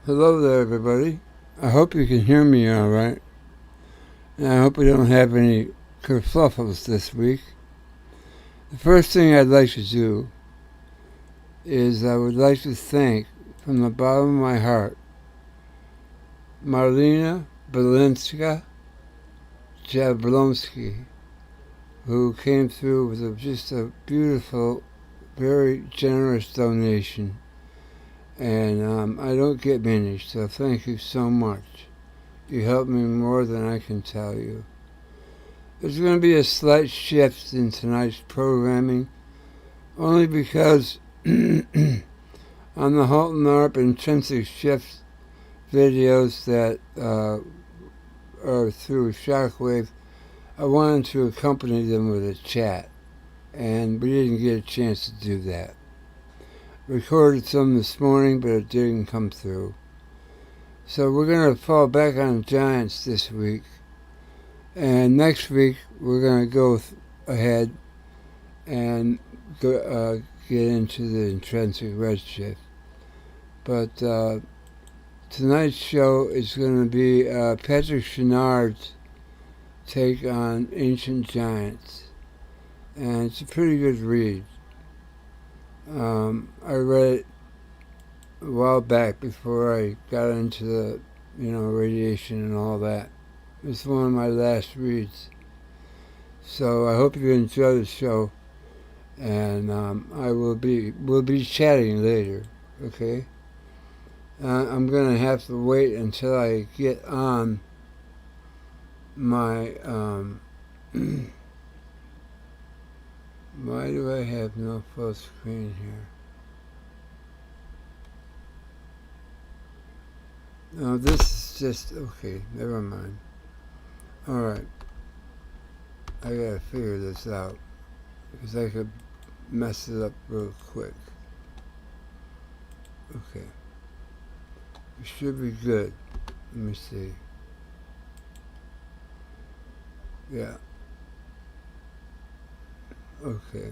Hello there, everybody. I hope you can hear me all right. And I hope we don't have any kerfluffles this week. The first thing I'd like to do is I would like to thank, from the bottom of my heart, Marlena Belinska Jablonski, who came through with just a beautiful, very generous donation. And I don't get many, so thank you so much. You helped me more than I can tell you. There's going to be a slight shift in tonight's programming, only because on the Halton Arp intrinsic shift videos that are through Shockwave, I wanted to accompany them with a chat, and we didn't get a chance to do that. Recorded some this morning, but it didn't come through. So we're going to fall back on giants this week. And next week, we're going to go ahead and get into the intrinsic redshift. But tonight's show is going to be Patrick Chenard's take on ancient giants. And it's a pretty good read. I read it a while back before I got into the, radiation and all that. It's one of my last reads. So I hope you enjoy the show, and we'll be chatting later, okay? I'm gonna have to wait until I get on my why do I have no full screen here? No, this is just, okay, never mind. Alright, I gotta figure this out, because I could mess it up real quick. Okay, it should be good. Let me see. Yeah. Okay.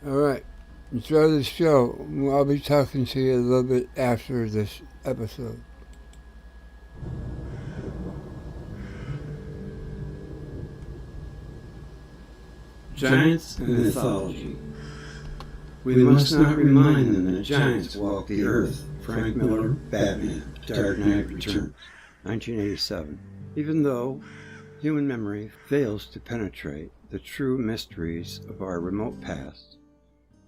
Alright, enjoy the show. I'll be talking to you a little bit after this episode. Giants and mythology. We must not remind them that giants walk the earth. Frank Miller, Batman, Dark Knight Returns, 1987. Even though human memory fails to penetrate the true mysteries of our remote past,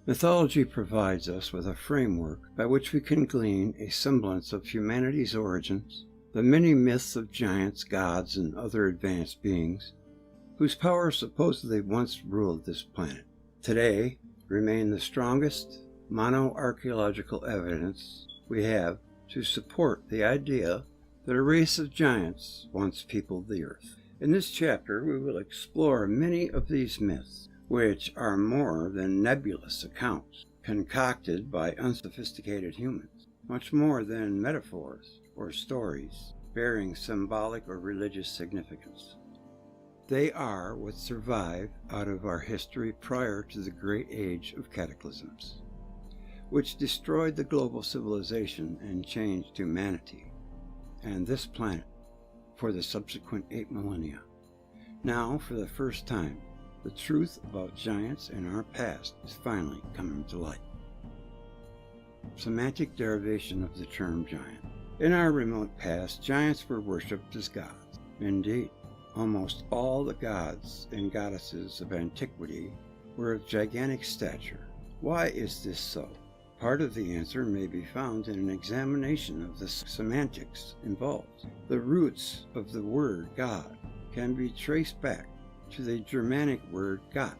mythology provides us with a framework by which we can glean a semblance of humanity's origins, the many myths of giants, gods, and other advanced beings whose power supposedly once ruled this planet, today remain the strongest mono-archaeological evidence we have to support the idea that a race of giants once peopled the earth. In this chapter, we will explore many of these myths, which are more than nebulous accounts concocted by unsophisticated humans, much more than metaphors or stories bearing symbolic or religious significance. They are what survived out of our history prior to the great age of cataclysms, which destroyed the global civilization and changed humanity and this planet for the subsequent 8 millennia. Now, for the first time, the truth about giants in our past is finally coming to light. Semantic derivation of the term giant. In our remote past, giants were worshipped as gods. Indeed, almost all the gods and goddesses of antiquity were of gigantic stature. Why is this so? Part of the answer may be found in an examination of the semantics involved. The roots of the word god can be traced back to the Germanic word got,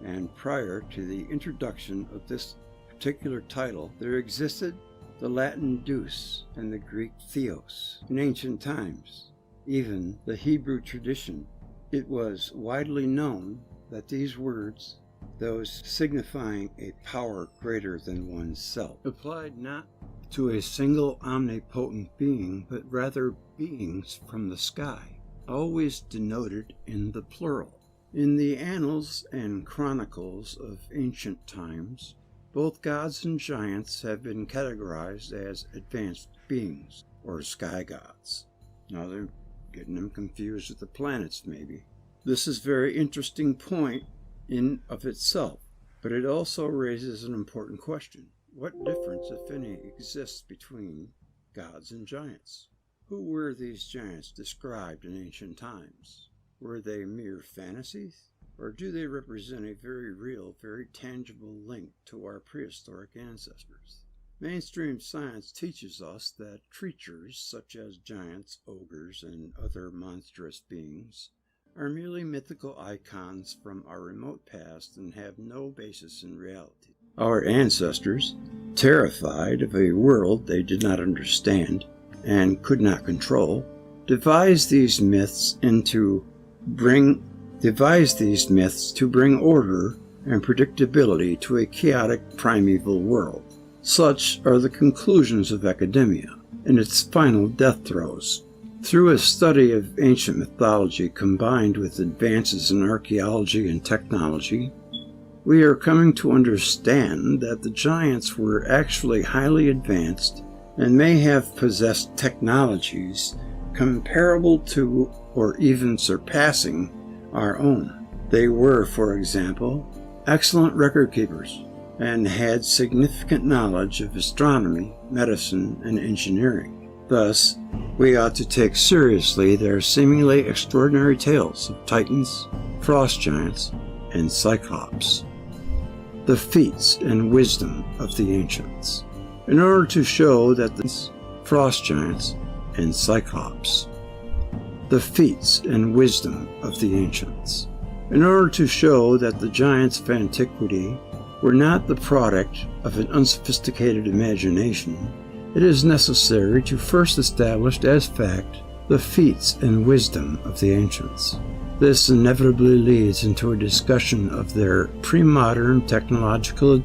and prior to the introduction of this particular title, there existed the Latin deus and the Greek theos. In ancient times, even the Hebrew tradition, it was widely known that these words, those signifying a power greater than oneself, applied not to a single omnipotent being, but rather beings from the sky, always denoted in the plural. In the annals and chronicles of ancient times, Both gods and giants have been categorized as advanced beings, or sky gods. Now they're getting them confused with the planets, maybe. This is a very interesting point in of itself, but it also raises an important question. What difference, if any, exists between gods and giants? Who were these giants described in ancient times? Were they mere fantasies? Or do they represent a very real, very tangible link to our prehistoric ancestors? Mainstream science teaches us that creatures such as giants, ogres, and other monstrous beings are merely mythical icons from our remote past and have no basis in reality. Our ancestors, terrified of a world they did not understand and could not control, devised these myths to bring order and predictability to a chaotic primeval world. Such are the conclusions of academia in its final death throes. Through a study of ancient mythology combined with advances in archaeology and technology, we are coming to understand that the giants were actually highly advanced and may have possessed technologies comparable to or even surpassing our own. They were, for example, excellent record keepers and had significant knowledge of astronomy, medicine, and engineering. Thus, we ought to take seriously their seemingly extraordinary tales of titans, frost giants, and cyclops. The feats and wisdom of the ancients. In order to show that the frost giants and cyclops. The feats and wisdom of the ancients. In order to show that the giants of antiquity were not the product of an unsophisticated imagination, it is necessary to first establish as fact the feats and wisdom of the ancients. This inevitably leads into a discussion of their pre-modern technological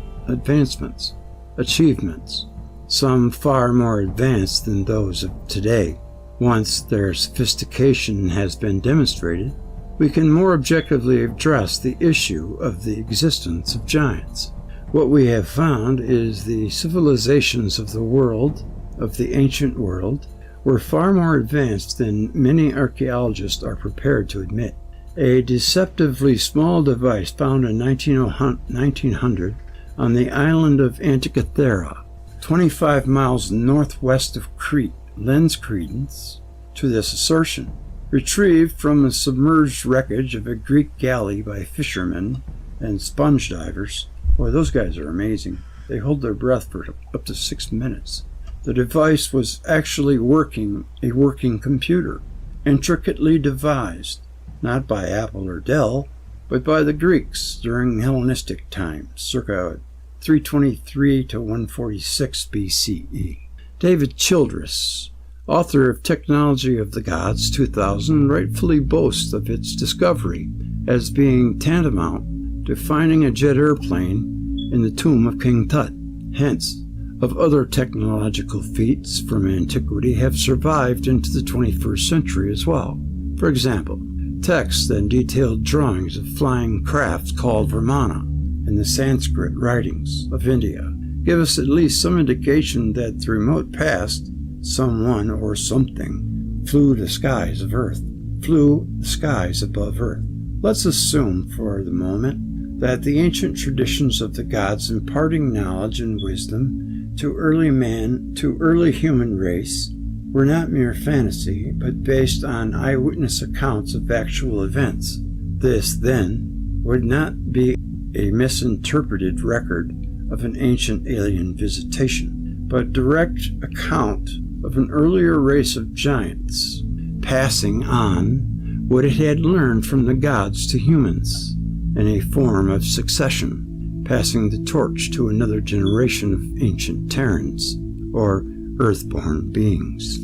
achievements, some far more advanced than those of today. Once their sophistication has been demonstrated, we can more objectively address the issue of the existence of giants. What we have found is the civilizations of the ancient world, were far more advanced than many archaeologists are prepared to admit. A deceptively small device found in 1900 on the island of Antikythera, 25 miles northwest of Crete, lends credence to this assertion. Retrieved from the submerged wreckage of a Greek galley by fishermen and sponge divers. Boy, those guys are amazing. They hold their breath for up to 6 minutes. The device was actually a working computer, intricately devised, not by Apple or Dell, but by the Greeks during Hellenistic times, circa 323 to 146 BCE. David Childress, author of Technology of the Gods 2000, rightfully boasts of its discovery as being tantamount to finding a jet airplane in the tomb of King Tut. Hence, of other technological feats from antiquity have survived into the 21st century as well. For example, texts and detailed drawings of flying crafts called Vimana in the Sanskrit writings of India give us at least some indication that the remote past, someone or something flew the skies above Earth. Let's assume for the moment that the ancient traditions of the gods imparting knowledge and wisdom to early human race were not mere fantasy, but based on eyewitness accounts of actual events. This, then, would not be a misinterpreted record of an ancient alien visitation, but direct account of an earlier race of giants passing on what it had learned from the gods to humans in a form of succession, passing the torch to another generation of ancient Terrans, or earthborn beings.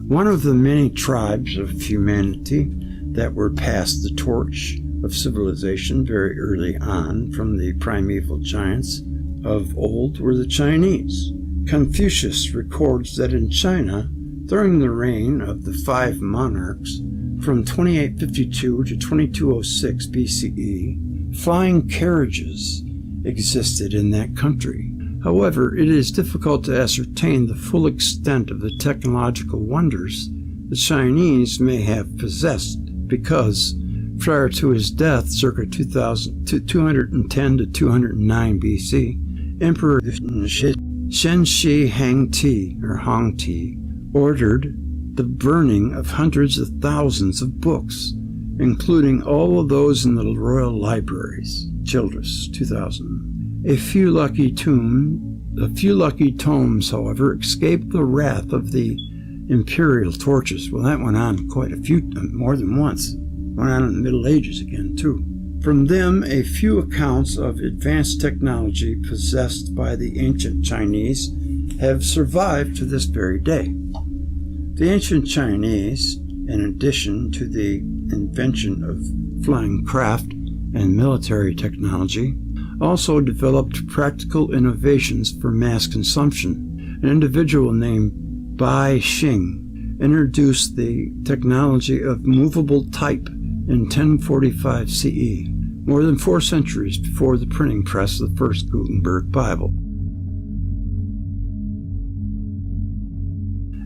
One of the many tribes of humanity that were passed the torch of civilization very early on from the primeval giants of old were the Chinese. Confucius records that in China, during the reign of the 5 monarchs from 2852 to 2206 BCE, flying carriages existed in that country. However, it is difficult to ascertain the full extent of the technological wonders the Chinese may have possessed because, prior to his death, circa 210 to 209 BC, Emperor Shenshi Hongti ordered the burning of hundreds of thousands of books, including all of those in the royal libraries. Childress, 2000. A few lucky tomes, however, escaped the wrath of the imperial torches. Well, that went on quite a few, more than once. Went on in the Middle Ages again, too. From them, a few accounts of advanced technology possessed by the ancient Chinese have survived to this very day. The ancient Chinese, in addition to the invention of flying craft and military technology, also developed practical innovations for mass consumption. An individual named Bai Xing introduced the technology of movable type in 1045 CE, more than 4 centuries before the printing press of the first Gutenberg Bible.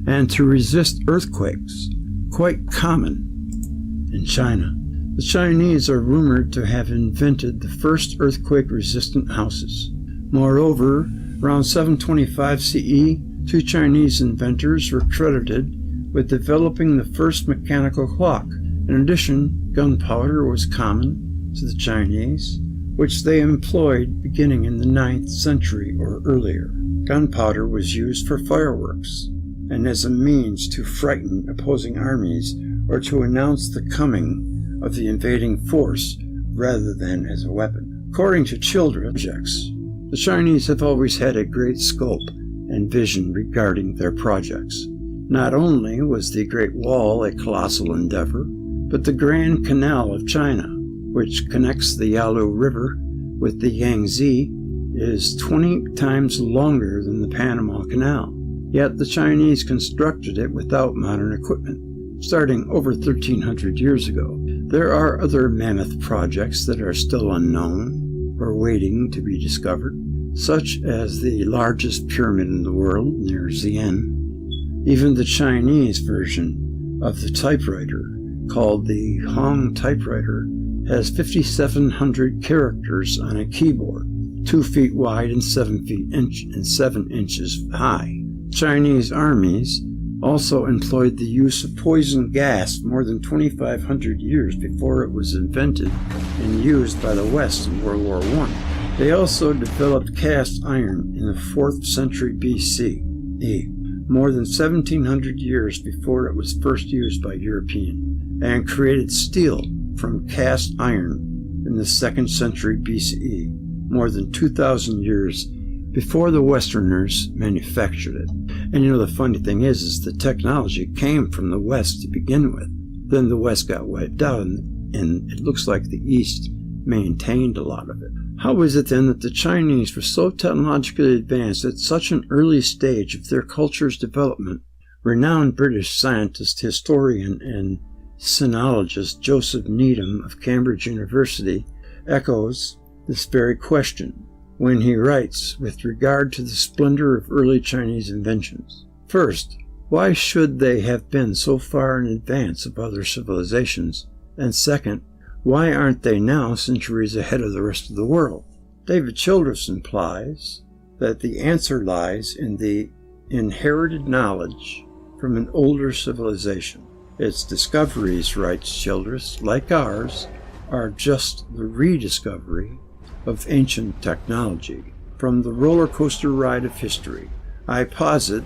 And to resist earthquakes, quite common in China. The Chinese are rumored to have invented the first earthquake-resistant houses. Moreover, around 725 CE, 2 Chinese inventors were credited with developing the first mechanical clock. In addition, gunpowder was common to the Chinese, which they employed beginning in the 9th century or earlier. Gunpowder was used for fireworks and as a means to frighten opposing armies or to announce the coming of the invading force rather than as a weapon. According to Childress, the Chinese have always had a great scope and vision regarding their projects. Not only was the Great Wall a colossal endeavor, but the Grand Canal of China, which connects the Yalu River with the Yangtze, is 20 times longer than the Panama Canal. Yet the Chinese constructed it without modern equipment, starting over 1,300 years ago. There are other mammoth projects that are still unknown or waiting to be discovered, such as the largest pyramid in the world near Xi'an. Even the Chinese version of the typewriter, called the Hong typewriter, has 5,700 characters on a keyboard, 2 feet wide and 7 inches high. Chinese armies also employed the use of poison gas more than 2,500 years before it was invented and used by the West in World War I. They also developed cast iron in the 4th century BCE, more than 1,700 years before it was first used by Europeans, and created steel from cast iron in the 2nd century BCE, more than 2,000 years before the Westerners manufactured it. And the funny thing is the technology came from the West to begin with. Then the West got wiped out, and it looks like the East maintained a lot of it. How is it then that the Chinese were so technologically advanced at such an early stage of their culture's development? Renowned British scientist, historian, and sinologist Joseph Needham of Cambridge University echoes this very question when he writes with regard to the splendor of early Chinese inventions. First, why should they have been so far in advance of other civilizations? And second, why aren't they now centuries ahead of the rest of the world? David Childress implies that the answer lies in the inherited knowledge from an older civilization. Its discoveries, writes Childress, like ours, are just the rediscovery of ancient technology. From the roller coaster ride of history, I posit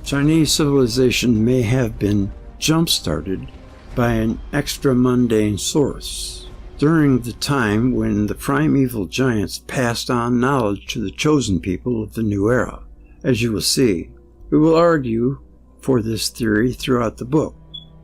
Chinese civilization may have been jump-started by an extra-mundane source during the time when the primeval giants passed on knowledge to the chosen people of the new era. As you will see, we will argue for this theory throughout the book,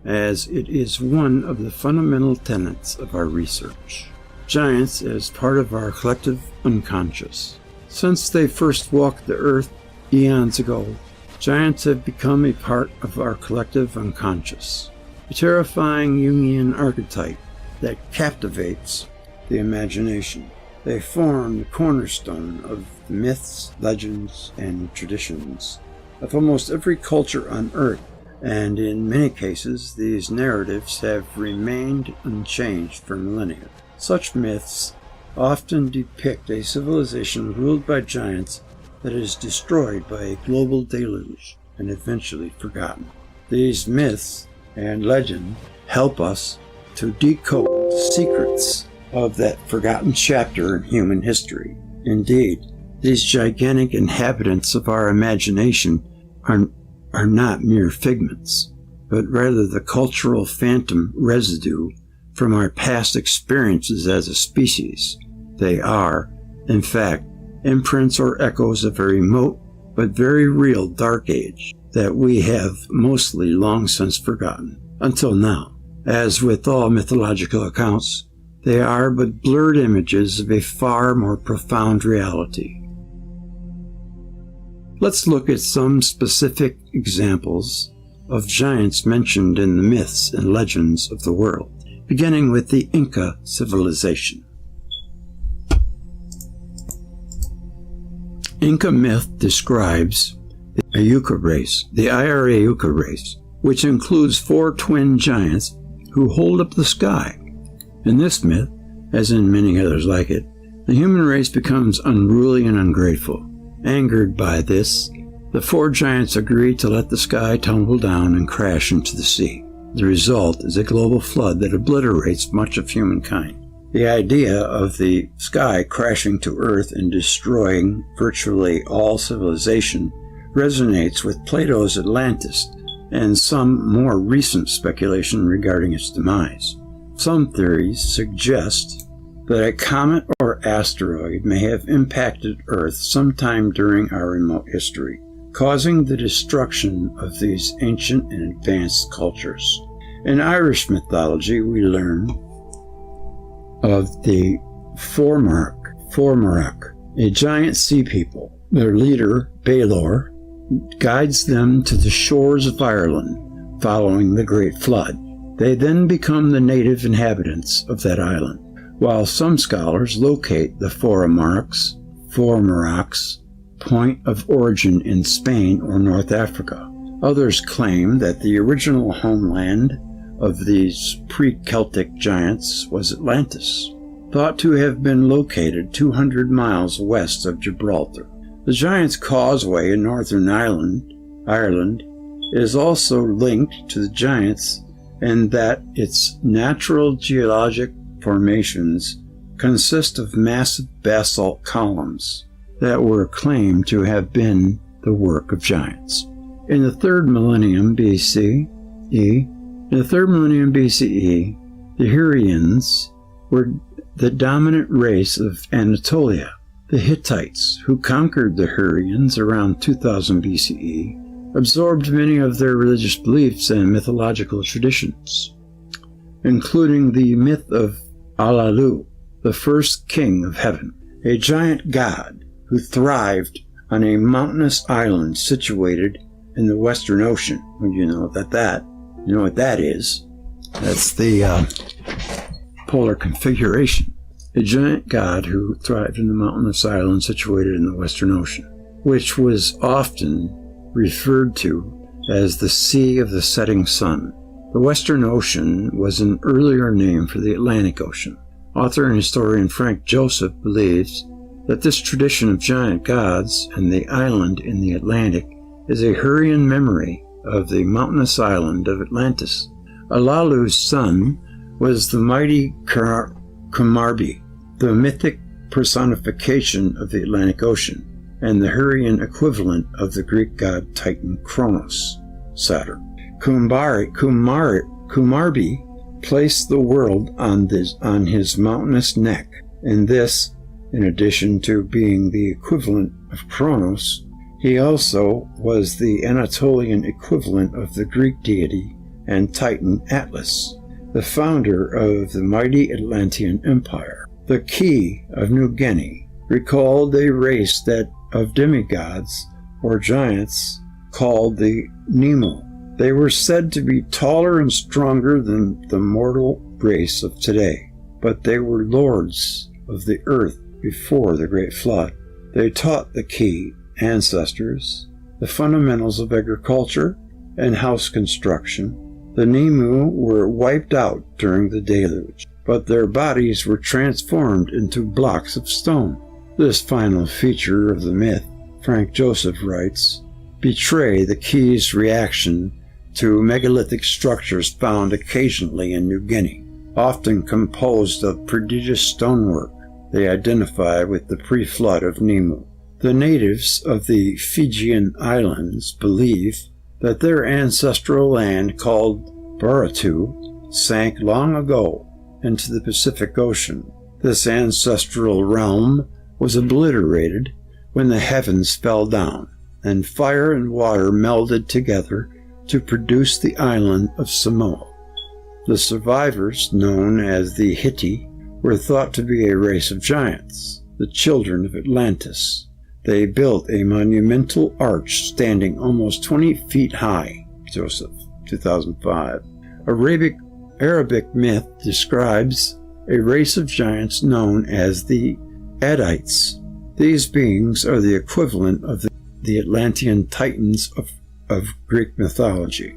as it is one of the fundamental tenets of our research. Giants as part of our collective unconscious. Since they first walked the earth eons ago, giants have become a part of our collective unconscious, a terrifying Jungian archetype that captivates the imagination. They form the cornerstone of the myths, legends, and traditions of almost every culture on Earth, and in many cases these narratives have remained unchanged for millennia. Such myths often depict a civilization ruled by giants that is destroyed by a global deluge and eventually forgotten. These myths and legends help us to decode the secrets of that forgotten chapter in human history. Indeed, these gigantic inhabitants of our imagination are not mere figments, but rather the cultural phantom residue from our past experiences as a species. They are, in fact, imprints or echoes of a remote but very real dark age that we have mostly long since forgotten, until now. As with all mythological accounts, they are but blurred images of a far more profound reality. Let's look at some specific examples of giants mentioned in the myths and legends of the world, beginning with the Inca civilization. Inca myth describes the Ayuca race, the Ayuca race, which includes 4 twin giants who hold up the sky. In this myth, as in many others like it, the human race becomes unruly and ungrateful. Angered by this, the 4 giants agree to let the sky tumble down and crash into the sea. The result is a global flood that obliterates much of humankind. The idea of the sky crashing to Earth and destroying virtually all civilization resonates with Plato's Atlantis and some more recent speculation regarding its demise. Some theories suggest that a comet or asteroid may have impacted Earth sometime during our remote history, causing the destruction of these ancient and advanced cultures. In Irish mythology, we learn of the Formarach, a giant sea people. Their leader, Balor, guides them to the shores of Ireland following the Great Flood. They then become the native inhabitants of that island, while some scholars locate the Formarach's point of origin in Spain or North Africa. Others claim that the original homeland of these pre-Celtic giants was Atlantis, thought to have been located 200 miles west of Gibraltar. The Giant's Causeway in Northern Ireland is also linked to the giants in that its natural geologic formations consist of massive basalt columns that were claimed to have been the work of giants. In the 3rd millennium BCE, the Hurrians were the dominant race of Anatolia. The Hittites, who conquered the Hurrians around 2000 BCE, absorbed many of their religious beliefs and mythological traditions, including the myth of Alalu, the first king of heaven, a giant god who thrived on a mountainous island situated in the Western Ocean. Well, you know what that is. That's the polar configuration. A giant god who thrived in the mountainous island situated in the Western Ocean, which was often referred to as the Sea of the Setting Sun. The Western Ocean was an earlier name for the Atlantic Ocean. Author and historian Frank Joseph believes that this tradition of giant gods and the island in the Atlantic is a Hurrian memory of the mountainous island of Atlantis. Alalu's son was the mighty Kumarbi, the mythic personification of the Atlantic Ocean, and the Hurrian equivalent of the Greek god Titan Kronos, Saturn. Kumarbi placed the world on his mountainous neck, and this, in addition to being the equivalent of Kronos, he also was the Anatolian equivalent of the Greek deity and Titan Atlas, the founder of the mighty Atlantean Empire. The Ki of New Guinea recalled a race of demigods or giants called the Nemo. They were said to be taller and stronger than the mortal race of today, but they were lords of the earth before the Great Flood. They taught the key ancestors the fundamentals of agriculture and house construction. The Nemu were wiped out during the deluge, but their bodies were transformed into blocks of stone. This final feature of the myth, Frank Joseph writes, betray the key's reaction to megalithic structures found occasionally in New Guinea, often composed of prodigious stonework they identify with the pre-flood of Nemu. The natives of the Fijian Islands believe that their ancestral land called Baratu sank long ago into the Pacific Ocean. This ancestral realm was obliterated when the heavens fell down, and fire and water melded together to produce the island of Samoa. The survivors, known as the Hitti, were thought to be a race of giants, the children of Atlantis. They built a monumental arch standing almost 20 feet high. Joseph, 2005. Arabic myth describes a race of giants known as the Adites. These beings are the equivalent of the Atlantean Titans of Greek mythology.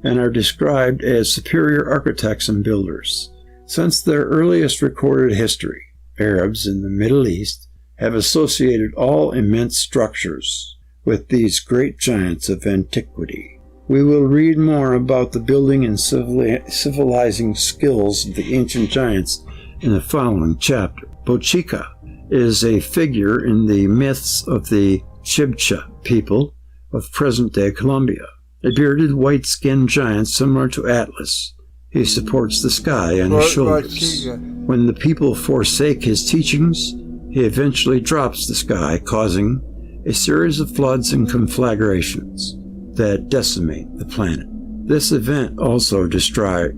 And are described as superior architects and builders. Since their earliest recorded history, Arabs in the Middle East have associated all immense structures with these great giants of antiquity. We will read more about the building and civilizing skills of the ancient giants in the following chapter. Bochica is a figure in the myths of the Chibcha people of present-day Colombia, a bearded white-skinned giant similar to Atlas. He supports the sky on his shoulders. When the people forsake his teachings, he eventually drops the sky, causing a series of floods and conflagrations that decimate the planet. This event also destroys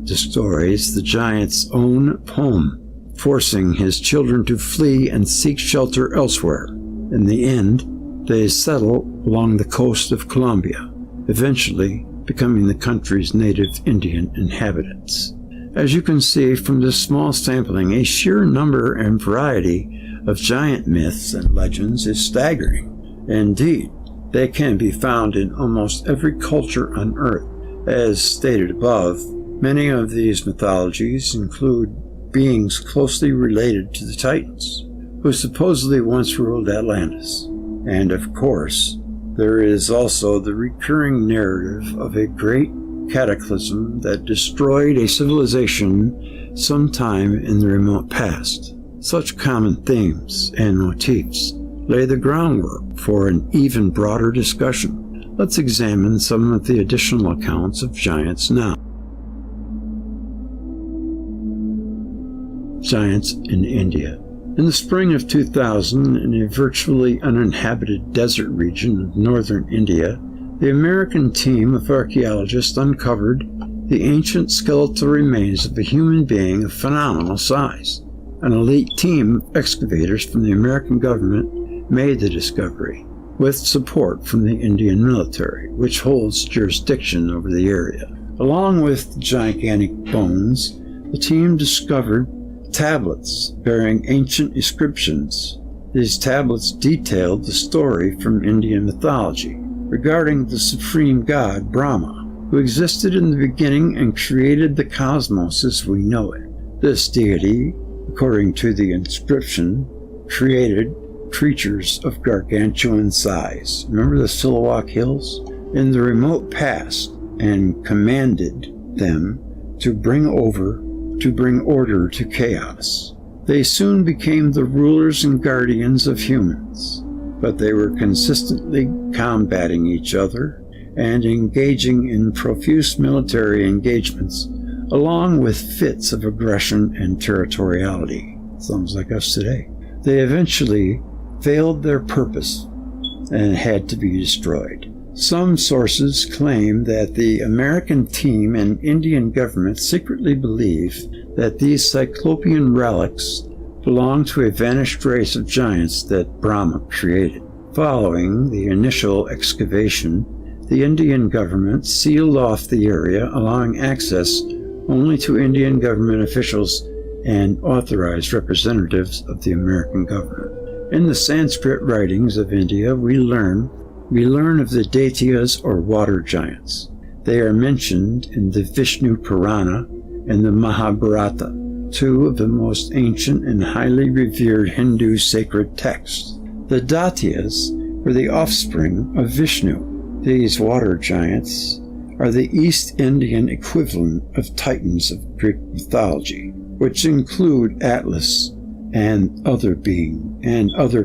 the giant's own home, forcing his children to flee and seek shelter elsewhere. In the end, they settle along the coast of Colombia, eventually becoming the country's native Indian inhabitants. As you can see from this small sampling, a sheer number and variety of giant myths and legends is staggering. Indeed, they can be found in almost every culture on Earth. As stated above, many of these mythologies include beings closely related to the Titans, who supposedly once ruled Atlantis. And of course, there is also the recurring narrative of a great cataclysm that destroyed a civilization sometime in the remote past. Such common themes and motifs lay the groundwork for an even broader discussion. Let's examine some of the additional accounts of giants now. Giants in India. In the spring of 2000, in a virtually uninhabited desert region of northern India, the American team of archaeologists uncovered the ancient skeletal remains of a human being of phenomenal size. An elite team of excavators from the American government made the discovery, with support from the Indian military, which holds jurisdiction over the area. Along with the gigantic bones, the team discovered tablets bearing ancient inscriptions. These tablets detailed the story from Indian mythology regarding the supreme god Brahma, who existed in the beginning and created the cosmos as we know it. This deity, according to the inscription, created creatures of gargantuan size. Remember the Silawak Hills? In the remote past, and commanded them to bring order to chaos. They soon became the rulers and guardians of humans, but they were consistently combating each other and engaging in profuse military engagements, along with fits of aggression and territoriality. Sounds like us today. They eventually failed their purpose and had to be destroyed. Some sources claim that the American team and Indian government secretly believe that these cyclopean relics belong to a vanished race of giants that Brahma created. Following the initial excavation, the Indian government sealed off the area, allowing access only to Indian government officials and authorized representatives of the American government. In the Sanskrit writings of India, we learn of the Daityas or water giants. They are mentioned in the Vishnu Purana and the Mahabharata, two of the most ancient and highly revered Hindu sacred texts. The Daityas were the offspring of Vishnu. These water giants are the East Indian equivalent of Titans of Greek mythology, which include Atlas and other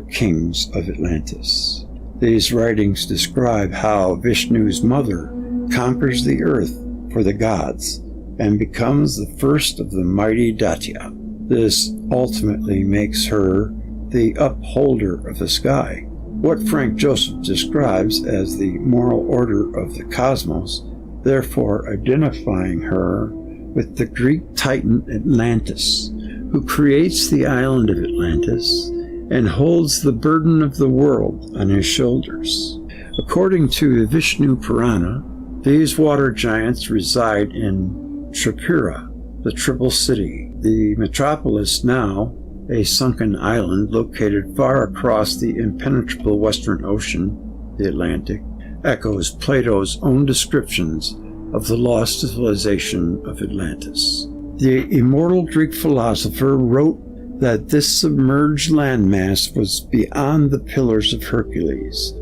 kings of Atlantis. These writings describe how Vishnu's mother conquers the earth for the gods and becomes the first of the mighty Daitya. This ultimately makes her the upholder of the sky, what Frank Joseph describes as the moral order of the cosmos, therefore identifying her with the Greek titan Atlantis, who creates the island of Atlantis and holds the burden of the world on his shoulders. According to the Vishnu Purana, these water giants reside in Tripura, the Triple City, the metropolis now a sunken island located far across the impenetrable Western Ocean, the Atlantic, echoes Plato's own descriptions of the lost civilization of Atlantis. The immortal Greek philosopher wrote that this submerged landmass was beyond the Pillars of Hercules,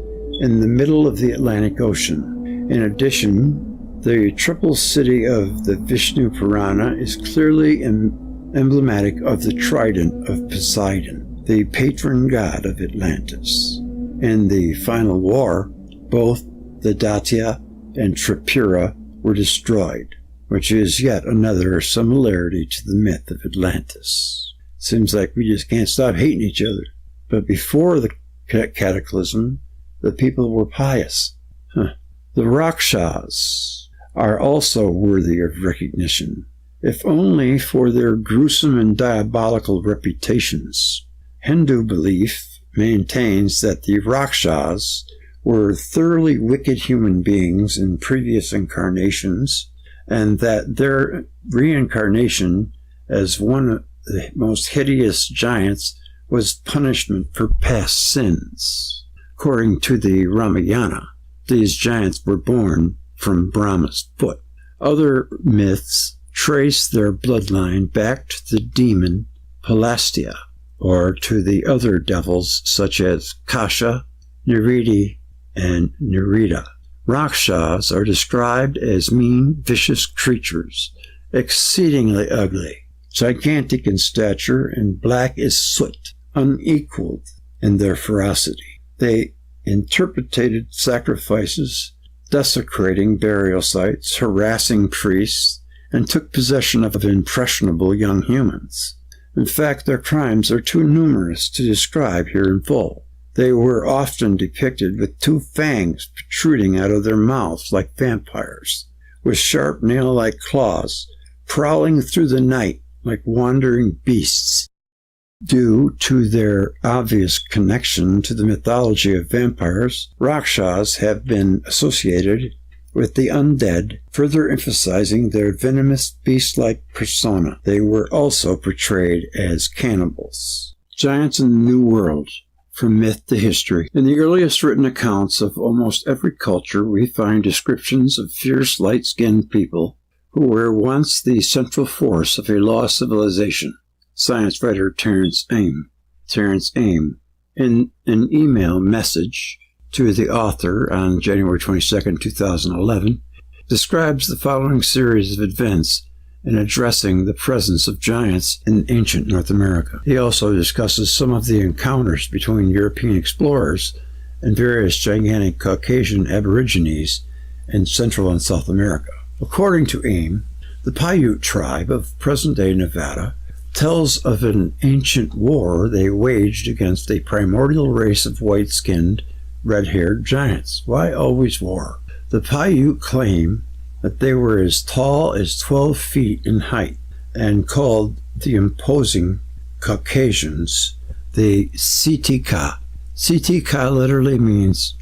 in the middle of the Atlantic Ocean. In addition, the triple city of the Vishnu Purana is clearly emblematic of the trident of Poseidon, the patron god of Atlantis. In the final war, both the Daitya and Tripura were destroyed, which is yet another similarity to the myth of Atlantis. Seems like we just can't stop hating each other. But before the cataclysm, the people were pious. The Rakshas are also worthy of recognition, if only for their gruesome and diabolical reputations. Hindu belief maintains that the Rakshas were thoroughly wicked human beings in previous incarnations, and that their reincarnation as one of the most hideous giants was punishment for past sins. According to the Ramayana, these giants were born from Brahma's foot. Other myths trace their bloodline back to the demon Palastia, or to the other devils such as Kasha, Niridi, and Nirida. Rakshas are described as mean, vicious creatures, exceedingly ugly, gigantic in stature, and black as soot, unequaled in their ferocity. They interpreted sacrifices, desecrating burial sites, harassing priests, and took possession of impressionable young humans. In fact, their crimes are too numerous to describe here in full. They were often depicted with two fangs protruding out of their mouths like vampires, with sharp nail-like claws, prowling through the night like wandering beasts. Due to their obvious connection to the mythology of vampires, Rakshas have been associated with the undead, further emphasizing their venomous beast-like persona. They were also portrayed as cannibals. Giants in the New World, from myth to history. In the earliest written accounts of almost every culture, we find descriptions of fierce, light-skinned people who were once the central force of a lost civilization. Science writer Terence Aim, in an email message to the author on January 22, 2011, describes the following series of events in addressing the presence of giants in ancient North America. He also discusses some of the encounters between European explorers and various gigantic Caucasian aborigines in Central and South America. According to Aim, the Paiute tribe of present-day Nevada tells of an ancient war they waged against a primordial race of white-skinned, red-haired giants. Why always war? The Paiute claim that they were as tall as 12 feet in height and called the imposing Caucasians the Sitika. Sitika literally means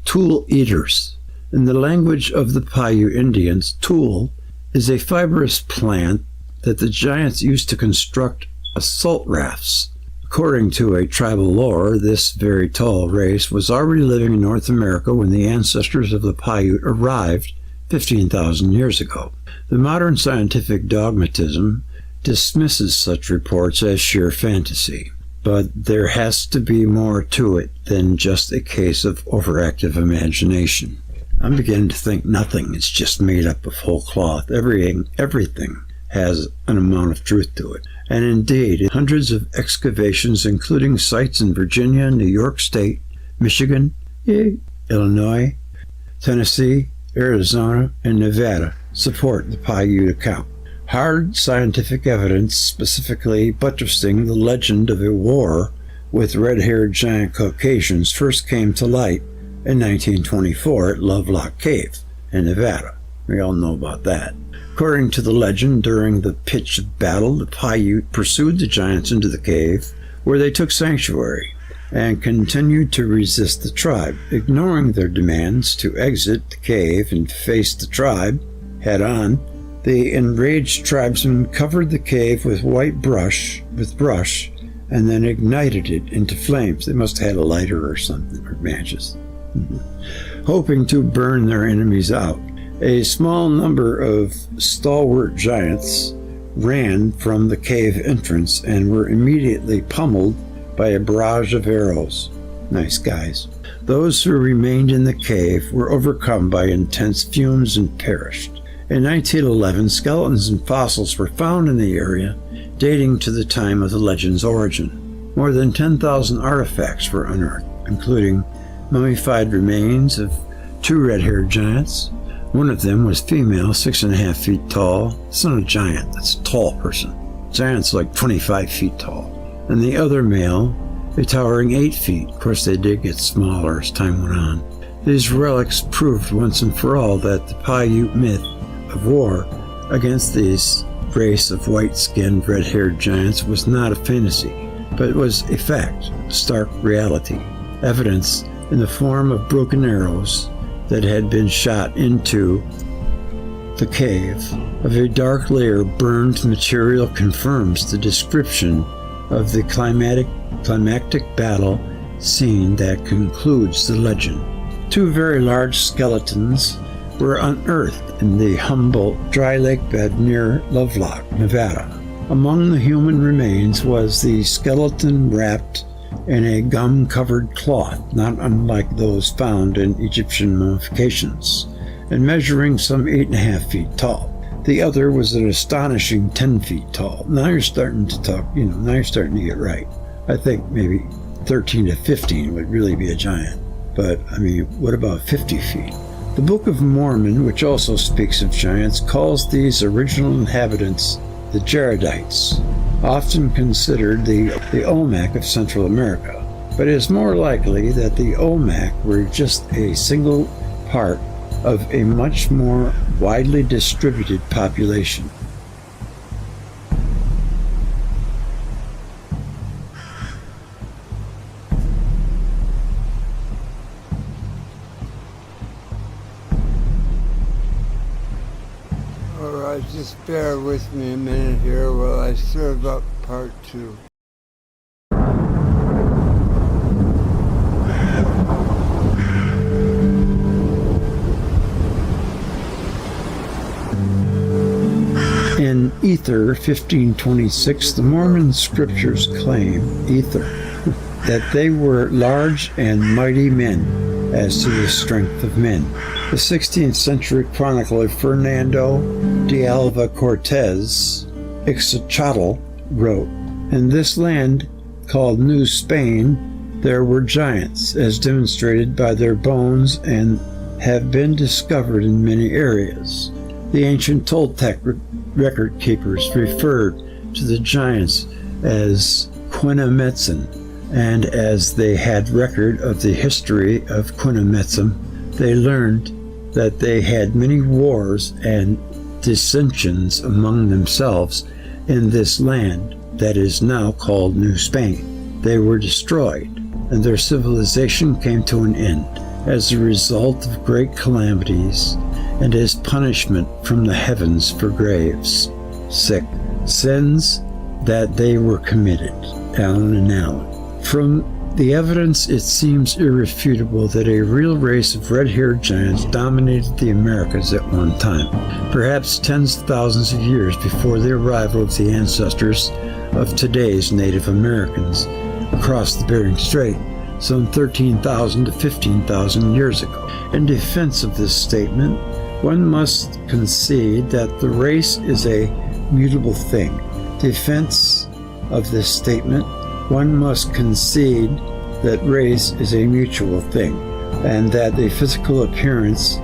tool eaters. In the language of the Paiute Indians, tool is a fibrous plant that the giants used to construct assault rafts. According to a tribal lore, this very tall race was already living in North America when the ancestors of the Paiute arrived 15,000 years ago. The modern scientific dogmatism dismisses such reports as sheer fantasy, but there has to be more to it than just a case of overactive imagination. I'm beginning to think nothing is just made up of whole cloth. Everything has an amount of truth to it. And indeed, hundreds of excavations, including sites in Virginia, New York State, Michigan, Illinois, Tennessee, Arizona, and Nevada, support the Paiute account. Hard scientific evidence specifically buttressing the legend of a war with red-haired giant Caucasians first came to light in 1924 at Lovelock Cave in Nevada. We all know about that. According to the legend, during the pitch of battle, the Paiute pursued the giants into the cave, where they took sanctuary and continued to resist the tribe, ignoring their demands to exit the cave and face the tribe head-on. The enraged tribesmen covered the cave with brush, and then ignited it into flames. They must have had a lighter or something, or matches, hoping to burn their enemies out. A small number of stalwart giants ran from the cave entrance and were immediately pummeled by a barrage of arrows. Nice guys. Those who remained in the cave were overcome by intense fumes and perished. In 1911, skeletons and fossils were found in the area, dating to the time of the legend's origin. More than 10,000 artifacts were unearthed, including mummified remains of 2 red-haired giants. One of them was female, 6.5 feet tall. It's not a giant, that's a tall person. Giant's like 25 feet tall. And the other male, a towering 8 feet. Of course, they did get smaller as time went on. These relics proved once and for all that the Paiute myth of war against these race of white-skinned, red-haired giants was not a fantasy, but was a fact, stark reality. Evidence in the form of broken arrows that had been shot into the cave of a dark layer burned material confirms the description of the climactic battle scene that concludes the legend. 2 very large skeletons were unearthed in the humble dry lake bed near Lovelock, Nevada. Among the human remains was the skeleton wrapped in a gum-covered cloth, not unlike those found in Egyptian mummifications, and measuring some 8.5 feet tall. The other was an astonishing 10 feet tall. Now you're starting to talk, now you're starting to get right. I think maybe 13 to 15 would really be a giant. But, what about 50 feet? The Book of Mormon, which also speaks of giants, calls these original inhabitants the Jaredites, often considered the Olmec of Central America. But it is more likely that the Olmec were just a single part of a much more widely distributed population. Alright, just bear with me a minute here while I serve up part 2. In Ether 1526, the Mormon scriptures claim, that they were large and mighty men as to the strength of men. The 16th century chronicler Fernando de Alva Cortez Ixtacatl wrote, "In this land called New Spain, there were giants, as demonstrated by their bones, and have been discovered in many areas." The ancient Toltec record keepers referred to the giants as Quinametsin, and as they had record of the history of Quinametsim, they learned that they had many wars and dissensions among themselves in this land that is now called New Spain. They were destroyed, and their civilization came to an end as a result of great calamities and as punishment from the heavens for graves. Sick. sins that they were committed. Allen and Allen. From the evidence, it seems irrefutable that a real race of red-haired giants dominated the Americas at one time, perhaps tens of thousands of years before the arrival of the ancestors of today's Native Americans across the Bering Strait, some 13,000 to 15,000 years ago. In defense of this statement, one must concede that the race is a mutable thing. Defense of this statement, one must concede that race is a mutual thing, and that the physical appearance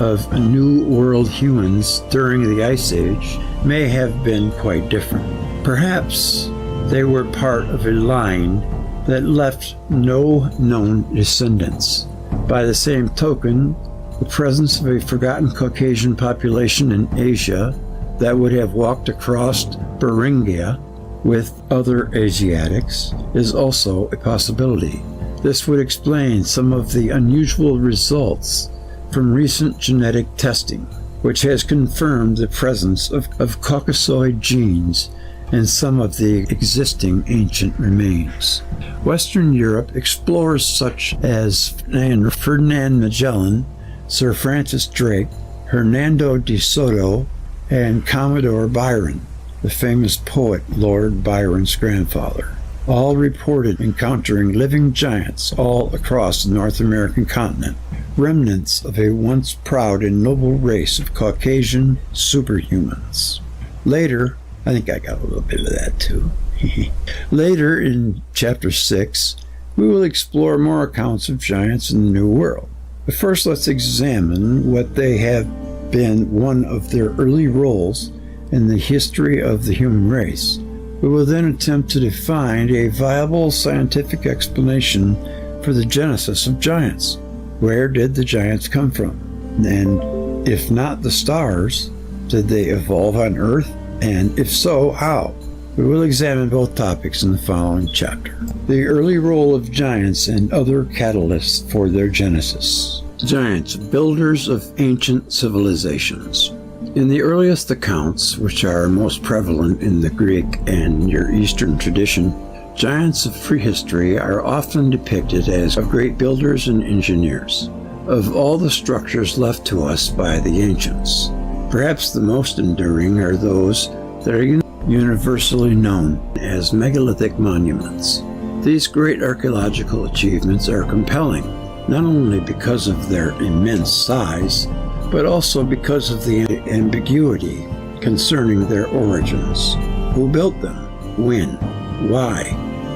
of New World humans during the Ice Age may have been quite different. Perhaps they were part of a line that left no known descendants. By the same token, the presence of a forgotten Caucasian population in Asia that would have walked across Beringia with other Asiatics is also a possibility. This would explain some of the unusual results from recent genetic testing, which has confirmed the presence of Caucasoid genes in some of the existing ancient remains. Western Europe, explorers such as Ferdinand Magellan, Sir Francis Drake, Hernando de Soto, and Commodore Byron, the famous poet Lord Byron's grandfather, all reported encountering living giants all across the North American continent, remnants of a once proud and noble race of Caucasian superhumans. Later, I think I got a little bit of that too. Later in Chapter 6, we will explore more accounts of giants in the New World. But first, let's examine what they have been one of their early roles in the history of the human race. We will then attempt to define a viable scientific explanation for the genesis of giants. Where did the giants come from? And if not the stars, did they evolve on Earth? And if so, how? We will examine both topics in the following chapter. The early role of giants and other catalysts for their genesis. Giants, builders of ancient civilizations. In the earliest accounts, which are most prevalent in the Greek and Near Eastern tradition, giants of prehistory are often depicted as great builders and engineers of all the structures left to us by the ancients. Perhaps the most enduring are those that are universally known as megalithic monuments. These great archaeological achievements are compelling, not only because of their immense size, but also because of the ambiguity concerning their origins. Who built them? When? Why?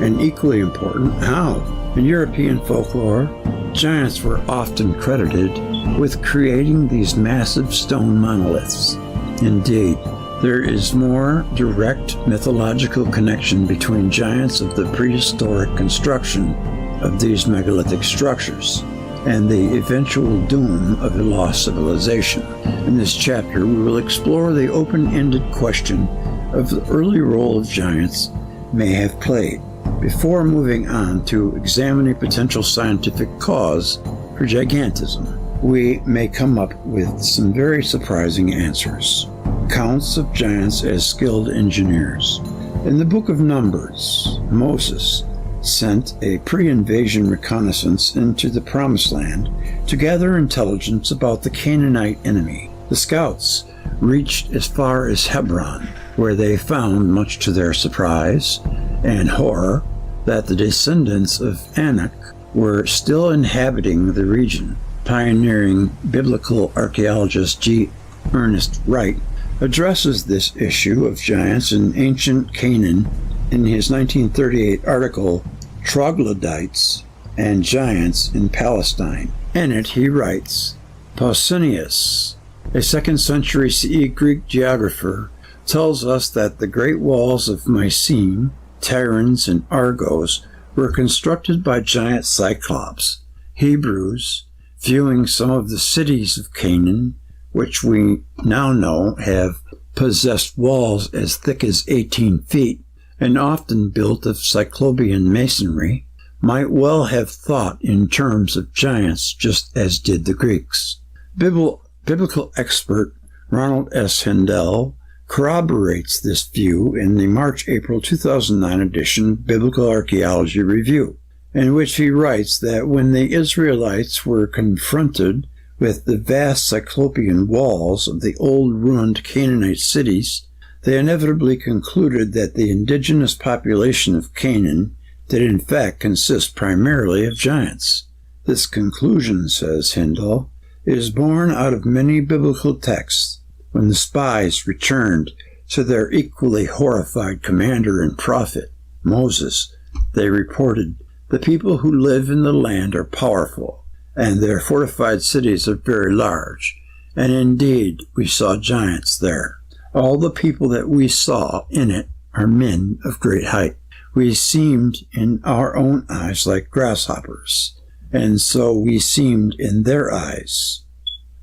And equally important, how? In European folklore, giants were often credited with creating these massive stone monoliths. Indeed, there is more direct mythological connection between giants of the prehistoric construction of these megalithic structures and the eventual doom of a lost civilization. In this chapter, we will explore the open-ended question of the early role of giants may have played, before moving on to examine a potential scientific cause for gigantism. We may come up with some very surprising answers. Accounts of giants as skilled engineers. In the book of Numbers, Moses sent a pre-invasion reconnaissance into the Promised Land to gather intelligence about the Canaanite enemy. The scouts reached as far as Hebron, where they found, much to their surprise and horror, that the descendants of Anak were still inhabiting the region. Pioneering biblical archaeologist G. Ernest Wright addresses this issue of giants in ancient Canaan in his 1938 article, Troglodytes and Giants in Palestine. In it, he writes, Pausanias, a 2nd century CE Greek geographer, tells us that the great walls of Mycene, Tiryns, and Argos were constructed by giant cyclops. Hebrews, viewing some of the cities of Canaan, which we now know have possessed walls as thick as 18 feet, and often built of Cyclopean masonry, might well have thought in terms of giants just as did the Greeks. Biblical expert Ronald S. Hindell corroborates this view in the March-April 2009 edition Biblical Archaeology Review, in which he writes that when the Israelites were confronted with the vast cyclopean walls of the old ruined Canaanite cities, they inevitably concluded that the indigenous population of Canaan did in fact consist primarily of giants. This conclusion, says Hindell, is born out of many biblical texts. When the spies returned to their equally horrified commander and prophet, Moses, they reported, "The people who live in the land are powerful, and their fortified cities are very large. And indeed, we saw giants there. All the people that we saw in it are men of great height. We seemed in our own eyes like grasshoppers, and so we seemed in their eyes."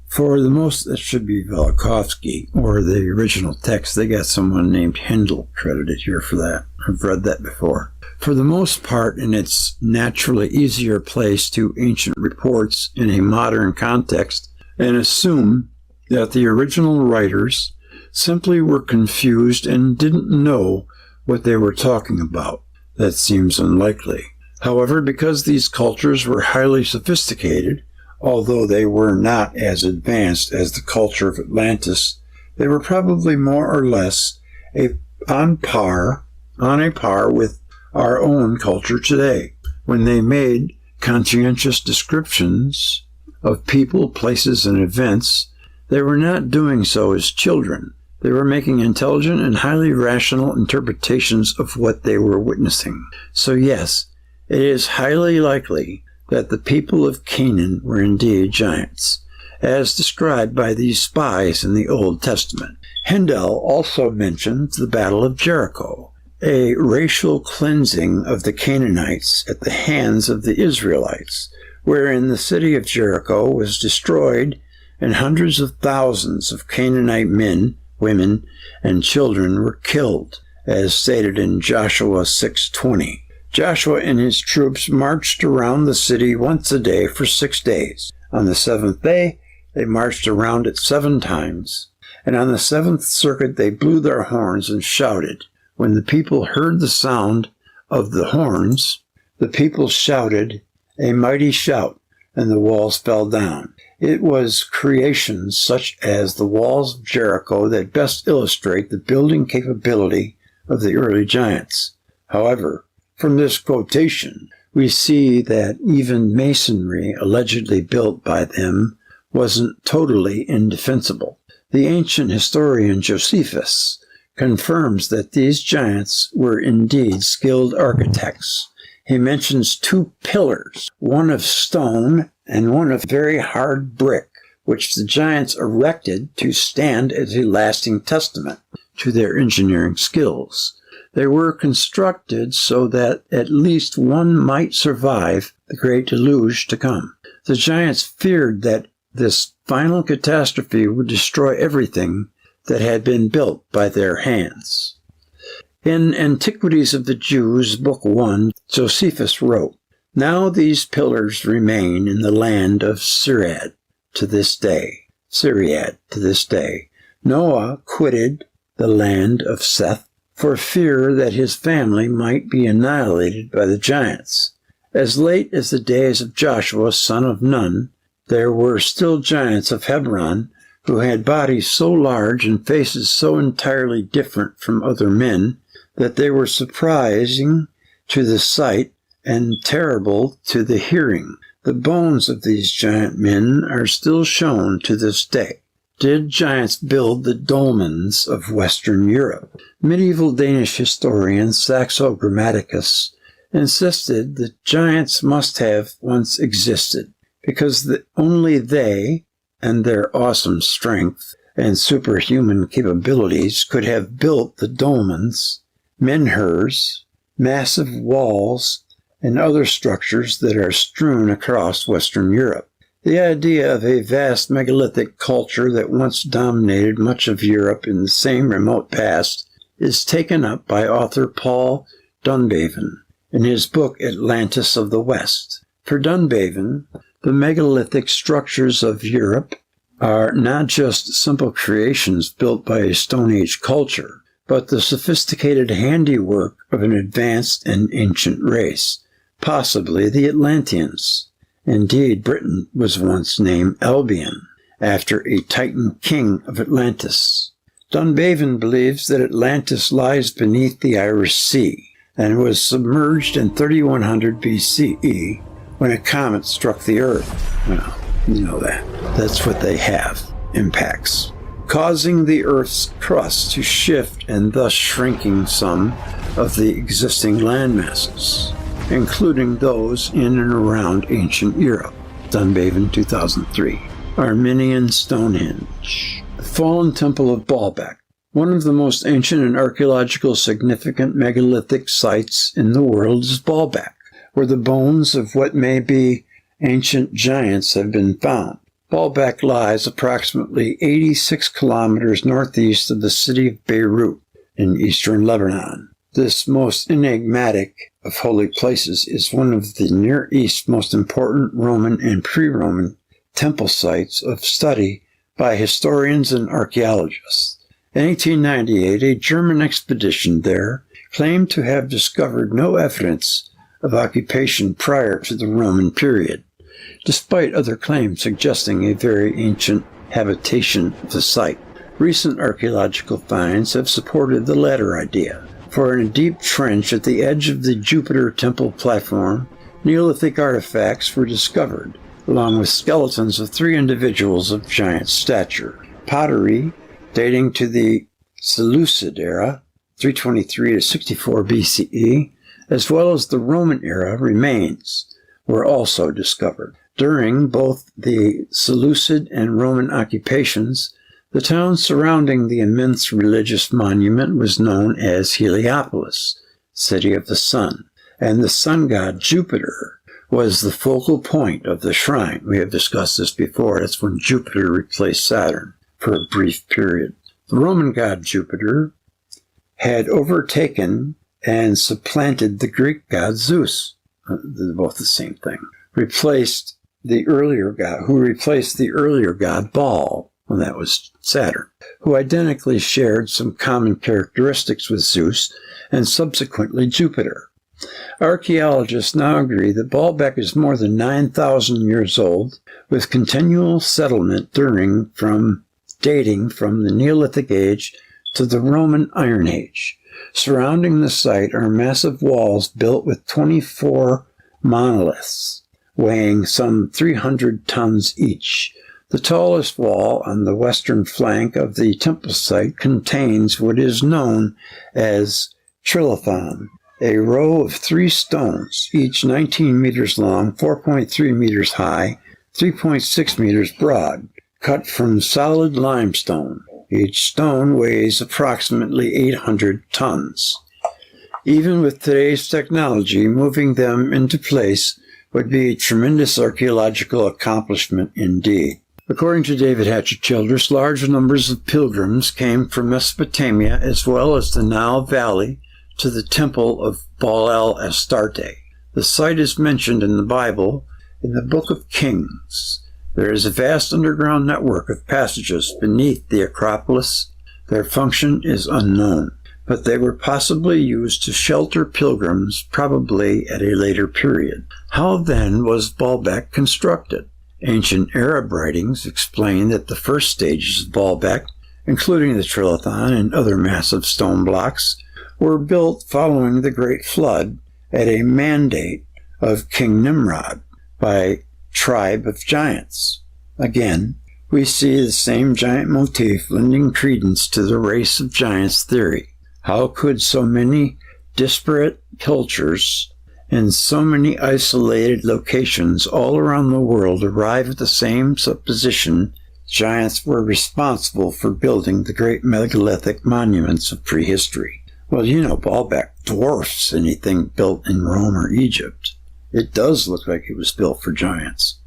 For the most, that should be Velikovsky, or the original text. They got someone named Hindell credited here for that. I've read that before. For the most part, in its naturally easier place to ancient reports in a modern context, and assume that the original writers simply were confused and didn't know what they were talking about. That seems unlikely. However, because these cultures were highly sophisticated, although they were not as advanced as the culture of Atlantis, they were probably more or less on a par with our own culture today. When they made conscientious descriptions of people, places, and events, they were not doing so as children. They were making intelligent and highly rational interpretations of what they were witnessing. So yes, it is highly likely that the people of Canaan were indeed giants, as described by these spies in the Old Testament. Hindell also mentions the Battle of Jericho, a racial cleansing of the Canaanites at the hands of the Israelites, wherein the city of Jericho was destroyed and hundreds of thousands of Canaanite men, women, and children were killed, as stated in Joshua 6:20. Joshua and his troops marched around the city once a day for 6 days. On the seventh day, they marched around it 7 times, and on the seventh circuit they blew their horns and shouted. When the people heard the sound of the horns, the people shouted a mighty shout, and the walls fell down. It was creations such as the walls of Jericho that best illustrate the building capability of the early giants. However, from this quotation, we see that even masonry allegedly built by them wasn't totally indefensible. The ancient historian Josephus confirms that these giants were indeed skilled architects. He mentions 2 pillars, one of stone and one of very hard brick, which the giants erected to stand as a lasting testament to their engineering skills. They were constructed so that at least one might survive the great deluge to come. The giants feared that this final catastrophe would destroy everything that had been built by their hands. In Antiquities of the Jews, Book 1, Josephus wrote, "Now these pillars remain in the land of Syriad to this day. Noah quitted the land of Seth for fear that his family might be annihilated by the giants. As late as the days of Joshua, son of Nun, there were still giants of Hebron who had bodies so large and faces so entirely different from other men that they were surprising to the sight and terrible to the hearing. The bones of these giant men are still shown to this day." Did giants build the dolmens of Western Europe? Medieval Danish historian Saxo Grammaticus insisted that giants must have once existed, because only they and their awesome strength and superhuman capabilities could have built the dolmens, menhirs, massive walls, and other structures that are strewn across Western Europe. The idea of a vast megalithic culture that once dominated much of Europe in the same remote past is taken up by author Paul Dunbaven in his book Atlantis of the West. For Dunbaven, the megalithic structures of Europe are not just simple creations built by a Stone Age culture, but the sophisticated handiwork of an advanced and ancient race, possibly the Atlanteans. Indeed, Britain was once named Albion, after a Titan king of Atlantis. Dunbavin believes that Atlantis lies beneath the Irish Sea and was submerged in 3100 BCE when a comet struck the Earth. Well, you know that. That's what they have, impacts, causing the Earth's crust to shift and thus shrinking some of the existing landmasses, including those in and around ancient Europe. Dunbavin, 2003. Armenian Stonehenge. The fallen temple of Baalbek, one of the most ancient and archaeological significant megalithic sites in the world, is Baalbek, where the bones of what may be ancient giants have been found. Baalbek lies approximately 86 kilometers northeast of the city of Beirut in eastern Lebanon. This most enigmatic of holy places is one of the Near East's most important Roman and pre-Roman temple sites of study by historians and archaeologists. In 1898, a German expedition there claimed to have discovered no evidence of occupation prior to the Roman period, despite other claims suggesting a very ancient habitation of the site. Recent archaeological finds have supported the latter idea, for in a deep trench at the edge of the Jupiter Temple platform, Neolithic artifacts were discovered, along with skeletons of 3 individuals of giant stature. Pottery dating to the Seleucid era, 323 to 64 BCE, as well as the Roman era remains, were also discovered. During both the Seleucid and Roman occupations, the town surrounding the immense religious monument was known as Heliopolis, city of the sun, and the sun god Jupiter was the focal point of the shrine. We have discussed this before. That's when Jupiter replaced Saturn for a brief period. The Roman god Jupiter had overtaken and supplanted the Greek god Zeus. They're both the same thing. Who replaced the earlier god Baal, and that was Saturn, who identically shared some common characteristics with Zeus and subsequently Jupiter. Archaeologists now agree that Baalbek is more than 9,000 years old, with continual settlement dating from the Neolithic Age to the Roman Iron Age. Surrounding the site are massive walls built with 24 monoliths, weighing some 300 tons each. The tallest wall on the western flank of the temple site contains what is known as Trilithon, a row of 3 stones, each 19 meters long, 4.3 meters high, 3.6 meters broad, cut from solid limestone. Each stone weighs approximately 800 tons. Even with today's technology, moving them into place would be a tremendous archaeological accomplishment indeed. According to David Hatcher Childress, large numbers of pilgrims came from Mesopotamia as well as the Nile Valley to the temple of Baal el-Astarte. The site is mentioned in the Bible in the Book of Kings. There is a vast underground network of passages beneath the Acropolis. Their function is unknown, but they were possibly used to shelter pilgrims, probably at a later period. How then was Baalbek constructed? Ancient Arab writings explain that the first stages of Baalbek, including the Trilithon and other massive stone blocks, were built following the Great Flood at a mandate of King Nimrod by tribe of giants. Again, we see the same giant motif lending credence to the race of giants theory. How could so many disparate cultures in so many isolated locations all around the world arrive at the same supposition giants were responsible for building the great megalithic monuments of prehistory? Well, Baalbek dwarfs anything built in Rome or Egypt. It does look like it was built for giants.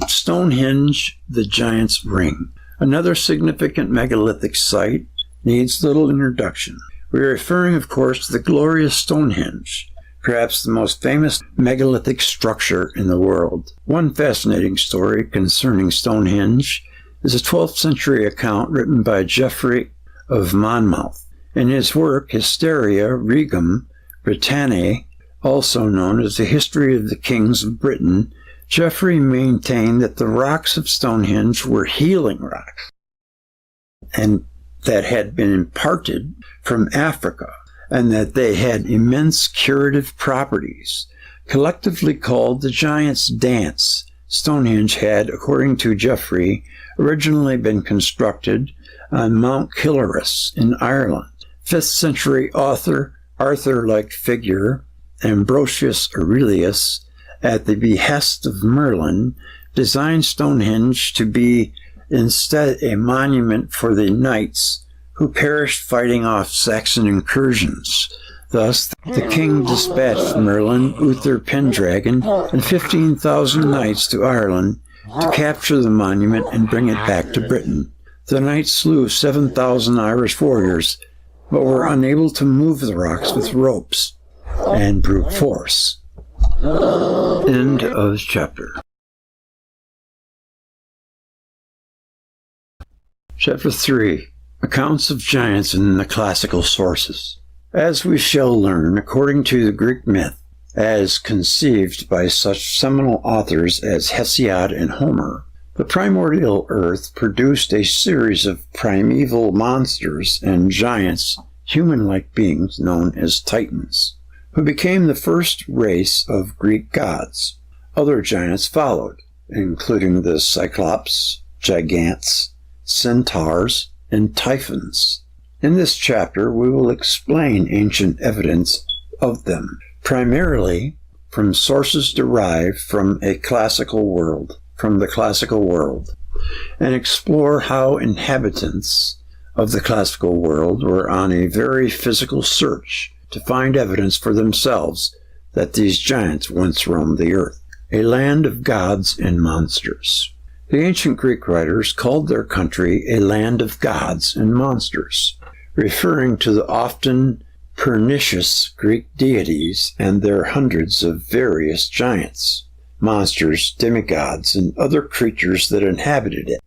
Stonehenge, the Giant's Ring. Another significant megalithic site needs little introduction. We are referring, of course, to the glorious Stonehenge, perhaps the most famous megalithic structure in the world. One fascinating story concerning Stonehenge is a 12th century account written by Geoffrey of Monmouth. In his work, Hysteria Regum Britanniae, also known as the History of the Kings of Britain, Geoffrey maintained that the rocks of Stonehenge were healing rocks, and that had been imparted from Africa, and that they had immense curative properties. Collectively called the Giants' Dance, Stonehenge had, according to Geoffrey, originally been constructed on Mount Killarus in Ireland. 5th century author, Arthur-like figure, Ambrosius Aurelius, at the behest of Merlin, designed Stonehenge to be instead a monument for the knights who perished fighting off Saxon incursions. Thus, the king dispatched Merlin, Uther Pendragon, and 15,000 knights to Ireland to capture the monument and bring it back to Britain. The knights slew 7,000 Irish warriors, but were unable to move the rocks with ropes and brute force. End of chapter. Chapter 3. Accounts of giants in the classical sources. As we shall learn, according to the Greek myth, as conceived by such seminal authors as Hesiod and Homer, the primordial earth produced a series of primeval monsters and giants, human-like beings known as Titans, who became the first race of Greek gods. Other giants followed, including the Cyclops, Gigantes, Centaurs, and Typhons. In this chapter, we will explain ancient evidence of them, primarily from sources derived from the classical world, and explore how inhabitants of the classical world were on a very physical search to find evidence for themselves that these giants once roamed the earth, a land of gods and monsters. The ancient Greek writers called their country a land of gods and monsters, referring to the often pernicious Greek deities and their hundreds of various giants, monsters, demigods, and other creatures that inhabited it.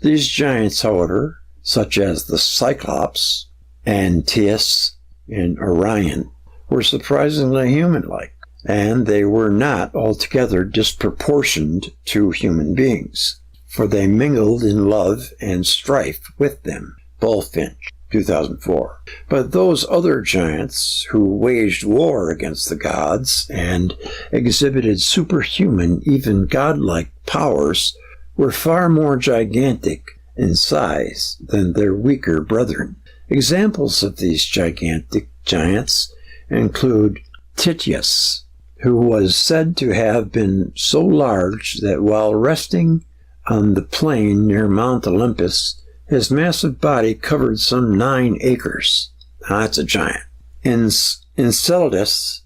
These giants, however, such as the Cyclops, Antaeus, and Orion, were surprisingly human-like, and they were not altogether disproportioned to human beings, for they mingled in love and strife with them. Bullfinch, 2004. But those other giants who waged war against the gods and exhibited superhuman, even godlike powers were far more gigantic in size than their weaker brethren. Examples of these gigantic giants include Tityus, who was said to have been so large that while resting on the plain near Mount Olympus, his massive body covered some 9 acres. Now, that's a giant. Enceladus,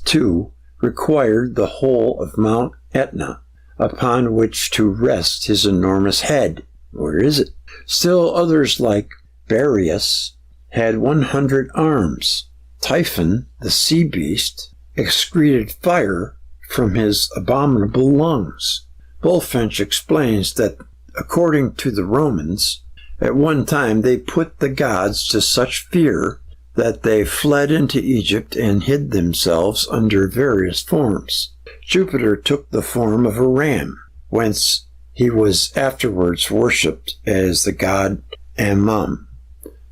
too, required the whole of Mount Etna, upon which to rest his enormous head. Where is it? Still others, like Boreas, had 100 arms. Typhon, the sea beast, excreted fire from his abominable lungs. Bullfinch explains that, according to the Romans, at one time they put the gods to such fear that they fled into Egypt and hid themselves under various forms. Jupiter took the form of a ram, whence he was afterwards worshipped as the god Ammon,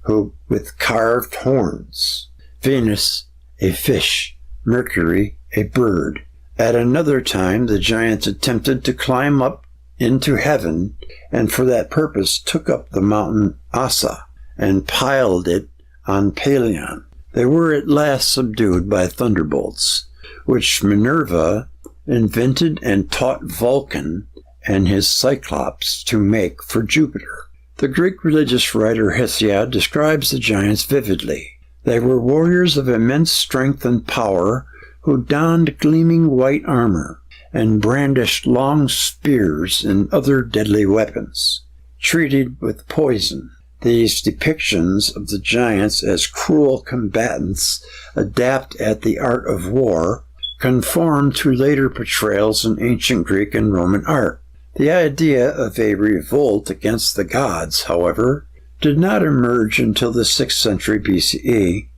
who with carved horns. Venus, a fish. Mercury, a bird. At another time, the giants attempted to climb up into heaven, and for that purpose took up the mountain Ossa and piled it on Pelion. They were at last subdued by thunderbolts, which Minerva invented and taught Vulcan and his Cyclops to make for Jupiter. The Greek religious writer Hesiod describes the giants vividly. They were warriors of immense strength and power who donned gleaming white armor and brandished long spears and other deadly weapons, treated with poison. These depictions of the giants as cruel combatants adept at the art of war conform to later portrayals in ancient Greek and Roman art. The idea of a revolt against the gods, however, did not emerge until the 6th century BCE,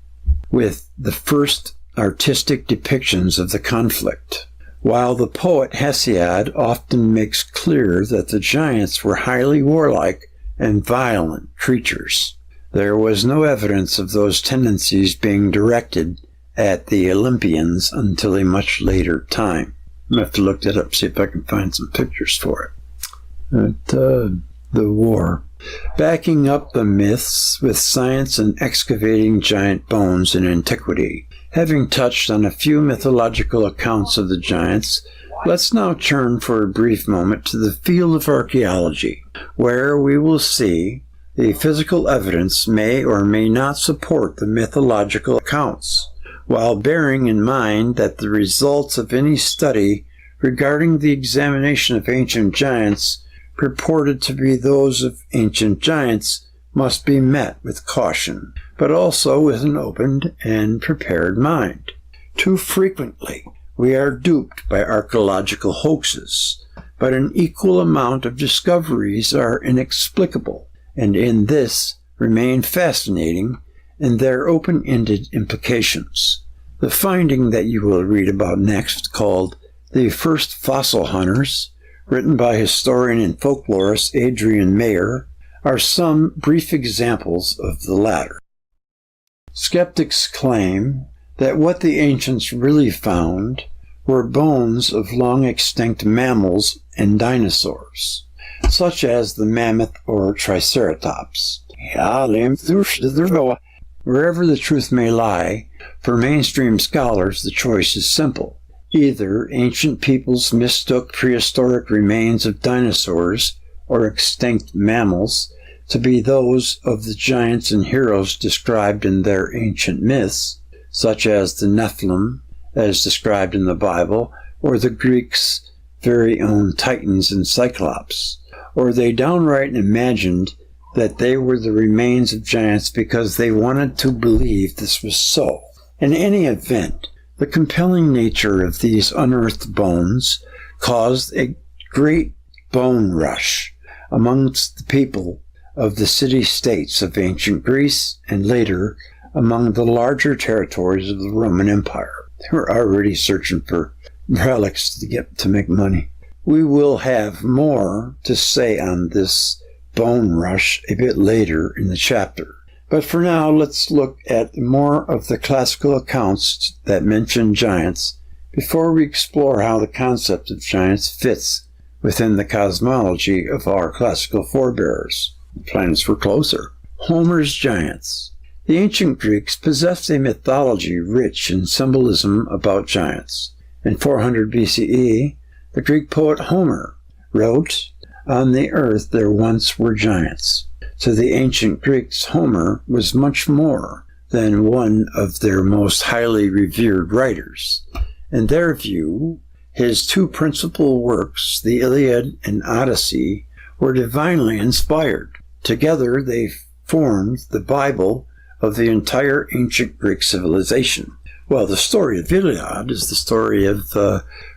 with the first artistic depictions of the conflict. While the poet Hesiod often makes clear that the giants were highly warlike and violent creatures, there was no evidence of those tendencies being directed at the Olympians until a much later time. I'm going to have to look that up, see if I can find some pictures for it. The war. Backing up the myths with science and excavating giant bones in antiquity. Having touched on a few mythological accounts of the giants, let's now turn for a brief moment to the field of archaeology, where we will see the physical evidence may or may not support the mythological accounts, while bearing in mind that the results of any study regarding the examination of ancient giants purported to be those of ancient giants must be met with caution, but also with an open and prepared mind. Too frequently, we are duped by archaeological hoaxes, but an equal amount of discoveries are inexplicable, and in this remain fascinating in their open-ended implications. The finding that you will read about next, called The First Fossil Hunters, written by historian and folklorist Adrian Mayer, are some brief examples of the latter. Skeptics claim that what the ancients really found were bones of long-extinct mammals and dinosaurs, such as the mammoth or triceratops. Wherever the truth may lie, for mainstream scholars the choice is simple. Either ancient peoples mistook prehistoric remains of dinosaurs or extinct mammals to be those of the giants and heroes described in their ancient myths, such as the Nephilim, as described in the Bible, or the Greeks' very own Titans and Cyclops, or they downright imagined that they were the remains of giants because they wanted to believe this was so. In any event, the compelling nature of these unearthed bones caused a great bone rush amongst the people of the city-states of ancient Greece and later among the larger territories of the Roman Empire. They were already searching for relics to make money. We will have more to say on this bone rush a bit later in the chapter. But for now, let's look at more of the classical accounts that mention giants before we explore how the concept of giants fits within the cosmology of our classical forebears. The planets were closer. Homer's giants. The ancient Greeks possessed a mythology rich in symbolism about giants. In 400 BCE, the Greek poet Homer wrote, "On the earth there once were giants." To the ancient Greeks, Homer was much more than one of their most highly revered writers. In their view, his two principal works, the Iliad and Odyssey, were divinely inspired. Together they formed the Bible of the entire ancient Greek civilization. Well, the story of Iliad is the story of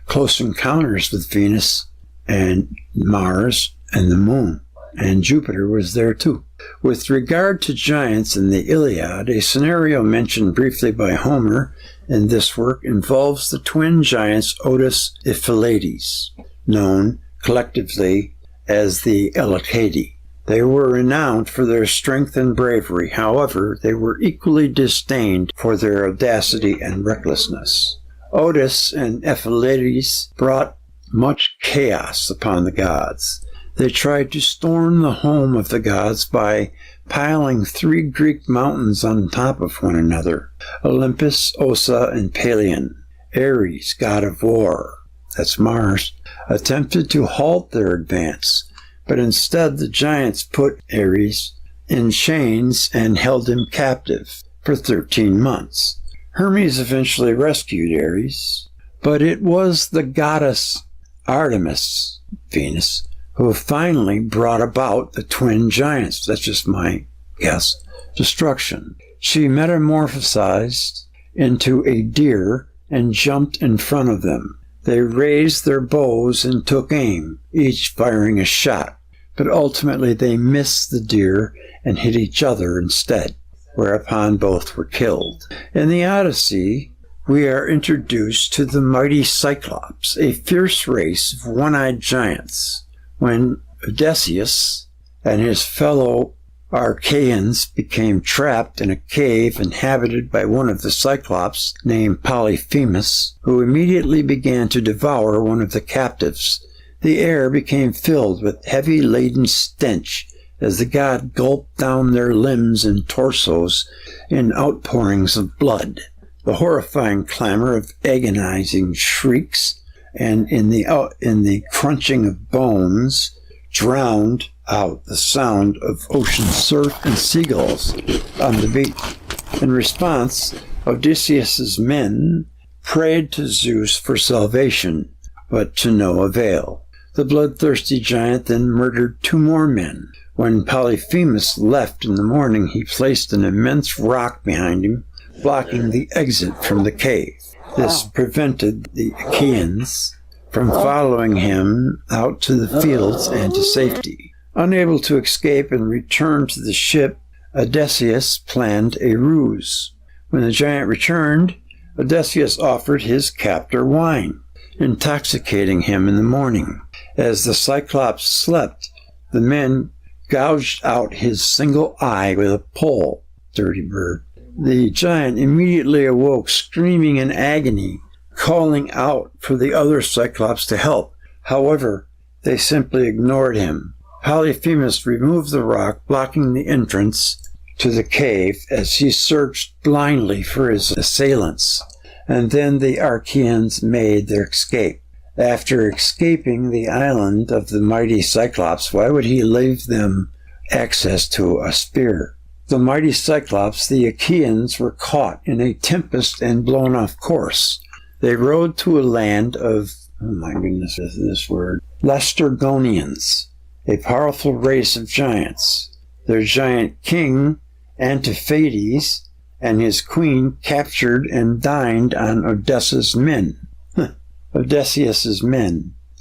close encounters with Venus and Mars and the moon. And Jupiter was there too. With regard to giants in the Iliad, a scenario mentioned briefly by Homer in this work involves the twin giants Otis and Pylades, known collectively as the Elachidae. They were renowned for their strength and bravery. However, they were equally disdained for their audacity and recklessness. Otis and Pylades brought much chaos upon the gods. They tried to storm the home of the gods by piling 3 Greek mountains on top of one another: Olympus, Ossa, and Pelion. Ares, god of war, that's Mars, attempted to halt their advance, but instead the giants put Ares in chains and held him captive for 13 months. Hermes eventually rescued Ares, but it was the goddess Artemis, Venus, who finally brought about the twin giants. That's just my guess. Destruction. She metamorphosized into a deer and jumped in front of them. They raised their bows and took aim, each firing a shot, but ultimately they missed the deer and hit each other instead, whereupon both were killed. In the Odyssey, we are introduced to the mighty Cyclops, a fierce race of one-eyed giants. When Odysseus and his fellow Archaeans became trapped in a cave inhabited by one of the Cyclops named Polyphemus, who immediately began to devour one of the captives, the air became filled with heavy-laden stench as the god gulped down their limbs and torsos in outpourings of blood. The horrifying clamor of agonizing shrieks and in the crunching of bones drowned out the sound of ocean surf and seagulls on the beach. In response, Odysseus's men prayed to Zeus for salvation, but to no avail. The bloodthirsty giant then murdered 2 more men. When Polyphemus left in the morning, he placed an immense rock behind him, blocking the exit from the cave. This prevented the Achaeans from following him out to the fields and to safety. Unable to escape and return to the ship, Odysseus planned a ruse. When the giant returned, Odysseus offered his captor wine, intoxicating him in the morning. As the Cyclops slept, the men gouged out his single eye with a pole. Dirty bird. The giant immediately awoke, screaming in agony, calling out for the other Cyclops to help. However, they simply ignored him. Polyphemus removed the rock, blocking the entrance to the cave as he searched blindly for his assailants. And then the Archaeans made their escape. After escaping the island of the mighty Cyclops, why would he leave them access to a spear? The mighty Cyclops, the Achaeans, were caught in a tempest and blown off course. They rode to a land of, oh my goodness, this word, Laestrygonians, a powerful race of giants. Their giant king, Antiphades, and his queen captured and dined on Odysseus's men,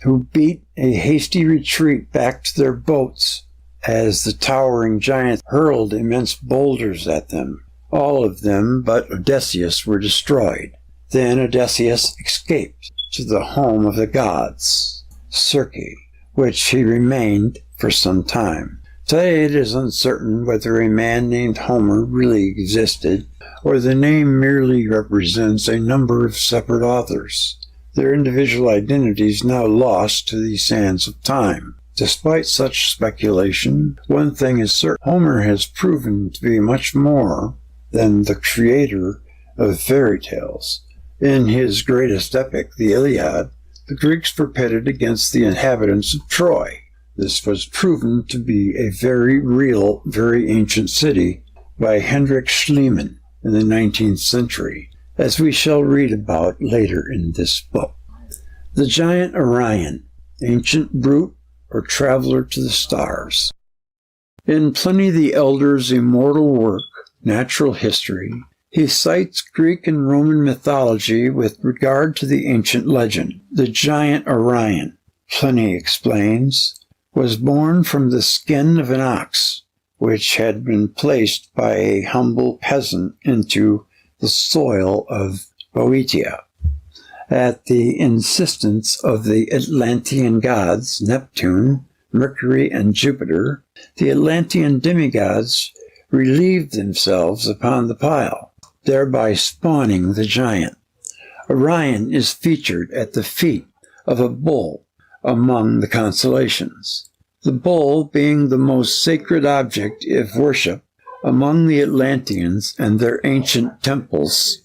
who beat a hasty retreat back to their boats as the towering giants hurled immense boulders at them. All of them but Odysseus were destroyed. Then Odysseus escaped to the home of the gods, Circe, which he remained for some time. Today it is uncertain whether a man named Homer really existed, or the name merely represents a number of separate authors. Their individual identities now lost to the sands of time. Despite such speculation, one thing is certain: Homer has proven to be much more than the creator of fairy tales. In his greatest epic, the Iliad, the Greeks were pitted against the inhabitants of Troy. This was proven to be a very real, very ancient city by Hendrik Schliemann in the 19th century, as we shall read about later in this book. The giant Orion, ancient brute or traveler to the stars. In Pliny the Elder's immortal work, Natural History, he cites Greek and Roman mythology with regard to the ancient legend. The giant Orion, Pliny explains, was born from the skin of an ox, which had been placed by a humble peasant into the soil of Boeotia. At the insistence of the Atlantean gods, Neptune, Mercury, and Jupiter, the Atlantean demigods relieved themselves upon the pile, thereby spawning the giant. Orion is featured at the feet of a bull among the constellations, the bull being the most sacred object of worship among the Atlanteans and their ancient temples.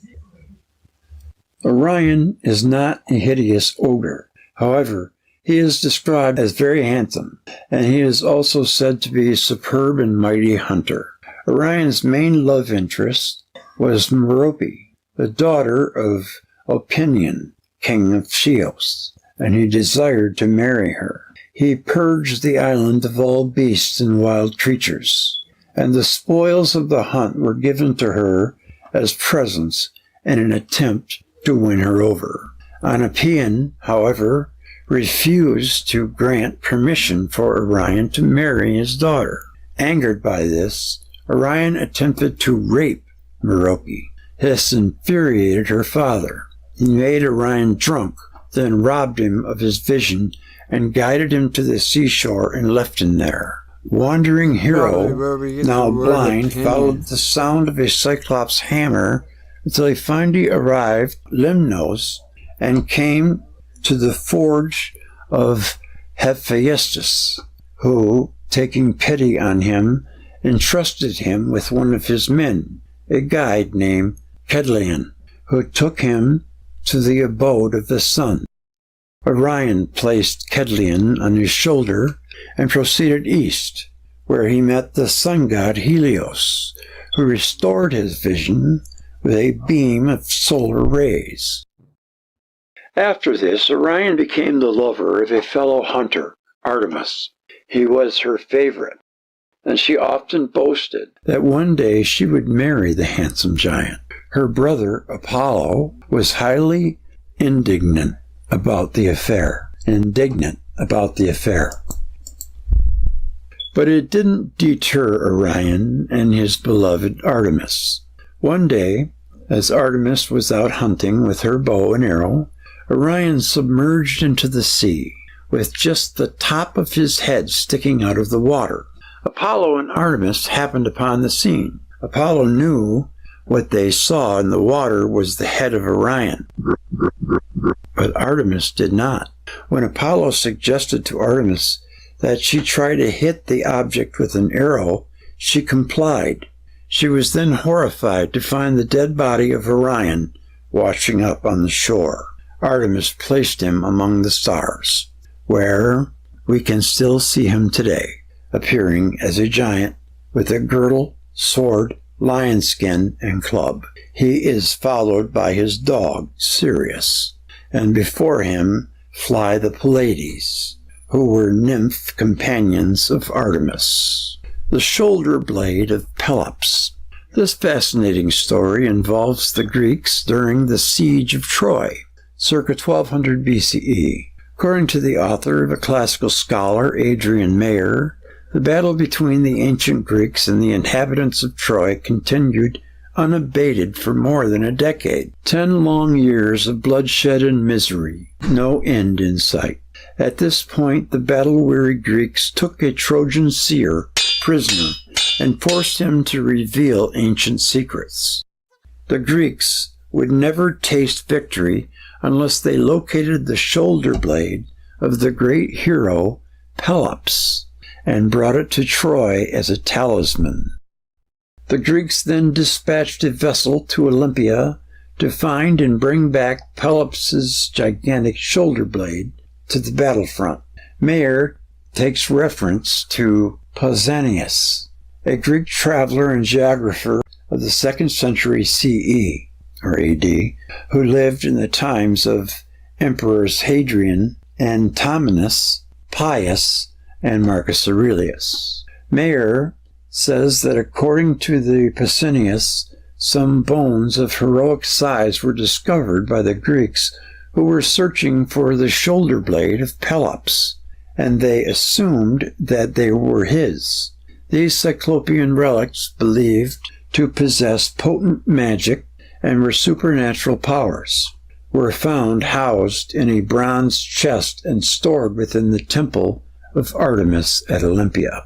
Orion is not a hideous ogre. However, he is described as very handsome, and he is also said to be a superb and mighty hunter. Orion's main love interest was Merope, the daughter of Opinion, king of Chios, and he desired to marry her. He purged the island of all beasts and wild creatures, and the spoils of the hunt were given to her as presents in an attempt to win her over. Anapian, however, refused to grant permission for Orion to marry his daughter. Angered by this, Orion attempted to rape Merope. This infuriated her father. He made Orion drunk, then robbed him of his vision and guided him to the seashore and left him there. Wandering hero, now blind, followed the sound of a Cyclops' hammer until he finally arrived at Lemnos and came to the forge of Hephaestus, who, taking pity on him, entrusted him with one of his men, a guide named Kedlion, who took him to the abode of the sun. Orion placed Kedlion on his shoulder and proceeded east, where he met the sun god Helios, who restored his vision with a beam of solar rays. After this, Orion became the lover of a fellow hunter, Artemis. He was her favorite, and she often boasted that one day she would marry the handsome giant. Her brother, Apollo, was highly indignant about the affair. But it didn't deter Orion and his beloved Artemis. One day, as Artemis was out hunting with her bow and arrow, Orion submerged into the sea, with just the top of his head sticking out of the water. Apollo and Artemis happened upon the scene. Apollo knew what they saw in the water was the head of Orion, but Artemis did not. When Apollo suggested to Artemis that she try to hit the object with an arrow, she complied. She was then horrified to find the dead body of Orion washing up on the shore. Artemis placed him among the stars, where we can still see him today, appearing as a giant with a girdle, sword, lion skin, and club. He is followed by his dog, Sirius, and before him fly the Pleiades, who were nymph companions of Artemis. The shoulder blade of Pelops. This fascinating story involves the Greeks during the siege of Troy, circa 1200 BCE. According to the author, the classical scholar Adrian Mayer, the battle between the ancient Greeks and the inhabitants of Troy continued unabated for more than a decade. 10 long years of bloodshed and misery, no end in sight. At this point, the battle-weary Greeks took a Trojan seer prisoner and forced him to reveal ancient secrets. The Greeks would never taste victory unless they located the shoulder blade of the great hero Pelops and brought it to Troy as a talisman. The Greeks then dispatched a vessel to Olympia to find and bring back Pelops's gigantic shoulder blade to the battlefront. Mayer takes reference to Pausanias, a Greek traveler and geographer of the 2nd century CE, or AD, who lived in the times of Emperors Hadrian, Antoninus, Pius, and Marcus Aurelius. Mayer says that according to the Pausanias, some bones of heroic size were discovered by the Greeks who were searching for the shoulder blade of Pelops, and they assumed that they were his. These Cyclopean relics believed to possess potent magic and were supernatural powers, were found housed in a bronze chest and stored within the temple of Artemis at Olympia.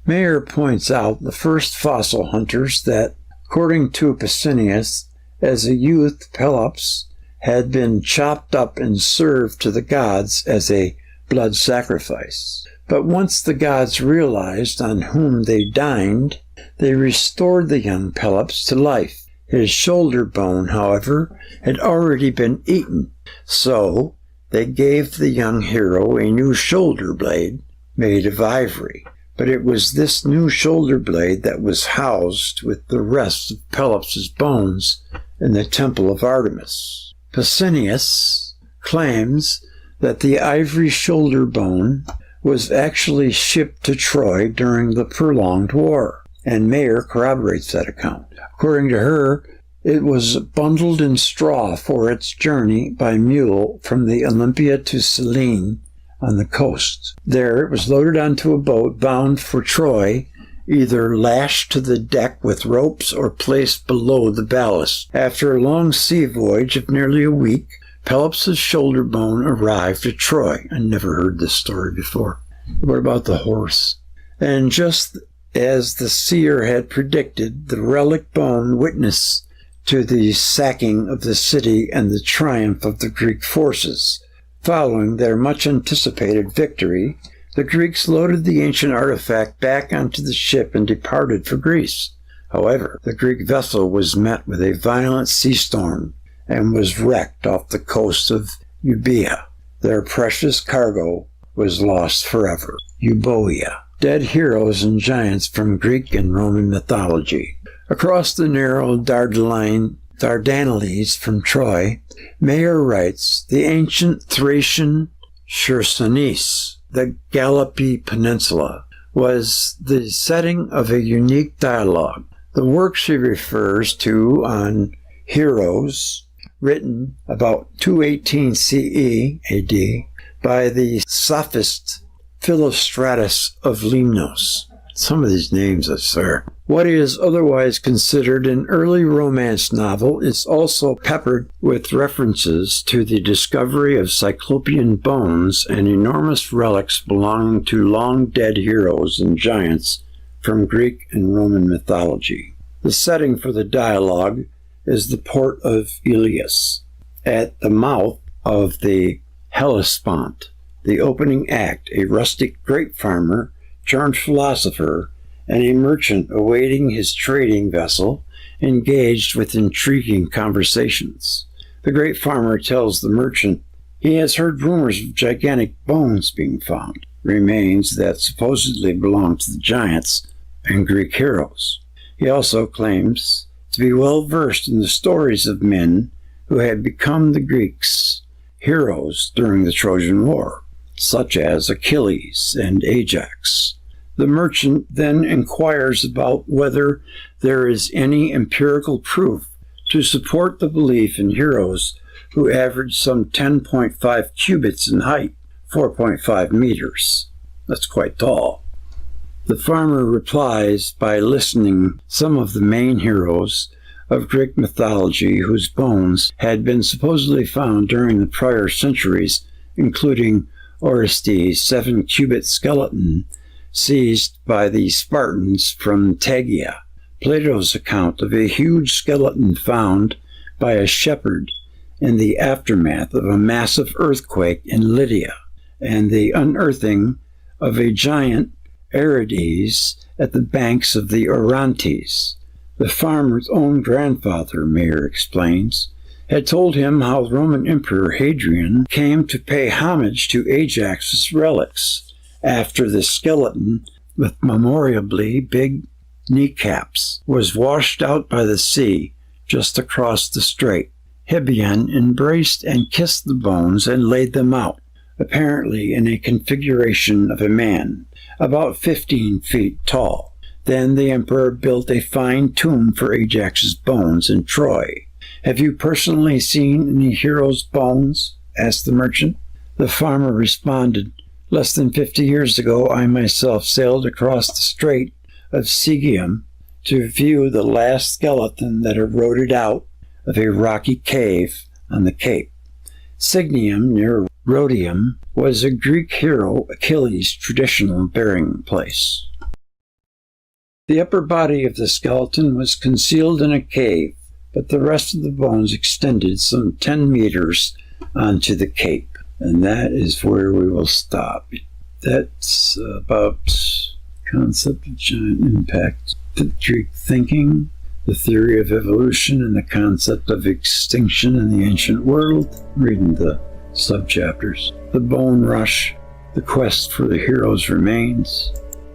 Mayer points out the first fossil hunters that, according to Pausanias, as a youth Pelops had been chopped up and served to the gods as a blood sacrifice. But once the gods realized on whom they dined, they restored the young Pelops to life. His shoulder bone, however, had already been eaten, so they gave the young hero a new shoulder blade made of ivory. But it was this new shoulder blade that was housed with the rest of Pelops's bones in the temple of Artemis. Pausanias claims that the ivory shoulder bone was actually shipped to Troy during the prolonged war, and Mayer corroborates that account. According to her, It was bundled in straw for its journey by mule from the Olympia to Selene on the coast. There it was loaded onto a boat bound for Troy, either lashed to the deck with ropes or placed below the ballast. After a long sea voyage of nearly a week, Pelops' shoulder bone arrived at Troy. I never heard this story before. What about the horse? And just as the seer had predicted, the relic bone witnessed to the sacking of the city and the triumph of the Greek forces. Following their much-anticipated victory, the Greeks loaded the ancient artifact back onto the ship and departed for Greece. However, the Greek vessel was met with a violent sea storm and was wrecked off the coast of Euboea. Their precious cargo was lost forever. Euboea. Dead heroes and giants from Greek and Roman mythology. Across the narrow Dardanelles from Troy, Mayer writes, the ancient Thracian Chersonese, the Gallipy Peninsula, was the setting of a unique dialogue. The work she refers to on heroes, written about 218 CE AD by the sophist Philostratus of Lemnos. Some of these names, I swear. What is otherwise considered an early romance novel is also peppered with references to the discovery of cyclopean bones and enormous relics belonging to long-dead heroes and giants from Greek and Roman mythology. The setting for the dialogue is the port of Ilias, at the mouth of the Hellespont. The opening act, a rustic grape farmer turned philosopher, and a merchant awaiting his trading vessel, engaged with intriguing conversations. The great farmer tells the merchant he has heard rumors of gigantic bones being found, remains that supposedly belong to the giants and Greek heroes. He also claims to be well versed in the stories of men who had become the Greeks' heroes during the Trojan War, such as Achilles and Ajax. The merchant then inquires about whether there is any empirical proof to support the belief in heroes who average some 10.5 cubits in height, 4.5 meters. That's quite tall. The farmer replies by listing some of the main heroes of Greek mythology whose bones had been supposedly found during the prior centuries, including Orestes' 7-cubit skeleton seized by the Spartans from Tegea, Plato's account of a huge skeleton found by a shepherd in the aftermath of a massive earthquake in Lydia, and the unearthing of a giant Erides at the banks of the Orontes. The farmer's own grandfather, Mayer explains, had told him how Roman Emperor Hadrian came to pay homage to Ajax's relics after the skeleton, with memorably big kneecaps, was washed out by the sea just across the strait. Hibion embraced and kissed the bones and laid them out, apparently in a configuration of a man, about 15 feet tall. Then the emperor built a fine tomb for Ajax's bones in Troy. Have you personally seen any hero's bones? Asked the merchant. The farmer responded, less than 50 years ago, I myself sailed across the Strait of Sigeum to view the last skeleton that eroded out of a rocky cave on the Cape. Signium, near Rhodium, was a Greek hero Achilles' traditional burying place. The upper body of the skeleton was concealed in a cave, but the rest of the bones extended some 10 meters onto the cape. And that is where we will stop. That's about concept of giant impact, Greek thinking, the theory of evolution, and the concept of extinction in the ancient world. Reading the subchapters. The bone rush, the quest for the hero's remains.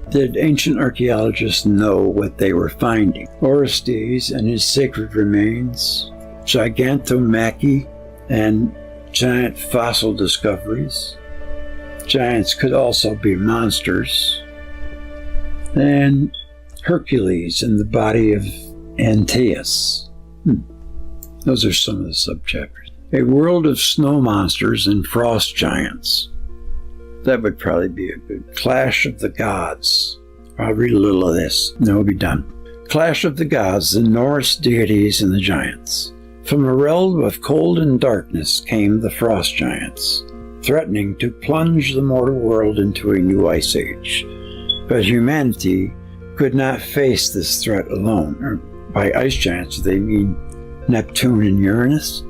Did ancient archaeologists know what they were finding? Orestes and his sacred remains, gigantomachy, and giant fossil discoveries. Giants could also be monsters. And Hercules in the body of Antaeus. Those are some of the subchapters. A world of snow monsters and frost giants. That would probably be a good. Clash of the Gods. I'll read a little of this, and then we'll be done. Clash of the Gods, the Norse deities and the giants. From a realm of cold and darkness came the frost giants, threatening to plunge the mortal world into a new ice age. But humanity could not face this threat alone. By ice giants, they mean Neptune and Uranus.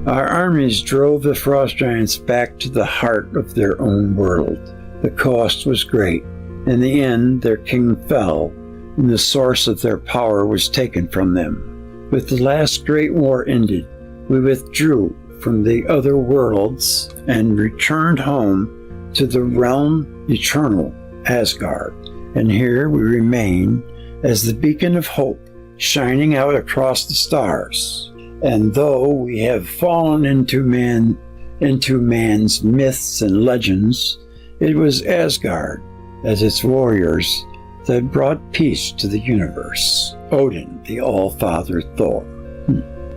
Our armies drove the frost giants back to the heart of their own world. The cost was great. In the end, their king fell, and the source of their power was taken from them. With the last great war ended, we withdrew from the other worlds and returned home to the realm eternal, Asgard. And here we remain as the beacon of hope, shining out across the stars. And though we have fallen into man's myths and legends, it was Asgard, as its warriors, that brought peace to the universe. Odin, the All-Father Thor.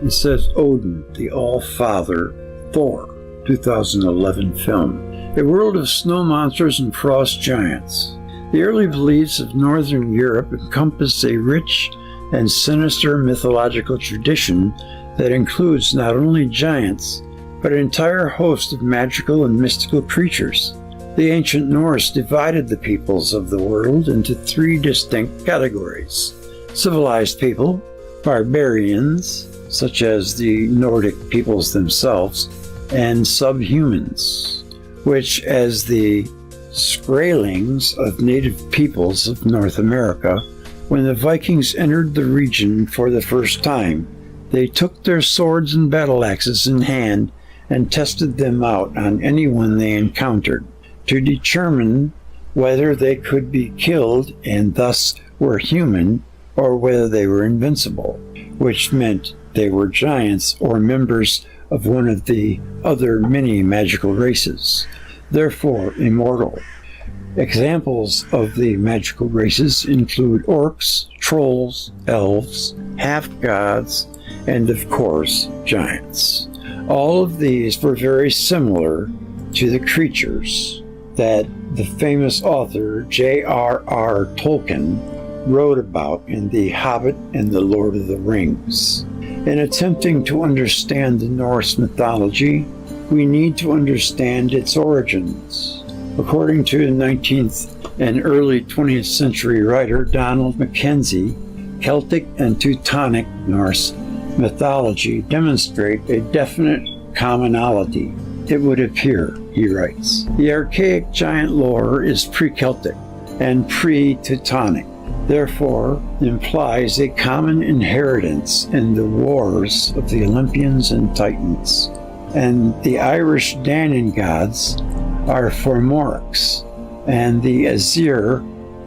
It says Odin, the All-Father Thor, 2011 film. A world of snow monsters and frost giants. The early beliefs of Northern Europe encompass a rich and sinister mythological tradition that includes not only giants, but an entire host of magical and mystical creatures. The ancient Norse divided the peoples of the world into three distinct categories: civilized people, barbarians, such as the Nordic peoples themselves, and subhumans, which, as the Skraelings of native peoples of North America, when the Vikings entered the region for the first time, they took their swords and battle axes in hand and tested them out on anyone they encountered to determine whether they could be killed and thus were human, or whether they were invincible, which meant they were giants or members of one of the other many magical races, therefore immortal. Examples of the magical races include orcs, trolls, elves, half-gods, and of course, giants. All of these were very similar to the creatures that the famous author J.R.R. Tolkien wrote about in The Hobbit and the Lord of the Rings. In attempting to understand the Norse mythology, we need to understand its origins. According to the 19th and early 20th century writer Donald Mackenzie, Celtic and Teutonic Norse mythology demonstrate a definite commonality. It would appear, he writes. The archaic giant lore is pre-Celtic and pre-Teutonic, therefore implies a common inheritance in the wars of the Olympians and Titans. And the Irish Danann gods are Formorics, and the Azir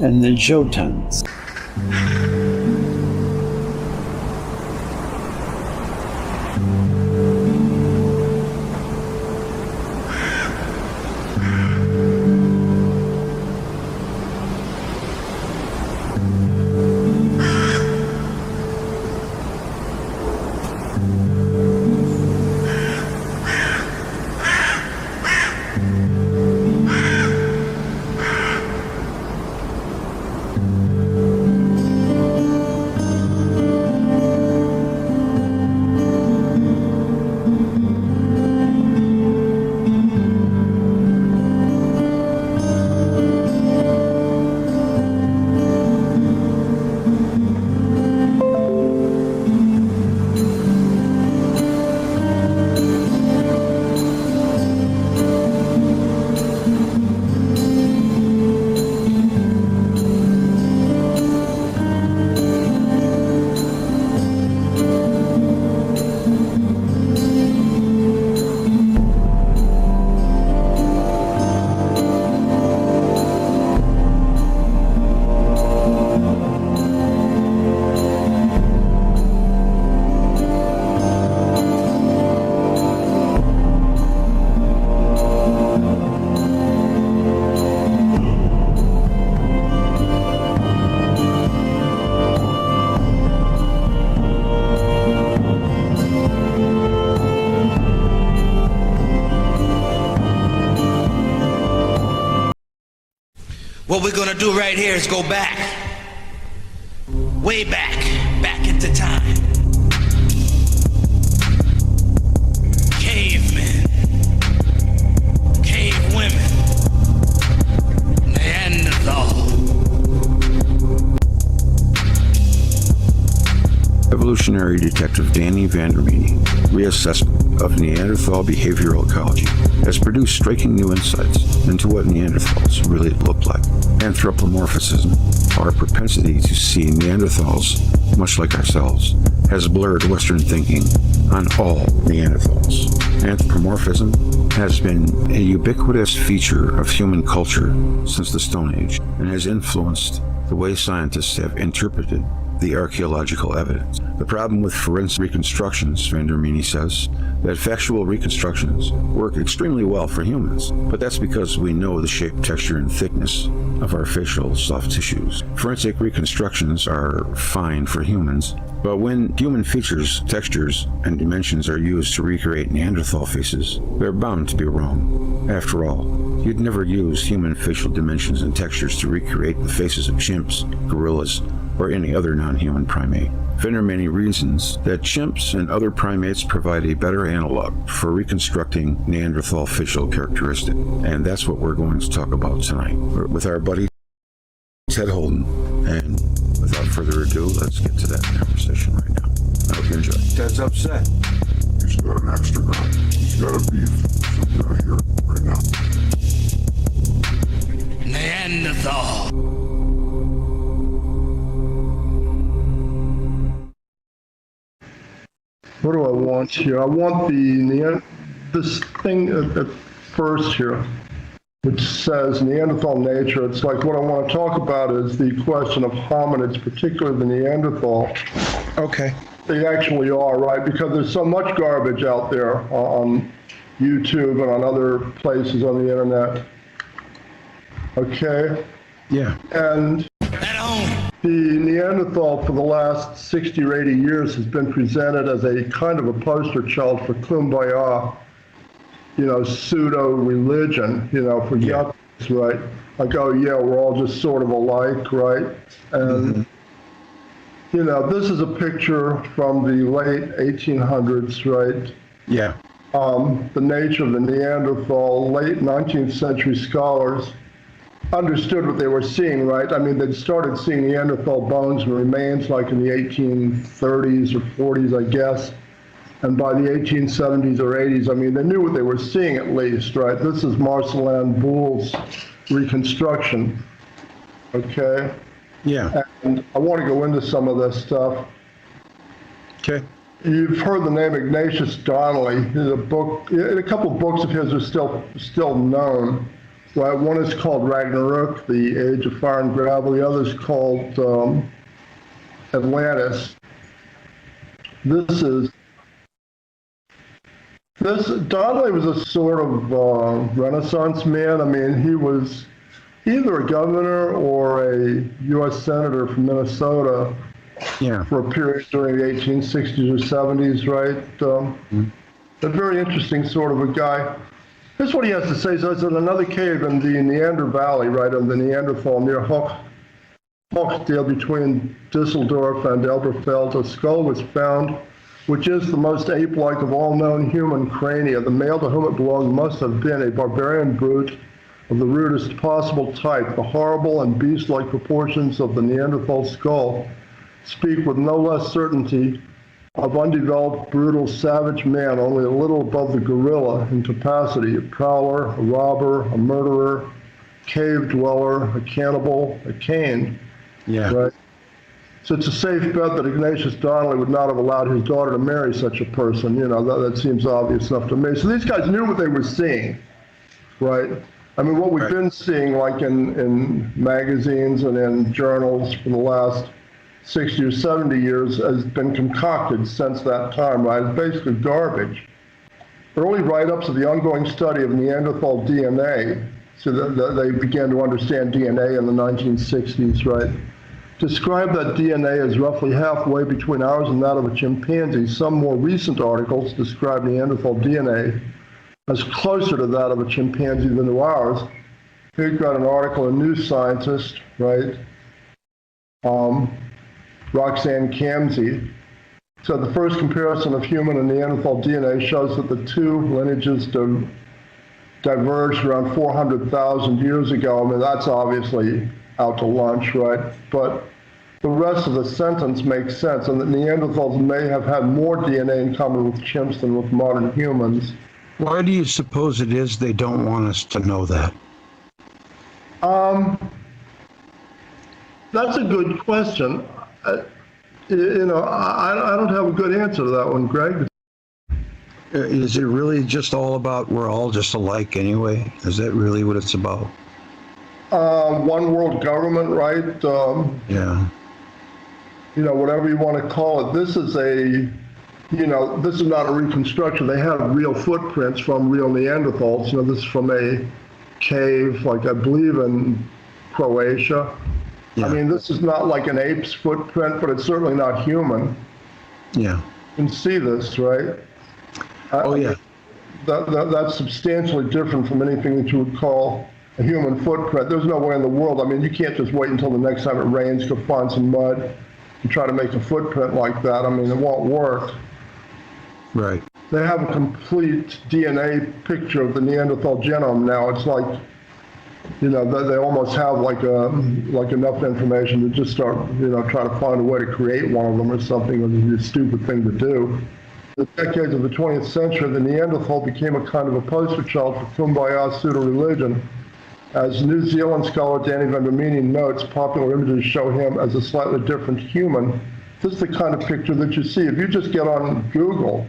and the Jotuns. What we're gonna do right here is go back. Way back. Back into time. Cavemen. Cave women. Neanderthal. Evolutionary detective Danny Vandermeene reassessment of Neanderthal behavioral ecology has produced striking new insights into what Neanderthals really looked like. Anthropomorphism, our propensity to see Neanderthals much like ourselves, has blurred Western thinking on all Neanderthals. Anthropomorphism has been a ubiquitous feature of human culture since the Stone Age and has influenced the way scientists have interpreted the archaeological evidence. The problem with forensic reconstructions, Vandermeene says, that factual reconstructions work extremely well for humans, but that's because we know the shape, texture, and thickness of our facial soft tissues. Forensic reconstructions are fine for humans, but when human features, textures, and dimensions are used to recreate Neanderthal faces, they're bound to be wrong. After all, you'd never use human facial dimensions and textures to recreate the faces of chimps, gorillas, or any other non-human primate. Vandermeene reasons that chimps and other primates provide a better analog for reconstructing Neanderthal facial characteristic, and that's what we're going to talk about tonight with our buddy Ted Holden. And without further ado, let's get to that conversation right now. I hope you enjoy. Ted's upset. He's got an extra guy. He's got a beef. So we're gonna hear it right now. Neanderthal. What do I want here? I want this thing at first here, which says Neanderthal nature. It's like what I want to talk about is the question of hominids, particularly the Neanderthal. Okay. They actually are, right? Because there's so much garbage out there on YouTube and on other places on the internet. Okay? Yeah. And the Neanderthal for the last 60 or 80 years has been presented as a kind of a poster child for kumbaya, pseudo-religion, for yucks, right? Like, oh yeah, we're all just sort of alike, right? And, this is a picture from the late 1800s, right? Yeah. The nature of the Neanderthal, late 19th century scholars understood what they were seeing, right? I mean, they'd started seeing Neanderthal bones and remains like in the 1830s or 40s, I guess. And by the 1870s or 80s, I mean, they knew what they were seeing at least, right? This is Marcelin Boule's reconstruction, okay? Yeah. And I want to go into some of this stuff. Okay. You've heard the name Ignatius Donnelly. A couple of books of his are still known. Right, one is called Ragnarok, the Age of Fire and Gravel. The other is called Atlantis. Donnelly was a sort of Renaissance man. I mean, he was either a governor or a U.S. senator from Minnesota for a period during the 1860s or 70s, right? A very interesting sort of a guy. Here's what he has to say. So it's in another cave in the Neander Valley, right, of the Neanderthal near Hochsdale between Düsseldorf and Elberfeld. A skull was found, which is the most ape-like of all known human crania. The male to whom it belonged must have been a barbarian brute of the rudest possible type. The horrible and beast-like proportions of the Neanderthal skull speak with no less certainty of undeveloped, brutal, savage man, only a little above the gorilla in capacity, a prowler, a robber, a murderer, cave dweller, a cannibal, a Cain. Yeah. Right? So it's a safe bet that Ignatius Donnelly would not have allowed his daughter to marry such a person. That seems obvious enough to me. So these guys knew what they were seeing, right? I mean, what we've been seeing, like in magazines and in journals for the last 60 or 70 years has been concocted since that time, right? It's basically garbage. Early write-ups of the ongoing study of Neanderthal DNA, so that they began to understand DNA in the 1960s, right? Describe that DNA as roughly halfway between ours and that of a chimpanzee. Some more recent articles describe Neanderthal DNA as closer to that of a chimpanzee than to ours. Here you've got an article in New Scientist, right? Roxanne Kamsey said the first comparison of human and Neanderthal DNA shows that the two lineages diverged around 400,000 years ago. I mean, that's obviously out to lunch, right? But the rest of the sentence makes sense, and that Neanderthals may have had more DNA in common with chimps than with modern humans. Why do you suppose it is they don't want us to know that? That's a good question. I don't have a good answer to that one, Greg. Is it really just all about we're all just alike anyway? Is that really what it's about? One world government, right? Yeah. Whatever you want to call it. This is not a reconstruction. They have real footprints from real Neanderthals. This is from a cave, like I believe in Croatia. Yeah. I mean, this is not like an ape's footprint, but it's certainly not human. Yeah. You can see this, right? Yeah. That's substantially different from anything that you would call a human footprint. There's no way in the world. I mean, you can't just wait until the next time it rains, go find some mud, and try to make a footprint like that. I mean, it won't work. Right. They have a complete DNA picture of the Neanderthal genome now. It's like, they almost have like enough information to just start, try to find a way to create one of them or something. It would be a stupid thing to do. In the decades of the 20th century, the Neanderthal became a kind of a poster child for kumbaya pseudo-religion. As New Zealand scholar Danny van der Meenen notes, popular images show him as a slightly different human. This is the kind of picture that you see. If you just get on Google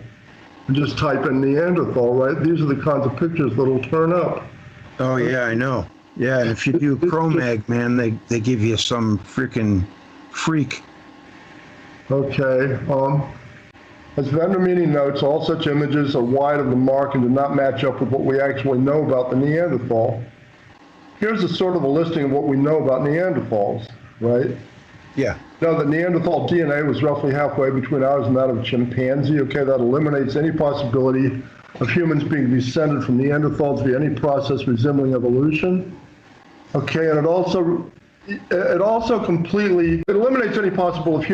and just type in Neanderthal, right, these are the kinds of pictures that'll turn up. Oh, yeah, I know. Yeah, and if you do Chromag, man, they give you some freaking freak. Okay. As van der Meenen notes, all such images are wide of the mark and do not match up with what we actually know about the Neanderthal. Here's a sort of a listing of what we know about Neanderthals, right? Yeah. Now, the Neanderthal DNA was roughly halfway between ours and that of a chimpanzee. Okay, that eliminates any possibility of humans being descended from Neanderthals via any process resembling evolution. Okay, and it also completely eliminates any possibility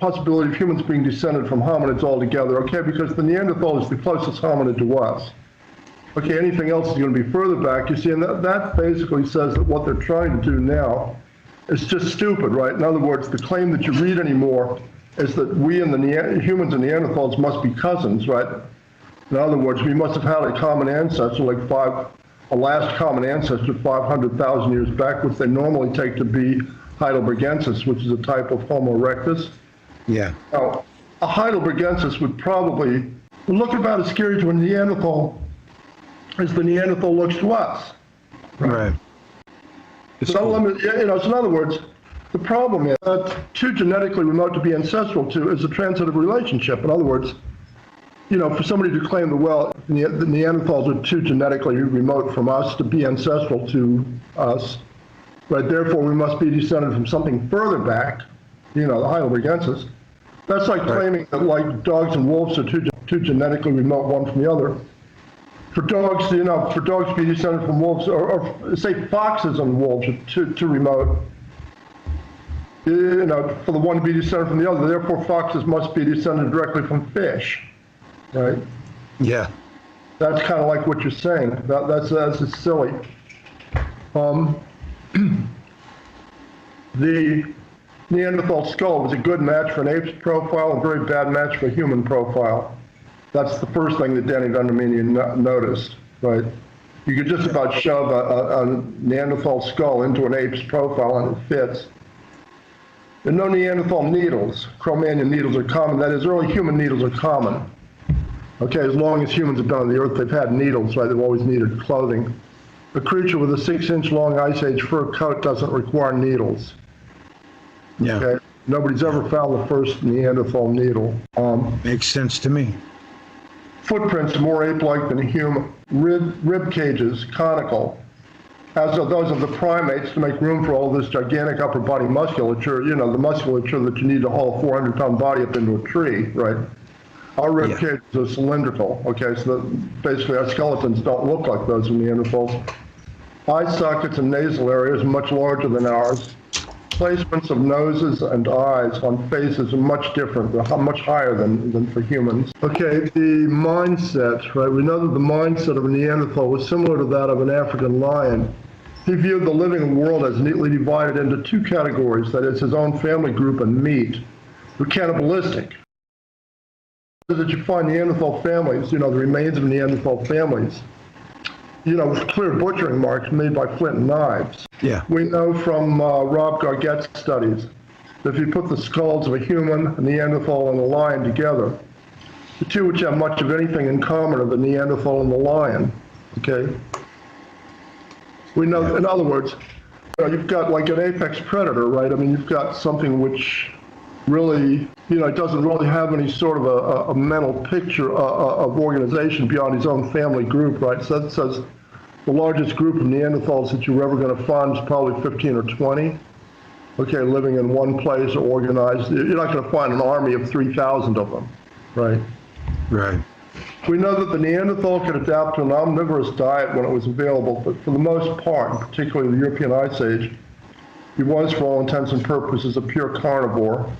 of humans being descended from hominids altogether. Okay, because the Neanderthal is the closest hominid to us. Okay, anything else is going to be further back. You see, and that basically says that what they're trying to do now is just stupid, right? In other words, the claim that you read anymore is that we and the humans and Neanderthals must be cousins, right? In other words, we must have had a common ancestor, a last common ancestor 500,000 years back, which they normally take to be Heidelbergensis, which is a type of Homo erectus. Yeah. Now, a Heidelbergensis would look about as scary to a Neanderthal as the Neanderthal looks to us. Right. So in other words, the problem is that too genetically remote to be ancestral to is a transitive relationship. In other words, for somebody to claim that, the Neanderthals are too genetically remote from us to be ancestral to us, right? Therefore, we must be descended from something further back, the Heidelbergensis. That's like claiming that, like, dogs and wolves are too genetically remote one from the other. For dogs, to be descended from wolves, or say foxes and wolves are too remote, for the one to be descended from the other. Therefore, foxes must be descended directly from fish, right? Yeah. That's kind of like what you're saying. That's just silly. The Neanderthal skull was a good match for an ape's profile, a very bad match for a human profile. That's the first thing that Danny van der Meenen noticed, right? You could just about shove a Neanderthal skull into an ape's profile and it fits. There are no Neanderthal needles. Cro-Magnon needles are common. That is, early human needles are common. Okay, as long as humans have been on the earth, they've had needles, right? They've always needed clothing. A creature with a 6-inch long Ice Age fur coat doesn't require needles. Yeah. Okay? Nobody's ever found the first Neanderthal needle. Makes sense to me. Footprints are more ape-like than human. Rib cages, conical, as are those of the primates to make room for all this gigantic upper body musculature, the musculature that you need to haul a 400-pound body up into a tree, right? Our rib cages are cylindrical, okay, so basically our skeletons don't look like those of Neanderthals. eye sockets and nasal areas much larger than ours. Placements of noses and eyes on faces are much different, they're much higher than for humans. Okay, the mindset, right? We know that the mindset of a Neanderthal was similar to that of an African lion. He viewed the living world as neatly divided into two categories, that is, his own family group and meat. They're cannibalistic. That you find Neanderthal families, the remains of Neanderthal families, with clear butchering marks made by flint and knives. Yeah. We know from Rob Gargett's studies that if you put the skulls of a human, a Neanderthal, and a lion together, the two which have much of anything in common are the Neanderthal and the lion, okay? We know, in other words, you've got like an apex predator, right? I mean, you've got something which really, it doesn't really have any sort of a mental picture of organization beyond his own family group, right? So that says the largest group of Neanderthals that you're ever going to find is probably 15 or 20, okay, living in one place or organized. You're not going to find an army of 3,000 of them, right? Right. We know that the Neanderthal could adapt to an omnivorous diet when it was available, but for the most part, particularly the European Ice Age, he was, for all intents and purposes, a pure carnivore.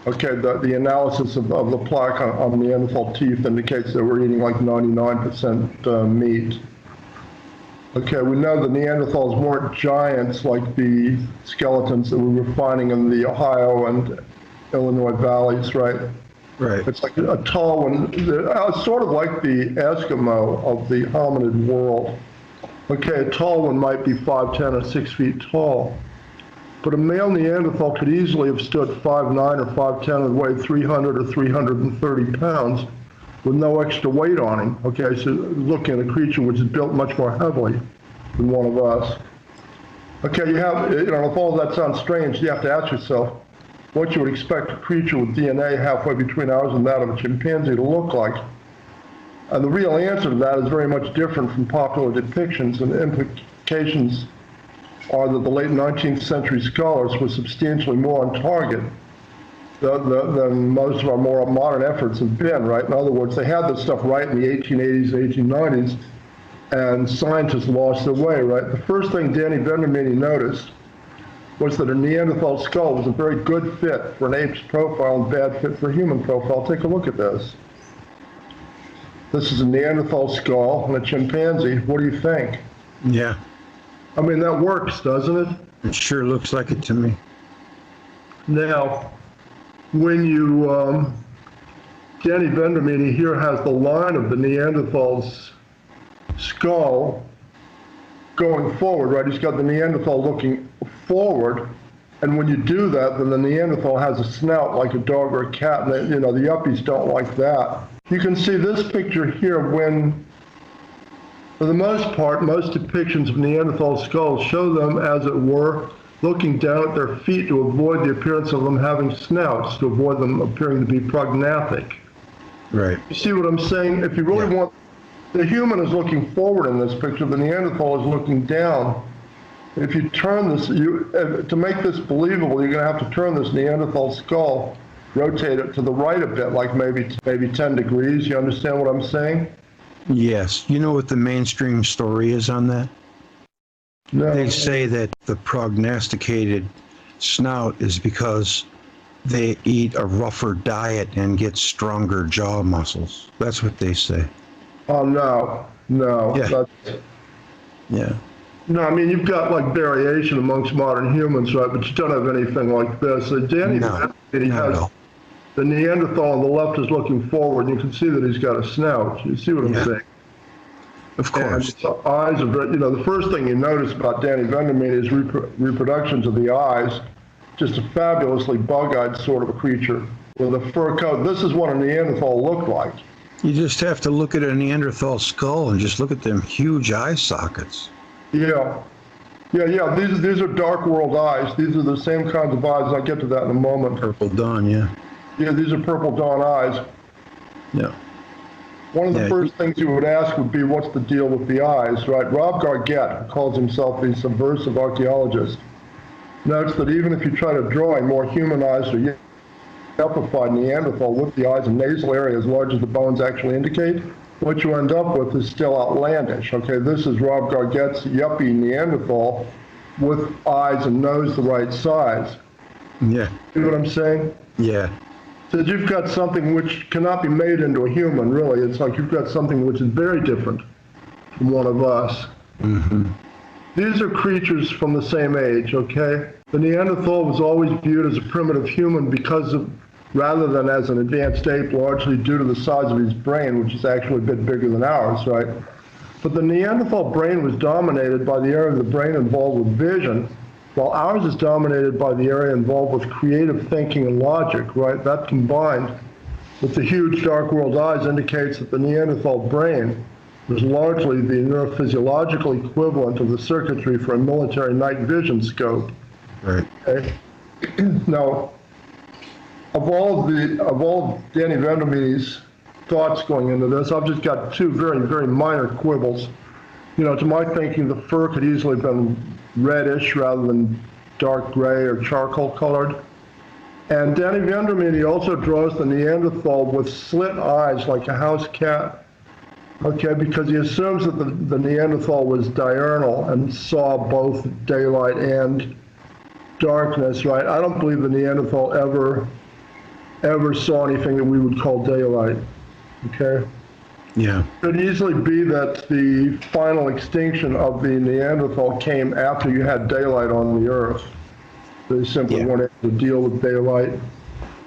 Okay, the analysis of the plaque on Neanderthal teeth indicates that we're eating like 99% meat. Okay, we know the Neanderthals weren't giants like the skeletons that we were finding in the Ohio and Illinois valleys, right? Right. It's like a tall one, sort of like the Eskimo of the hominid world. Okay, a tall one might be 5'10" or 6 feet tall. But a male Neanderthal could easily have stood 5'9" or 5'10" and weighed 300 or 330 pounds with no extra weight on him. Okay, so looking at a creature which is built much more heavily than one of us. Okay, you have, if all of that sounds strange, you have to ask yourself what you would expect a creature with DNA halfway between ours and that of a chimpanzee to look like. And the real answer to that is very much different from popular depictions, and the implications are that the late 19th century scholars were substantially more on target than most of our more modern efforts have been, right? In other words, they had this stuff right in the 1880s, 1890s, and scientists lost their way, right? The first thing Danny Vendramini noticed was that a Neanderthal skull was a very good fit for an ape's profile and bad fit for a human profile. Take a look at this. This is a Neanderthal skull and a chimpanzee. What do you think? Yeah. I mean, that works, doesn't it? It sure looks like it to me. Now, when you, Danny Vendramini here has the line of the Neanderthal's skull going forward, right? He's got the Neanderthal looking forward, and when you do that, then the Neanderthal has a snout like a dog or a cat, and the yuppies don't like that. You can see this picture here when, for the most part, most depictions of Neanderthal skulls show them, as it were, looking down at their feet to avoid the appearance of them having snouts, to avoid them appearing to be prognathic. Right. You see what I'm saying? If you really want, the human is looking forward in this picture, the Neanderthal is looking down. If you turn this, to make this believable, you're going to have to turn this Neanderthal skull, rotate it to the right a bit, like maybe 10 degrees. You understand what I'm saying? Yes. You know what the mainstream story is on that? No. They say that the prognosticated snout is because they eat a rougher diet and get stronger jaw muscles. That's what they say. Oh, no. Yeah. Yeah. No, I mean, you've got like variation amongst modern humans, right? But you don't have anything like this. So Danny, he has the Neanderthal on the left is looking forward, and you can see that he's got a snout. You see what I'm saying? Of course. And the eyes are very, the first thing you notice about Danny Vendramini is reproductions of the eyes. Just a fabulously bug-eyed sort of a creature with a fur coat. This is what a Neanderthal looked like. You just have to look at a Neanderthal skull and just look at them huge eye sockets. Yeah. These are dark world eyes. These are the same kinds of eyes. I'll get to that in a moment. Purple dawn, yeah. Yeah, these are purple dawn eyes. Yeah. One of the first things you would ask would be, what's the deal with the eyes, right? Rob Gargett, who calls himself the subversive archaeologist, notes that even if you try to draw a more humanized or yelpified Neanderthal with the eyes and nasal area as large as the bones actually indicate, what you end up with is still outlandish. Okay, this is Rob Gargette's yuppie Neanderthal with eyes and nose the right size. Yeah. You know what I'm saying? Yeah. So you've got something which cannot be made into a human, really. It's like you've got something which is very different from one of us. Mm-hmm. These are creatures from the same age, okay? The Neanderthal was always viewed as a primitive human rather than as an advanced ape, largely due to the size of his brain, which is actually a bit bigger than ours, right? But the Neanderthal brain was dominated by the area of the brain involved with vision, while ours is dominated by the area involved with creative thinking and logic, right? That combined with the huge dark world eyes indicates that the Neanderthal brain was largely the neurophysiological equivalent of the circuitry for a military night vision scope. Right. Okay? Now, of all Danny Vandermeer's thoughts going into this, I've just got two very, very minor quibbles. You know, to my thinking, the fur could easily have been reddish rather than dark gray or charcoal colored. And Danny Vandermeer also draws the Neanderthal with slit eyes like a house cat. Okay, because he assumes that the Neanderthal was diurnal and saw both daylight and darkness, right? I don't believe the Neanderthal ever saw anything that we would call daylight, okay? Yeah. It could easily be that the final extinction of the Neanderthal came after you had daylight on the Earth. They simply weren't able to deal with daylight.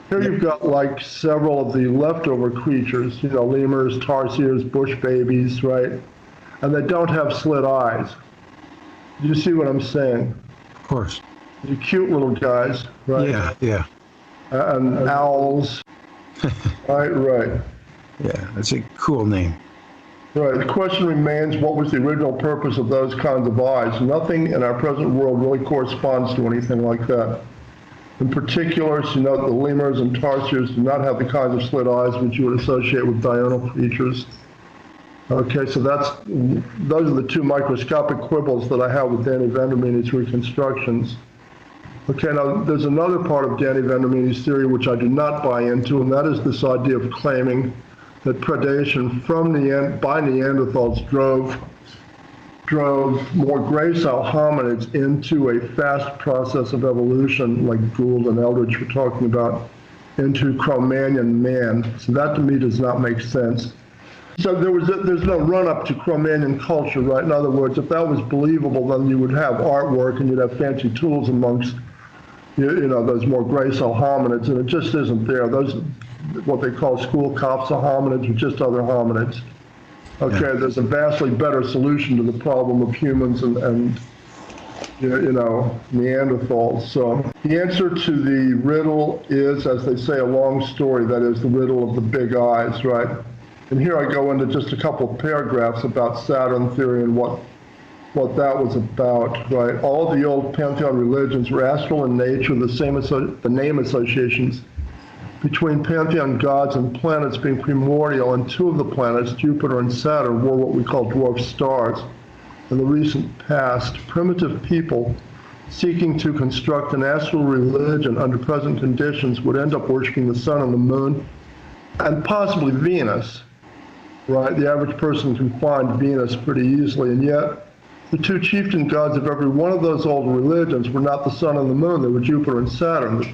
Here you've got like several of the leftover creatures, you know, lemurs, tarsiers, bush babies, right? And they don't have slit eyes. Do you see what I'm saying? Of course. They're cute little guys, right? Yeah, yeah. And owls. Right. Yeah, that's a cool name. Right. The question remains, what was the original purpose of those kinds of eyes? Nothing in our present world really corresponds to anything like that. In particular, you note the lemurs and tarsiers do not have the kinds of slit eyes which you would associate with diurnal creatures. Okay, so those are the two microscopic quibbles that I have with Danny Vandermeer's reconstructions. Okay, now there's another part of Danny Vandermeer's theory which I do not buy into, and that is this idea of claiming that predation by Neanderthals drove more gracile hominids into a fast process of evolution, like Gould and Eldridge were talking about, into Cro-Magnon man. So that to me does not make sense. So there's no run-up to Cro-Magnon culture, right? In other words, if that was believable, then you would have artwork and you'd have fancy tools amongst, you know, those more gracile hominids, and it just isn't there. Those, what they call school cops of hominids, are just other hominids. Okay, there's a vastly better solution to the problem of humans and you know, Neanderthals. So the answer to the riddle is, as they say, a long story. That is the riddle of the big eyes, right? And here I go into just a couple of paragraphs about Saturn theory and what that was about, right? All of the old pantheon religions were astral in nature, the name associations between pantheon gods and planets being primordial, and two of the planets, Jupiter and Saturn, were what we call dwarf stars. In the recent past, primitive people seeking to construct an astral religion under present conditions would end up worshiping the sun and the moon, and possibly Venus, right? The average person can find Venus pretty easily, and yet the two chieftain gods of every one of those old religions were not the sun and the moon, they were Jupiter and Saturn, the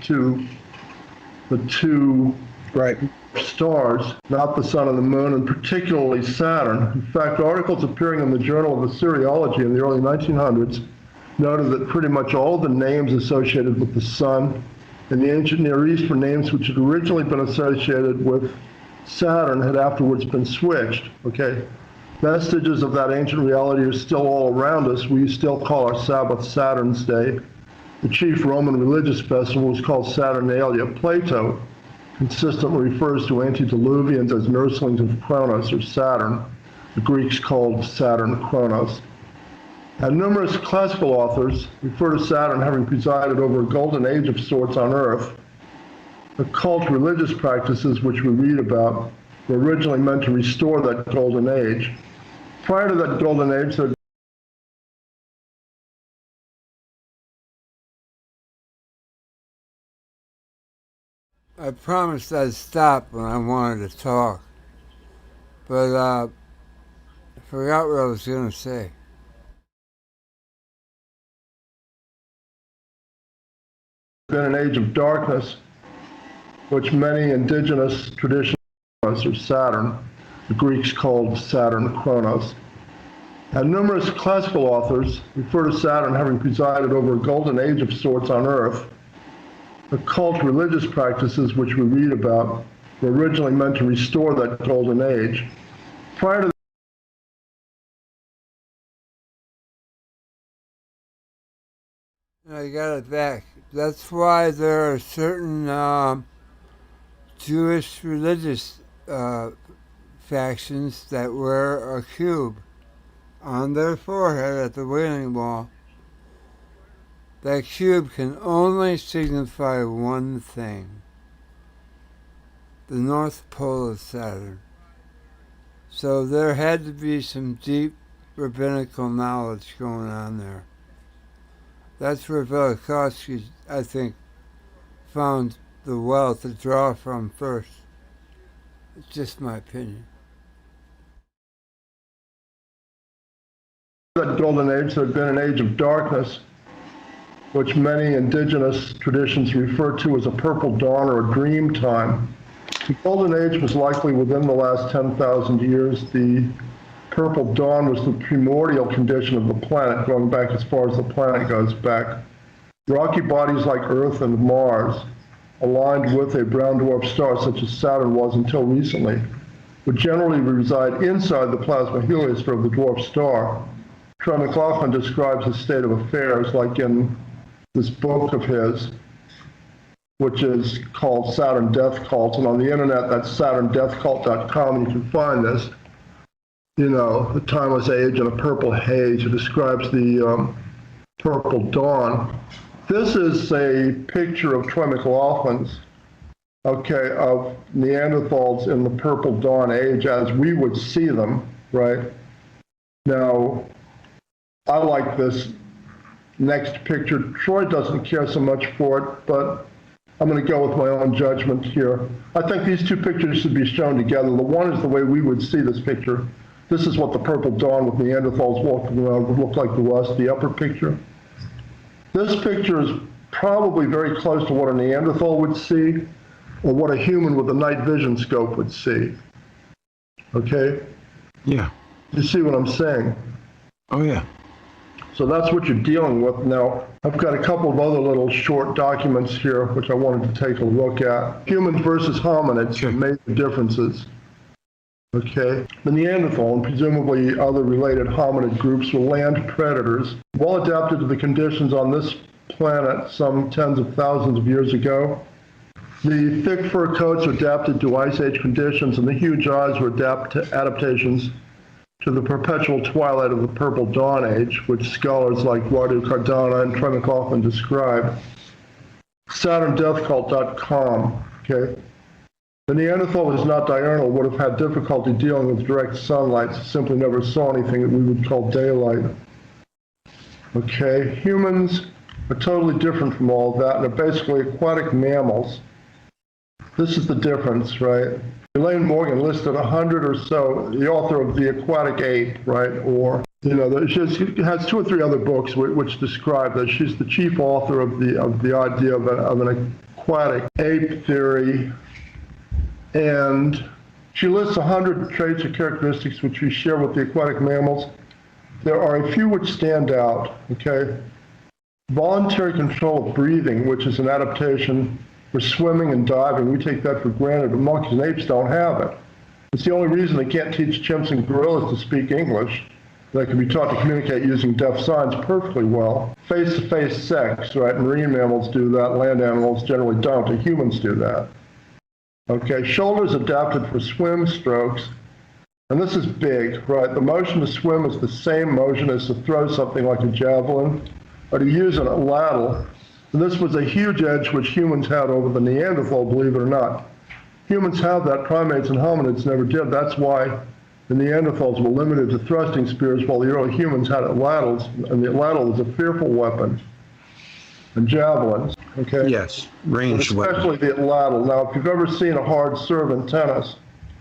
two Right. stars, not the sun and the moon, and particularly Saturn. In fact, articles appearing in the Journal of Assyriology in the early 1900s noted that pretty much all the names associated with the sun in the ancient Near East were names which had originally been associated with Saturn had afterwards been switched. Okay, vestiges of that ancient reality are still all around us. We still call our Sabbath Saturn's Day. The chief Roman religious festival was called Saturnalia. Plato consistently refers to antediluvians as nurslings of Kronos or Saturn. The Greeks called Saturn Kronos. And numerous classical authors refer to Saturn having presided over a golden age of sorts on Earth. Occult religious practices which we read about were originally meant to restore that golden age. Prior to that golden age, there I promised I'd stop when I wanted to talk. But I forgot what I was going to say. Been an age of darkness, which many indigenous traditions or Saturn, the Greeks called Saturn Chronos, and numerous classical authors refer to Saturn having presided over a golden age of sorts on Earth. Occult religious practices which we read about were originally meant to restore that golden age. Prior to I got it back. That's why there are certain Jewish religious factions that wear a cube on their forehead at the Wailing Wall. That cube can only signify one thing: the North Pole of Saturn. So there had to be some deep rabbinical knowledge going on there. That's where Velikovsky, I think, found the well to draw from first. It's just my opinion. that golden age, there had been an age of darkness, which many indigenous traditions refer to as a purple dawn or a dream time. The golden age was likely within the last 10,000 years. The purple dawn was the primordial condition of the planet, going back as far as the planet goes back. Rocky bodies like Earth and Mars, aligned with a brown dwarf star such as Saturn was until recently, would generally reside inside the plasma heliosphere of the dwarf star. Troy McLaughlin describes the state of affairs like in this book of his, which is called Saturn Death Cult, and on the internet that's saturndeathcult.com, and you can find this. You know, the timeless age and a purple haze. It describes the purple dawn. This is a picture of Troy McLaughlin's, okay, of Neanderthals in the purple dawn age as we would see them, right? Now, I like this next picture. Troy doesn't care so much for it, but I'm going to go with my own judgment here. I think these two pictures should be shown together. The one is the way we would see this picture. This is what the purple dawn with Neanderthals walking around would look like to us, the upper picture. This picture is probably very close to what a Neanderthal would see, or what a human with a night vision scope would see. Okay? Yeah. You see what I'm saying? Oh, yeah. So that's what you're dealing with. Now, I've got a couple of other little short documents here, which I wanted to take a look at. Humans versus hominids, Sure. major differences. Okay. The Neanderthal and presumably other related hominid groups were land predators, well adapted to the conditions on this planet some tens of thousands of years ago. The thick fur coats were adapted to ice age conditions, and the huge eyes were adaptations to the perpetual twilight of the purple dawn age, which scholars like Radu Cardano and Troy McLaughlin describe. SaturnDeathCult.com, okay? The Neanderthal was not diurnal, would have had difficulty dealing with direct sunlight, so simply never saw anything that we would call daylight. Okay, humans are totally different from all of that, and are basically aquatic mammals. This is the difference, right? Elaine Morgan listed 100 or so, the author of The Aquatic Ape, right? Or, you know, she has 2 or 3 other books which describe that. She's the chief author of the idea of an aquatic ape theory. And she lists 100 traits or characteristics which we share with the aquatic mammals. There are a few which stand out, okay? Voluntary control of breathing, which is an adaptation for swimming and diving. We take that for granted, but monkeys and apes don't have it. It's the only reason they can't teach chimps and gorillas to speak English. They can be taught to communicate using deaf signs perfectly well. Face-to-face sex, right? Marine mammals do that, land animals generally don't, and humans do that. Okay, shoulders adapted for swim strokes, and this is big, right? The motion to swim is the same motion as to throw something like a javelin, or to use a ladle. And this was a huge edge which humans had over the Neanderthal, believe it or not. Humans have that, primates and hominids never did. That's why the Neanderthals were limited to thrusting spears while the early humans had ladles, and the ladle was a fearful weapon. And javelins, okay? Yes, ranged weapon. Especially the ladle. Now, if you've ever seen a hard serve in tennis,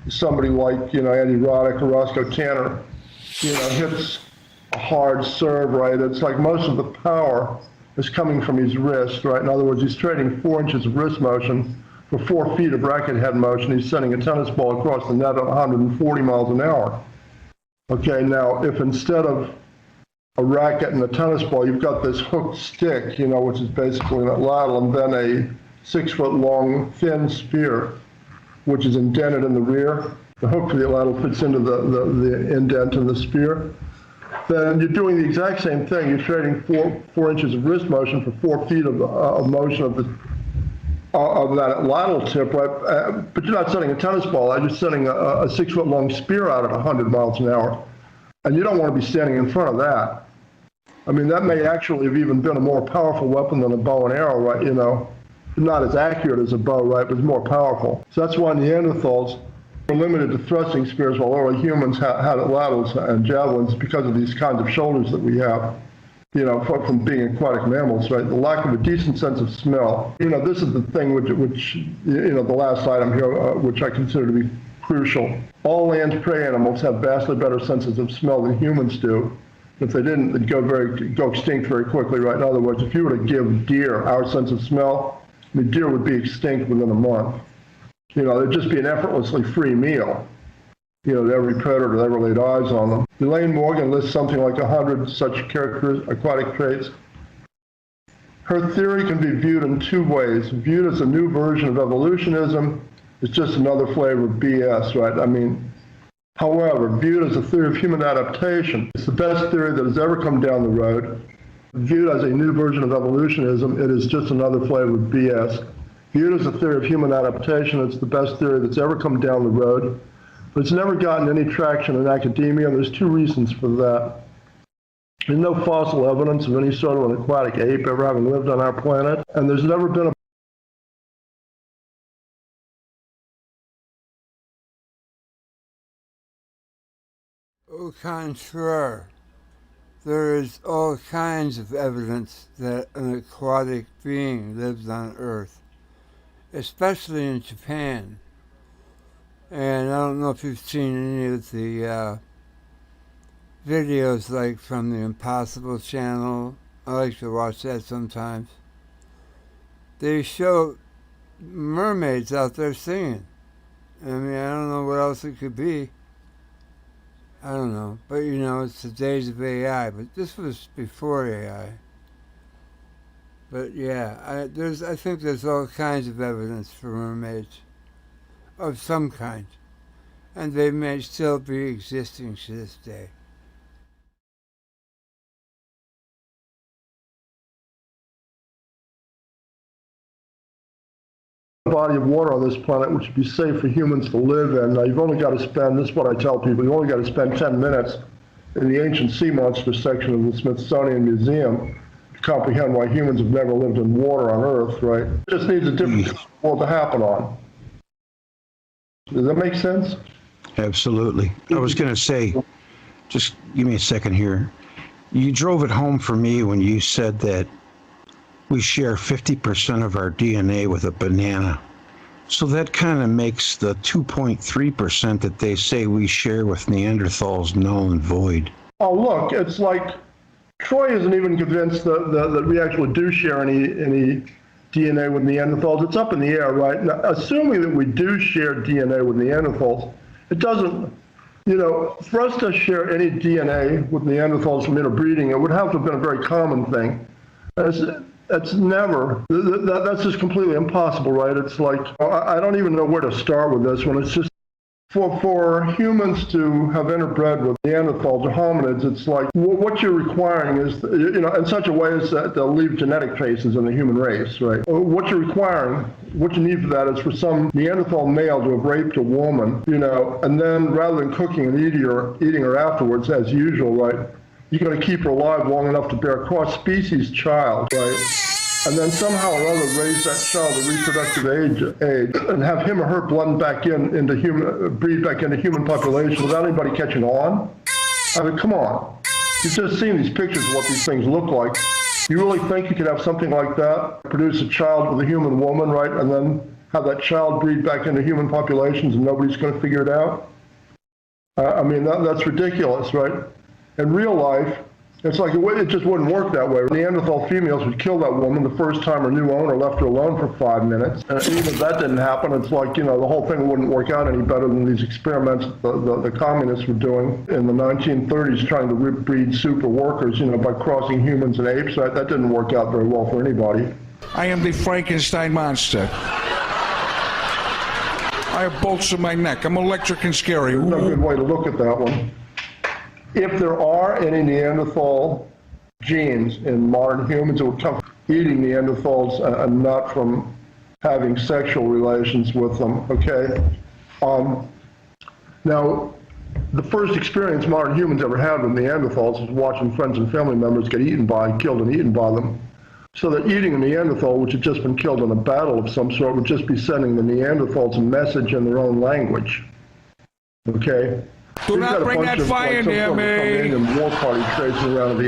somebody like, Andy Roddick or Roscoe Tanner, hits a hard serve, right? It's like most of the power is coming from his wrist, right? In other words, he's trading 4 inches of wrist motion for 4 feet of racket head motion. He's sending a tennis ball across the net at 140 miles an hour. Okay, now if instead of a racket and a tennis ball, you've got this hooked stick, which is basically an atlatl, and then a 6-foot-long thin spear, which is indented in the rear. The hook for the atlatl fits into the indent in the spear. Then you're doing the exact same thing. You're trading 4 inches of wrist motion for 4 feet of motion of that atlatl tip, right? But you're not sending a tennis ball. You're sending a 6-foot-long spear out at 100 miles an hour. And you don't want to be standing in front of that. I mean, that may actually have even been a more powerful weapon than a bow and arrow, right? Not as accurate as a bow, right, but it's more powerful. So that's why Neanderthals were limited to thrusting spears while early humans had atlatls and javelins because of these kinds of shoulders that we have, from being aquatic mammals, right? The lack of a decent sense of smell. This is the thing which the last item here, which I consider to be crucial. All land prey animals have vastly better senses of smell than humans do. If they didn't, they'd go extinct very quickly, right? In other words, if you were to give deer our sense of smell, the deer would be extinct within a month. It'd just be an effortlessly free meal, to every predator that ever laid eyes on them. Elaine Morgan lists something like 100 such aquatic traits. Her theory can be viewed in 2 ways. Viewed as a new version of evolutionism, it's just another flavor of BS, right? I mean, however, viewed as a theory of human adaptation, it's the best theory that has ever come down the road. Viewed as a new version of evolutionism, it is just another flavor of BS. Viewed as a theory of human adaptation, it's the best theory that's ever come down the road. But it's never gotten any traction in academia, and there's 2 reasons for that. There's no fossil evidence of any sort of an aquatic ape ever having lived on our planet, and there's never been a Au contraire, there is all kinds of evidence that an aquatic being lives on Earth, especially in Japan. And I don't know if you've seen any of the videos like from the Impossible channel. I like to watch that sometimes. They show mermaids out there singing. I mean, I don't know what else it could be. I don't know, but it's the days of AI, but this was before AI. But yeah, I think there's all kinds of evidence for mermaids of some kind, and they may still be existing to this day. Body of water on this planet which would be safe for humans to live in. Now, you've only got to spend, this is what I tell people, you've only got to spend 10 minutes in the ancient sea monster section of the Smithsonian Museum to comprehend why humans have never lived in water on Earth, right? It just needs a different world to happen on. Does that make sense? Absolutely. I was going to say, just give me a second here. You drove it home for me when you said that we share 50% of our DNA with a banana. So that kind of makes the 2.3% that they say we share with Neanderthals null and void. Oh, look, it's like Troy isn't even convinced that we actually do share any DNA with Neanderthals. It's up in the air, right? Now, assuming that we do share DNA with Neanderthals, it doesn't, for us to share any DNA with Neanderthals from interbreeding, it would have to have been a very common thing. That's never, that's just completely impossible, right? It's like, I don't even know where to start with this one. It's just, for humans to have interbred with Neanderthals or hominids, it's like, what you're requiring is, in such a way as that they'll leave genetic traces in the human race, right? What you're requiring, what you need for that is for some Neanderthal male to have raped a woman, and then rather than cooking and eating her afterwards as usual, right? You're going to keep her alive long enough to bear a cross-species child, right? And then somehow or other raise that child to reproductive age and have him or her blend back into human, breed back into human population without anybody catching on? I mean, come on. You've just seen these pictures of what these things look like. You really think you could have something like that, produce a child with a human woman, right? And then have that child breed back into human populations and nobody's going to figure it out? I mean, that's ridiculous, right? In real life, it's like it just wouldn't work that way. Neanderthal females would kill that woman the first time her new owner left her alone for 5 minutes. And even if that didn't happen, it's like, the whole thing wouldn't work out any better than these experiments the communists were doing in the 1930s, trying to breed super workers, by crossing humans and apes. Right? That didn't work out very well for anybody. I am the Frankenstein monster. I have bolts in my neck. I'm electric and scary. There's no good way to look at that one. If there are any Neanderthal genes in modern humans, it would come from eating Neanderthals and not from having sexual relations with them, okay? Now, the first experience modern humans ever had with Neanderthals was watching friends and family members get killed and eaten by them. So that eating a Neanderthal, which had just been killed in a battle of some sort, would just be sending the Neanderthals a message in their own language, okay? Do not bring that fire near me. And war party traipsing around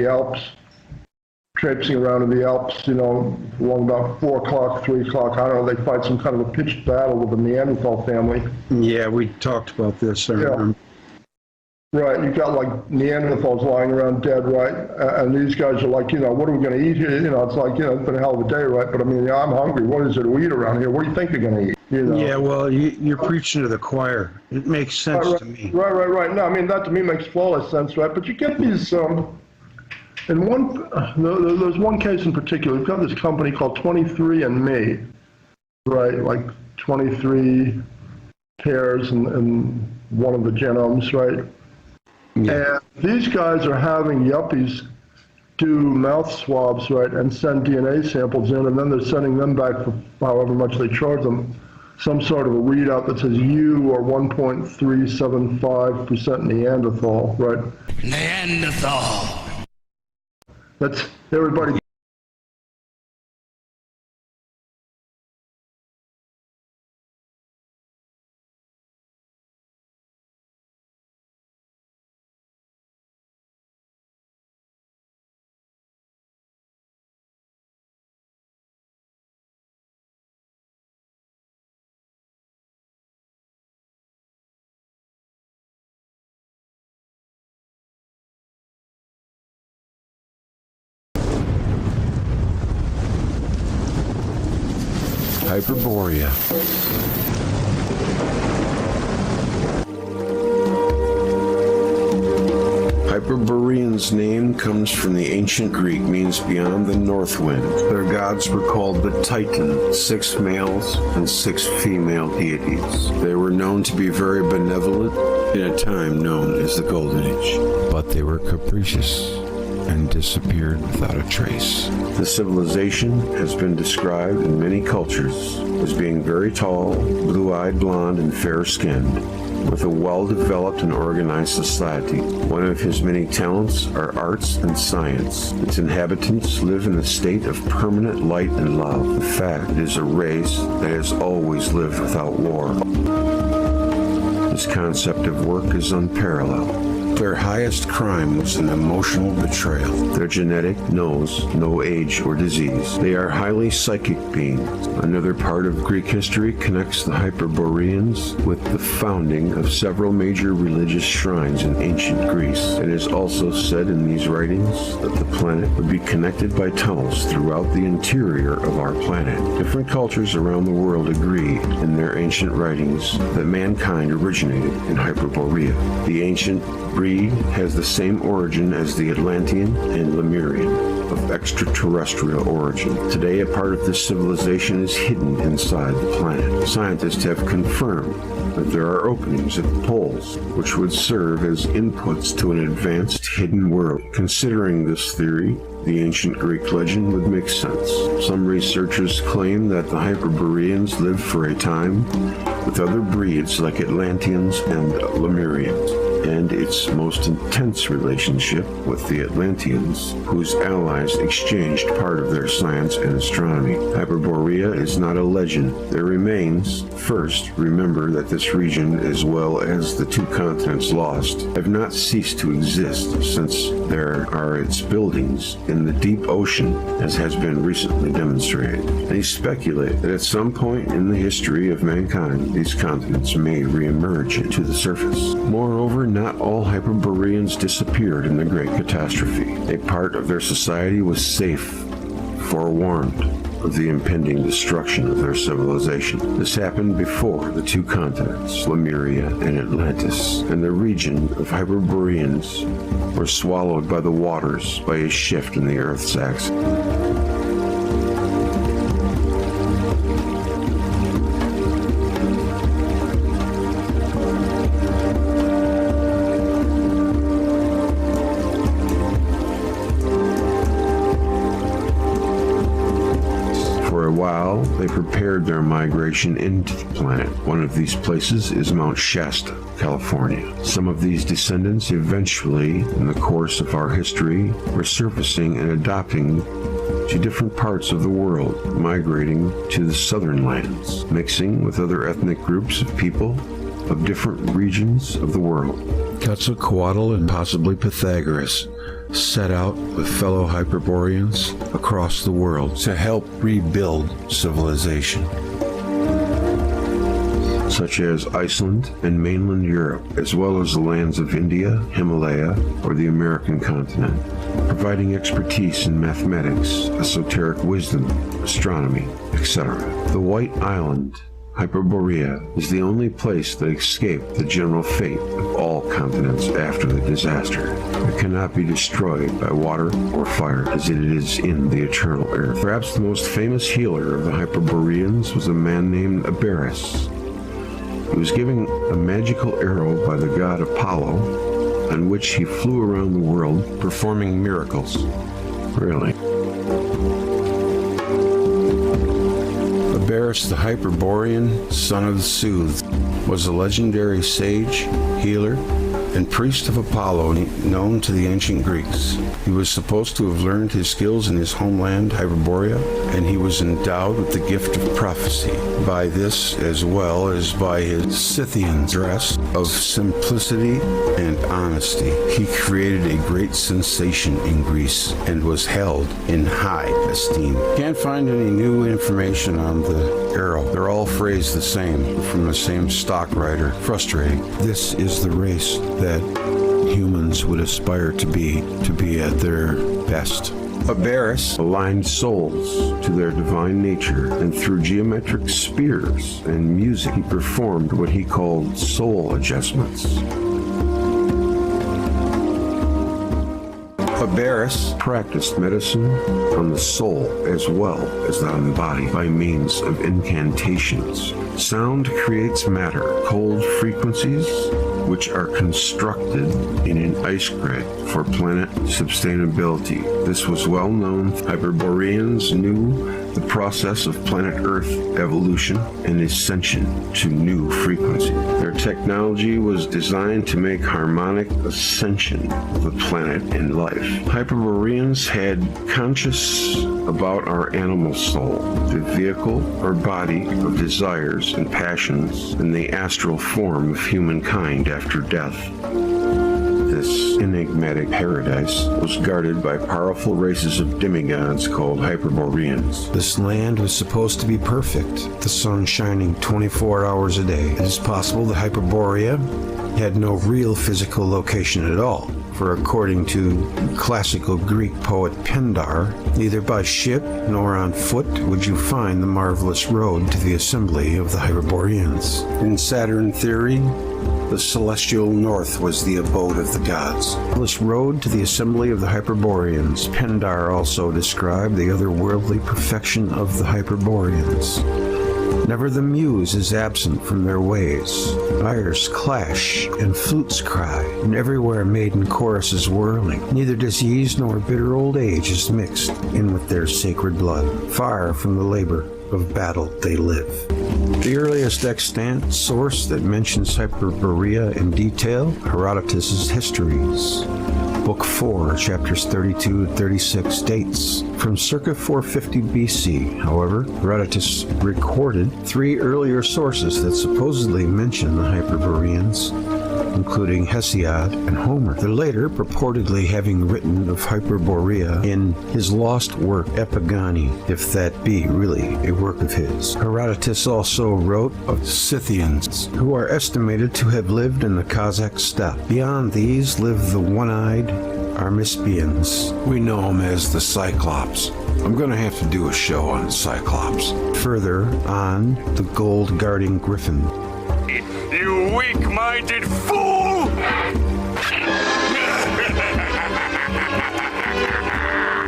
in the Alps, along about 4 o'clock, 3 o'clock. I don't know, they fight some kind of a pitched battle with the Neanderthal family. Yeah, we talked about this. I remember. Right, you've got like Neanderthals lying around dead, right? And these guys are like, what are we going to eat here? It's like, it's been a hell of a day, right? But I mean, I'm hungry. What is it to eat around here? What do you think they're going to eat? Yeah, well, you're preaching to the choir. It makes sense to me. Right. No, I mean, that to me makes flawless sense, right? But you get these, there's one case in particular. We've got this company called 23andMe, right? Like 23 pairs in one of the genomes, right? Yeah. And these guys are having yuppies do mouth swabs, right, and send DNA samples in, and then they're sending them back for however much they charge them, some sort of a readout that says you are 1.375% Neanderthal, right? Neanderthal. That's everybody. Hyperborea. Hyperboreans' name comes from the ancient Greek, means beyond the north wind. Their gods were called the Titan, 6 males and 6 female deities. They were known to be very benevolent in a time known as the Golden Age, but they were capricious and disappeared without a trace. The civilization has been described in many cultures as being very tall, blue-eyed, blonde, and fair-skinned, with a well-developed and organized society. One of his many talents are arts and science. Its inhabitants live in a state of permanent light and love. In fact, it is a race that has always lived without war. This concept of work is unparalleled. Their highest crime was an emotional betrayal. Their genetic knows no age or disease. They are highly psychic beings. Another part of Greek history connects the Hyperboreans with the founding of several major religious shrines in ancient Greece. It is also said in these writings that the planet would be connected by tunnels throughout the interior of our planet. Different cultures around the world agree in their ancient writings that mankind originated in Hyperborea. The ancient breed has the same origin as the Atlantean and Lemurian, of extraterrestrial origin. Today, a part of this civilization is hidden inside the planet. Scientists have confirmed that there are openings at the poles, which would serve as inputs to an advanced hidden world. Considering this theory, the ancient Greek legend would make sense. Some researchers claim that the Hyperboreans lived for a time with other breeds like Atlanteans and Lemurians. and its most intense relationship with the Atlanteans, whose allies exchanged part of their science and astronomy. Hyperborea is not a legend. There remains, first, remember that this region, as well as the two continents lost, have not ceased to exist since there are its buildings in the deep ocean, as has been recently demonstrated. They speculate that at some point in the history of mankind, these continents may re-emerge to the surface. Moreover, not all Hyperboreans disappeared in the Great Catastrophe. A part of their society was safe, forewarned of the impending destruction of their civilization. This happened before the two continents, Lemuria and Atlantis, and the region of Hyperboreans were swallowed by the waters by a shift in the Earth's axis. They prepared their migration into the planet. One of these places is Mount Shasta, California. Some of these descendants eventually, in the course of our history, were surfacing and adopting to different parts of the world, migrating to the southern lands, mixing with other ethnic groups of people of different regions of the world. Quetzalcoatl and possibly Pythagoras set out with fellow Hyperboreans across the world to help rebuild civilization, such as Iceland and mainland Europe, as well as the lands of India, Himalaya, or the American continent, providing expertise in mathematics, esoteric wisdom, astronomy, etc. The White Island, Hyperborea, is the only place that escaped the general fate of all continents after the disaster. It cannot be destroyed by water or fire as it is in the eternal earth. Perhaps the most famous healer of the Hyperboreans was a man named Abaris. He was given a magical arrow by the god Apollo, on which he flew around the world performing miracles. Really. Abaris the Hyperborean, son of the Soothed, was a legendary sage, healer, and priest of Apollo known to the ancient Greeks. He was supposed to have learned his skills in his homeland, Hyperborea, and he was endowed with the gift of prophecy. By this, as well as by his Scythian dress of simplicity and honesty, he created a great sensation in Greece and was held in high esteem. Can't find any new information on the arrow. They're all phrased the same, from the same stock writer. Frustrating. This is the race that humans would aspire to be at their best. Abaris aligned souls to their divine nature, and through geometric spears and music, he performed what he called soul adjustments. Abaris practiced medicine on the soul as well as on the body by means of incantations. Sound creates matter, cold frequencies, which are constructed in an ice grid for planet sustainability. This was well known. Hyperboreans knew the process of planet Earth evolution and ascension to new frequency. Their technology was designed to make harmonic ascension of the planet and life. Hyperboreans had conscious about our animal soul, the vehicle or body of desires and passions, and the astral form of humankind after death. This enigmatic paradise was guarded by powerful races of demigods called Hyperboreans. This land was supposed to be perfect, the sun shining 24 hours a day. It is possible that Hyperborea had no real physical location at all, for according to classical Greek poet Pindar, neither by ship nor on foot would you find the marvelous road to the assembly of the Hyperboreans. In Saturn theory, the celestial north was the abode of the gods. This road to the assembly of the Hyperboreans, Pindar also described the otherworldly perfection of the Hyperboreans. Never the muse is absent from their ways. Lyres clash and flutes cry, and everywhere maiden choruses whirling. Neither disease nor bitter old age is mixed in with their sacred blood. Far from the labor of battle they live. The earliest extant source that mentions Hyperborea in detail, Herodotus' Histories. Book 4, chapters 32 and 36 dates from circa 450 BC. However, Herodotus recorded 3 earlier sources that supposedly mention the Hyperboreans, including Hesiod and Homer, the later purportedly having written of Hyperborea in his lost work Epigoni, if that be really a work of his. Herodotus also wrote of Scythians, who are estimated to have lived in the Kazakh steppe. Beyond these live the one-eyed Armispians. We know them as the Cyclops. I'm going to have to do a show on Cyclops. Further on, the gold-guarding griffin. You weak-minded fool!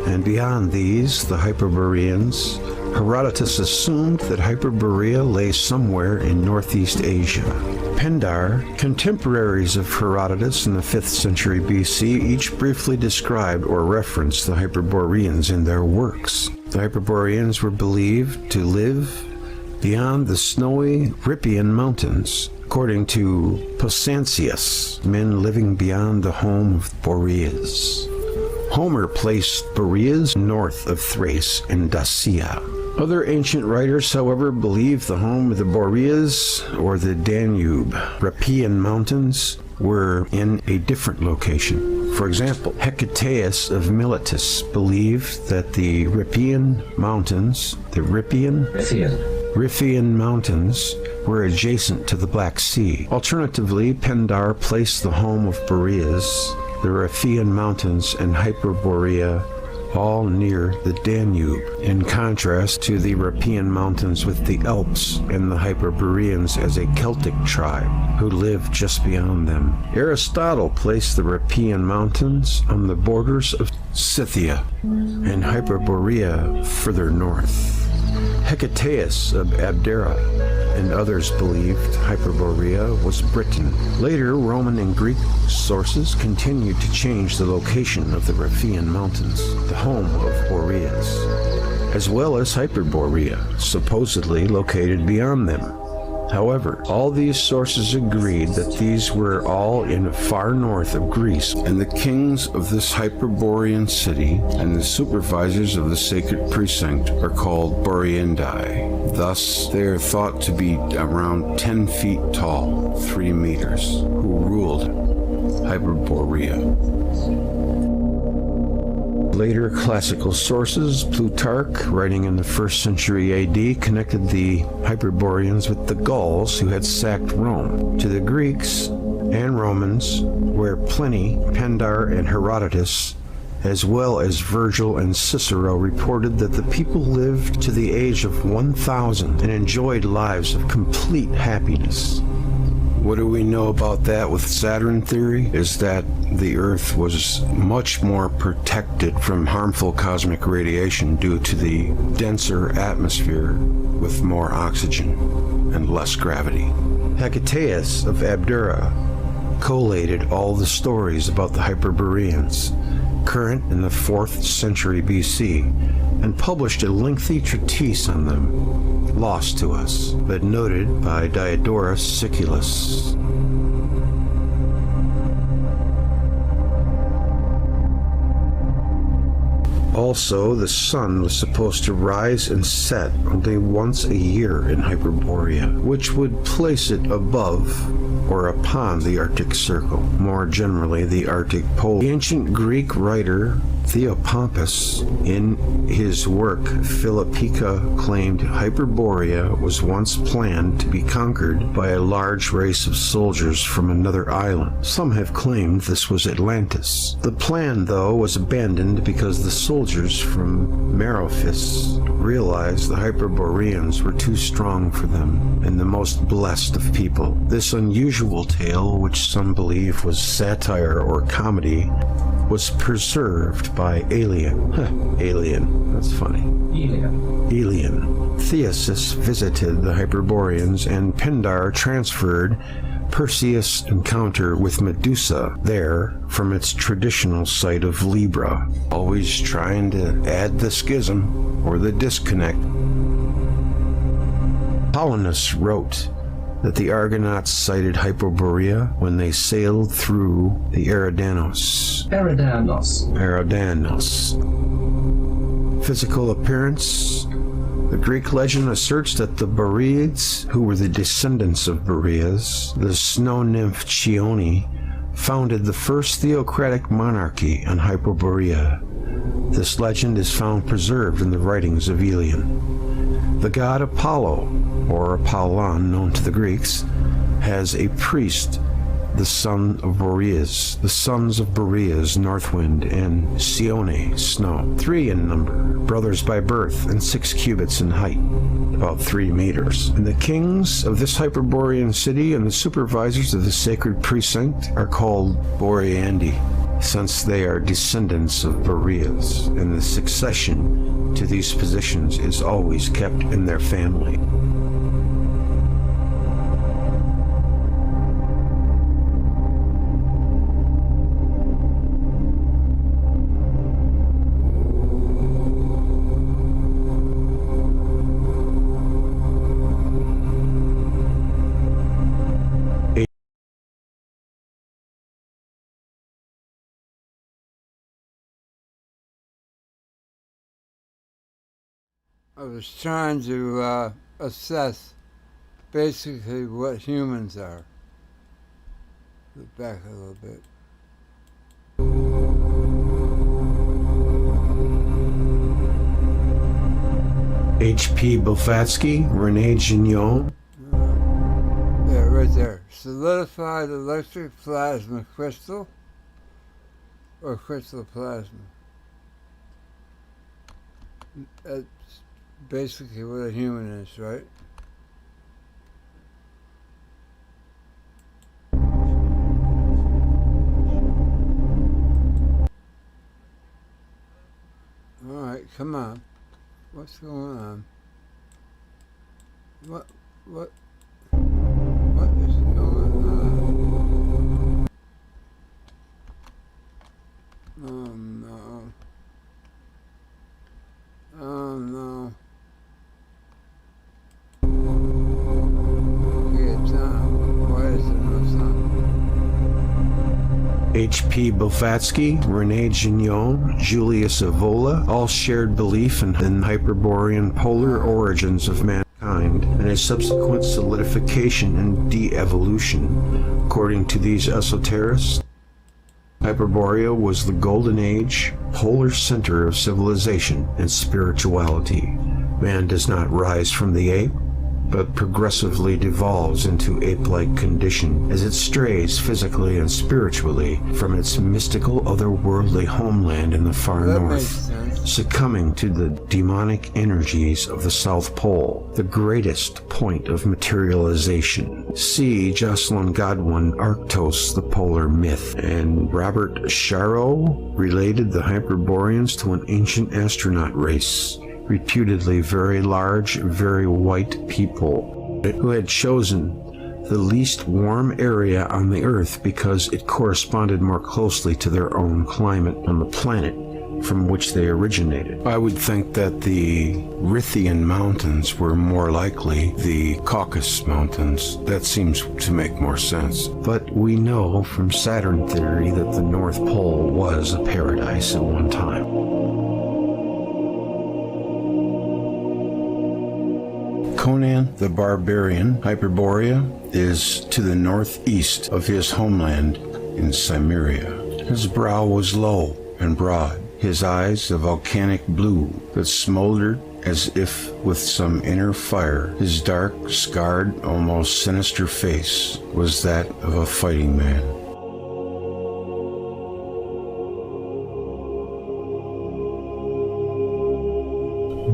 And beyond these, the Hyperboreans, Herodotus assumed that Hyperborea lay somewhere in Northeast Asia. Pindar, contemporaries of Herodotus in the 5th century BC, each briefly described or referenced the Hyperboreans in their works. The Hyperboreans were believed to live beyond the snowy Rippian Mountains. According to Pausanias, men living beyond the home of Boreas. Homer placed Boreas north of Thrace and Dacia. Other ancient writers, however, believe the home of the Boreas, or the Danube, Rippian Mountains, were in a different location. For example, Hecataeus of Miletus believed that the Rippian Mountains, Rippian Mountains, were adjacent to the Black Sea. Alternatively, Pindar placed the home of Boreas, the Rippian Mountains, and Hyperborea all near the Danube, in contrast to the Rippian Mountains with the Alps and the Hyperboreans as a Celtic tribe who lived just beyond them. Aristotle placed the Rippian Mountains on the borders of Scythia and Hyperborea further north. Hecataeus of Abdera and others believed Hyperborea was Britain. Later, Roman and Greek sources continued to change the location of the Rippian Mountains, the home of Boreas, as well as Hyperborea, supposedly located beyond them. However, all these sources agreed that these were all in far north of Greece, and the kings of this Hyperborean city and the supervisors of the sacred precinct are called Boreandai. Thus, they are thought to be around 10 feet tall, 3 meters, who ruled Hyperborea. Later classical sources, Plutarch, writing in the 1st century AD, connected the Hyperboreans with the Gauls who had sacked Rome. To the Greeks and Romans, where Pliny, Pindar, and Herodotus, as well as Virgil and Cicero, reported that the people lived to the age of 1,000 and enjoyed lives of complete happiness. What do we know about that with Saturn theory? Is that the Earth was much more protected from harmful cosmic radiation due to the denser atmosphere with more oxygen and less gravity. Hecataeus of Abdera collated all the stories about the Hyperboreans, current in the 4th century BC, and published a lengthy treatise on them, lost to us, but noted by Diodorus Siculus. Also, the sun was supposed to rise and set only once a year in Hyperborea, which would place it above or upon the Arctic Circle, more generally the Arctic Pole. The ancient Greek writer Theopompus, in his work Philippica, claimed Hyperborea was once planned to be conquered by a large race of soldiers from another island. Some have claimed this was Atlantis. The plan, though, was abandoned because the soldiers from Merophis realized the Hyperboreans were too strong for them and the most blessed of people. This unusual tale, which some believe was satire or comedy, was preserved by Alien. That's funny. Alien. Theseus visited the Hyperboreans, and Pindar transferred Perseus' encounter with Medusa there from its traditional site of Libra. Always trying to add the schism or the disconnect. Apollonius wrote that the Argonauts sighted Hyperborea when they sailed through the Eridanos. Physical appearance. The Greek legend asserts that the Boreads, who were the descendants of Boreas, the snow nymph Chione, founded the first theocratic monarchy on Hyperborea. This legend is found preserved in the writings of Elian. The god Apollo, or Apollon known to the Greeks, has a priest, the son of Boreas, the sons of Boreas, Northwind, and Chione, Snow, 3 in number, brothers by birth, and 6 cubits in height, about 3 meters. And the kings of this Hyperborean city and the supervisors of the sacred precinct are called Boreandi, since they are descendants of Boreas, and the succession to these positions is always kept in their family. I was trying to assess basically what humans are. Look back a little bit. H.P. Blavatsky, Rene Gignon. Yeah, right there. Solidified electric plasma crystal or crystal plasma. That's basically what a human is, right? All right, come on. What's going on? What is going on? Oh no. Oh no. Okay, Tom. Why is there no sound? H.P. Blavatsky, Rene Gignon, Julius Evola all shared belief in Hyperborean polar origins of mankind and a subsequent solidification and de-evolution. According to these esoterists, Hyperborea was the golden age, polar center of civilization and spirituality. Man does not rise from the ape, but progressively devolves into ape-like condition as it strays physically and spiritually from its mystical otherworldly homeland in the far north, succumbing to the demonic energies of the South Pole, the greatest point of materialization. See Jocelyn Godwin, Arctos, the Polar Myth, and Robert Sharrow related the Hyperboreans to an ancient astronaut race, reputedly very large, very white people, who had chosen the least warm area on the Earth because it corresponded more closely to their own climate on the planet from which they originated. I would think that the Rhythian Mountains were more likely the Caucasus Mountains. That seems to make more sense. But we know from Saturn theory that the North Pole was a paradise at one time. Conan the Barbarian, Hyperborea, is to the northeast of his homeland in Cimmeria. His brow was low and broad, his eyes a volcanic blue that smoldered as if with some inner fire. His dark, scarred, almost sinister face was that of a fighting man.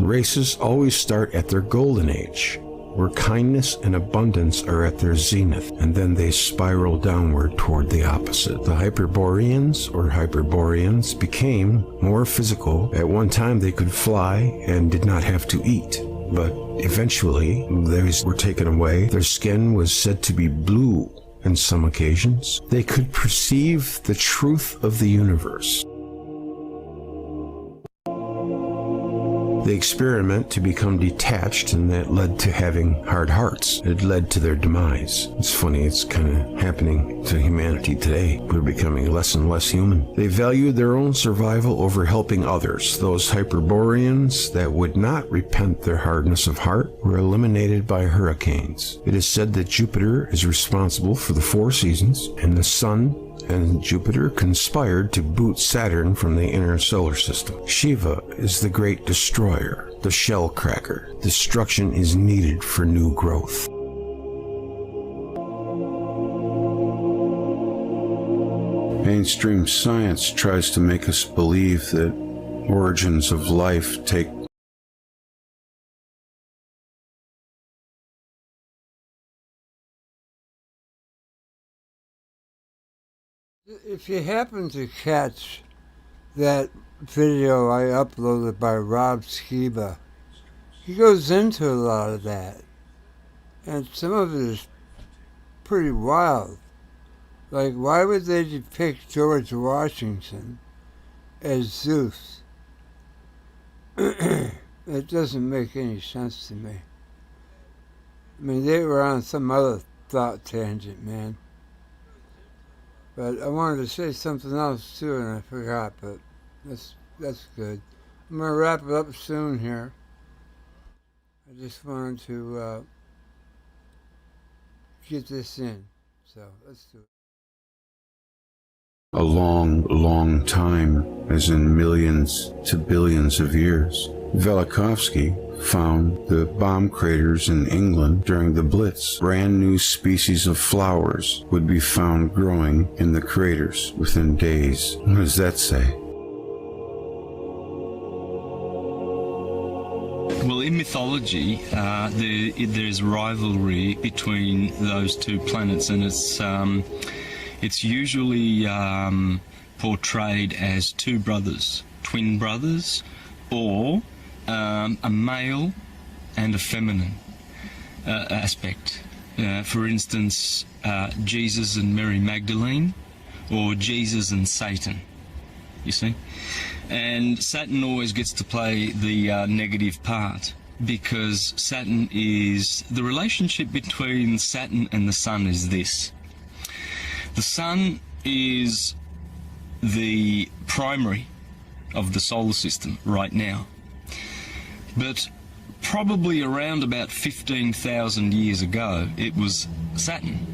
Races always start at their golden age, where kindness and abundance are at their zenith, and then they spiral downward toward the opposite. The Hyperboreans, or Hyperboreans, became more physical. At one time they could fly and did not have to eat, but eventually those were taken away. Their skin was said to be blue on some occasions. They could perceive the truth of the universe. They experiment to become detached, and that led to having hard hearts. It led to their demise. It's funny, it's kind of happening to humanity today. We're becoming less and less human. They valued their own survival over helping others. Those Hyperboreans that would not repent their hardness of heart were eliminated by hurricanes. It is said that Jupiter is responsible for the 4 seasons, and the Sun and Jupiter conspired to boot Saturn from the inner solar system. Shiva is the great destroyer, the shell cracker. Destruction is needed for new growth. Mainstream science tries to make us believe that origins of life take If you happen to catch that video I uploaded by Rob Skiba, he goes into a lot of that. And some of it is pretty wild. Like, why would they depict George Washington as Zeus? It doesn't make any sense to me. I mean, they were on some other thought tangent, man. But I wanted to say something else too, and I forgot, but that's good. I'm going to wrap it up soon here. I just wanted to get this in, so let's do it. a long, long time, as in millions to billions of years. Velikovsky found the bomb craters in England during the Blitz. Brand new species of flowers would be found growing in the craters within days. What does that say? Well, in mythology, there's rivalry between those two planets, and it's usually portrayed as two brothers, twin brothers, or a male and a feminine aspect. For instance, Jesus and Mary Magdalene, or Jesus and Satan, you see? And Saturn always gets to play the negative part, because Saturn is, the relationship between Saturn and the Sun is this. The Sun is the primary of the solar system right now, but probably around about 15,000 years ago it was Saturn.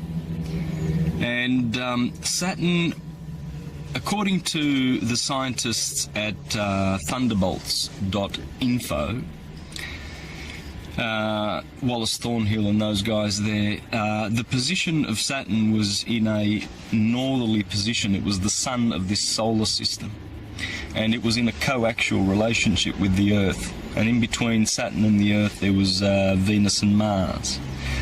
And Saturn, according to the scientists at thunderbolts.info, Wallace Thornhill and those guys there, the position of Saturn was in a northerly position. It was the sun of this solar system, and it was in a coaxial relationship with the Earth, and in between Saturn and the Earth there was Venus and Mars.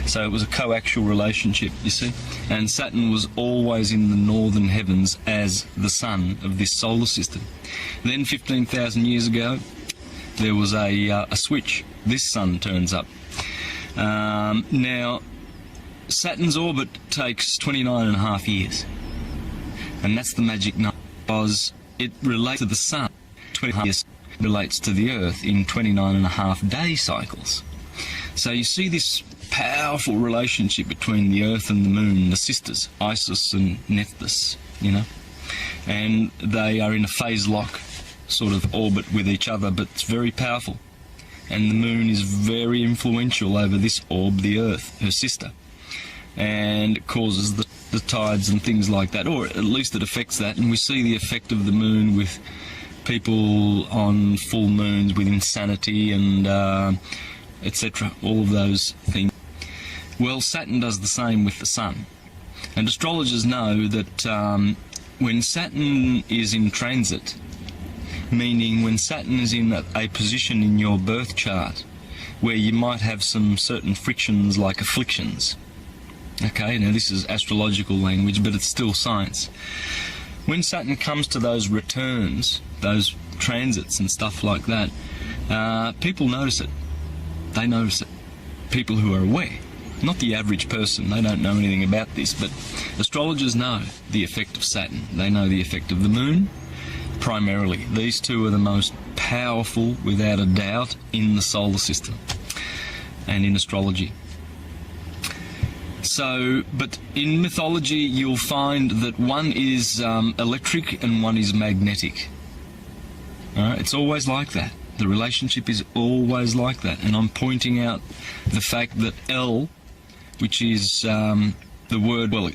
So it was a coaxial relationship, you see, and Saturn was always in the northern heavens as the sun of this solar system. Then 15,000 years ago there was a switch. This sun turns up. Now, Saturn's orbit takes 29.5 years, and that's the magic number, because it relates to the sun. 20 years relates to the Earth in 29.5 day cycles. So you see this powerful relationship between the Earth and the Moon, the sisters, Isis and Nephthys, you know, and they are in a phase lock sort of orbit with each other, but it's very powerful. And the Moon is very influential over this orb, the Earth, her sister, and it causes the tides and things like that, or at least it affects that. And we see the effect of the Moon with people on full moons with insanity and etc., all of those things. Well, Saturn does the same with the Sun, and astrologers know that when Saturn is in transit, meaning when Saturn is in a position in your birth chart where you might have some certain frictions like afflictions. Okay, now this is astrological language, but it's still science. When Saturn comes to those returns, those transits and stuff like that, people notice it. They notice it. People who are aware. Not the average person, they don't know anything about this, but astrologers know the effect of Saturn. They know the effect of the Moon, primarily. These two are the most powerful, without a doubt, in the solar system and in astrology. So, but in mythology you'll find that one is electric and one is magnetic. It's always like that. The relationship is always like that. And I'm pointing out the fact that L, which is the word, well,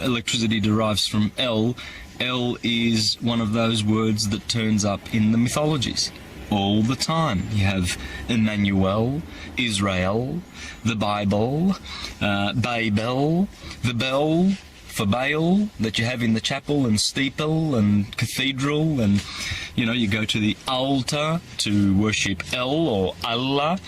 electricity derives from L. L is one of those words that turns up in the mythologies all the time. You have Emmanuel, Israel, the Bible, Babel, the bell for Baal that you have in the chapel and steeple and cathedral, and you go to the altar to worship El or Allah.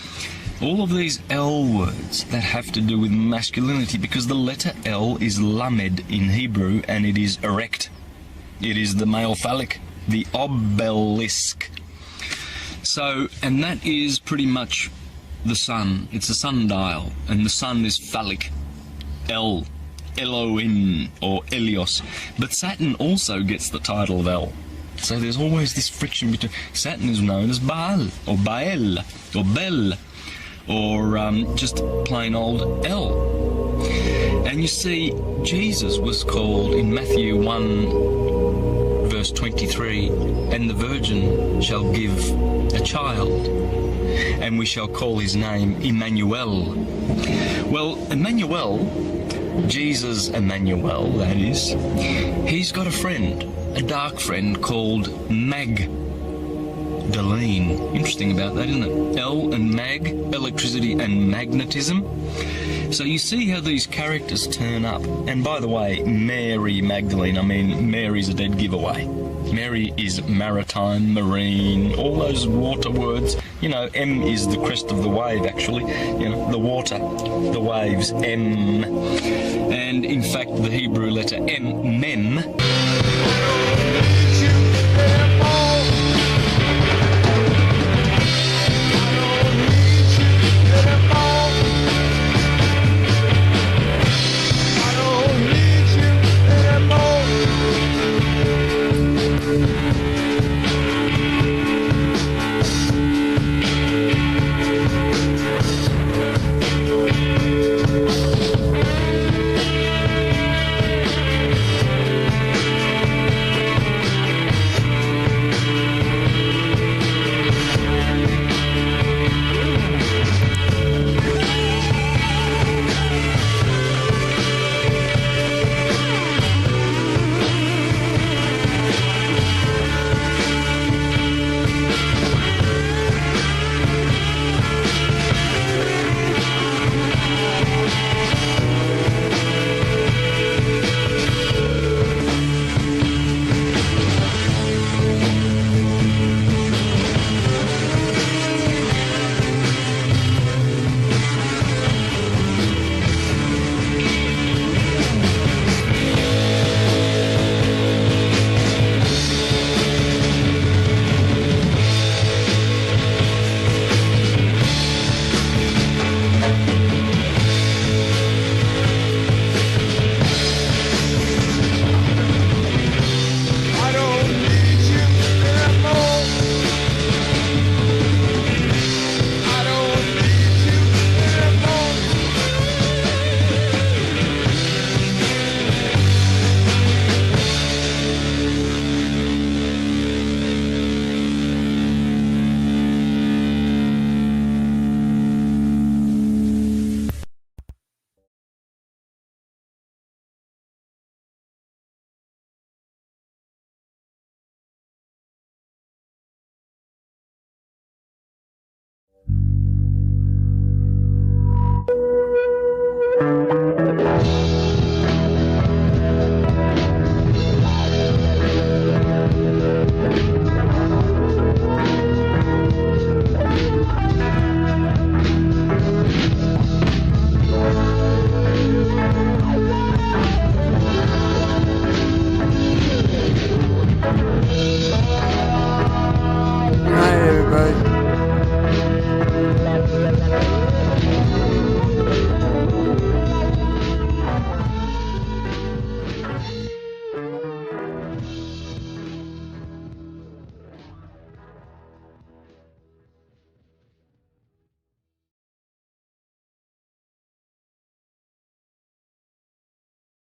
All of these L words that have to do with masculinity, because the letter L is lamed in Hebrew and it is erect. It is the male phallic, the obelisk. So, and that is pretty much the sun. It's a sundial, and the sun is phallic. El, Elohim, or Elios. But Saturn also gets the title of El. So there's always this friction between... Saturn is known as Baal, or Baal, or Bel, or just plain old El. And you see, Jesus was called in Matthew 1, verse 23, and the virgin shall give a child, and we shall call his name Emmanuel. Well, Emmanuel, Jesus Emmanuel, that is, he's got a friend, a dark friend called Magdalene. Interesting about that, isn't it? El and Mag, electricity and magnetism. So you see how these characters turn up. And by the way, Mary Magdalene, I mean, Mary's a dead giveaway. Mary is maritime, marine, all those water words. M is the crest of the wave, actually. The water, the waves, M. And in fact, the Hebrew letter M, mem,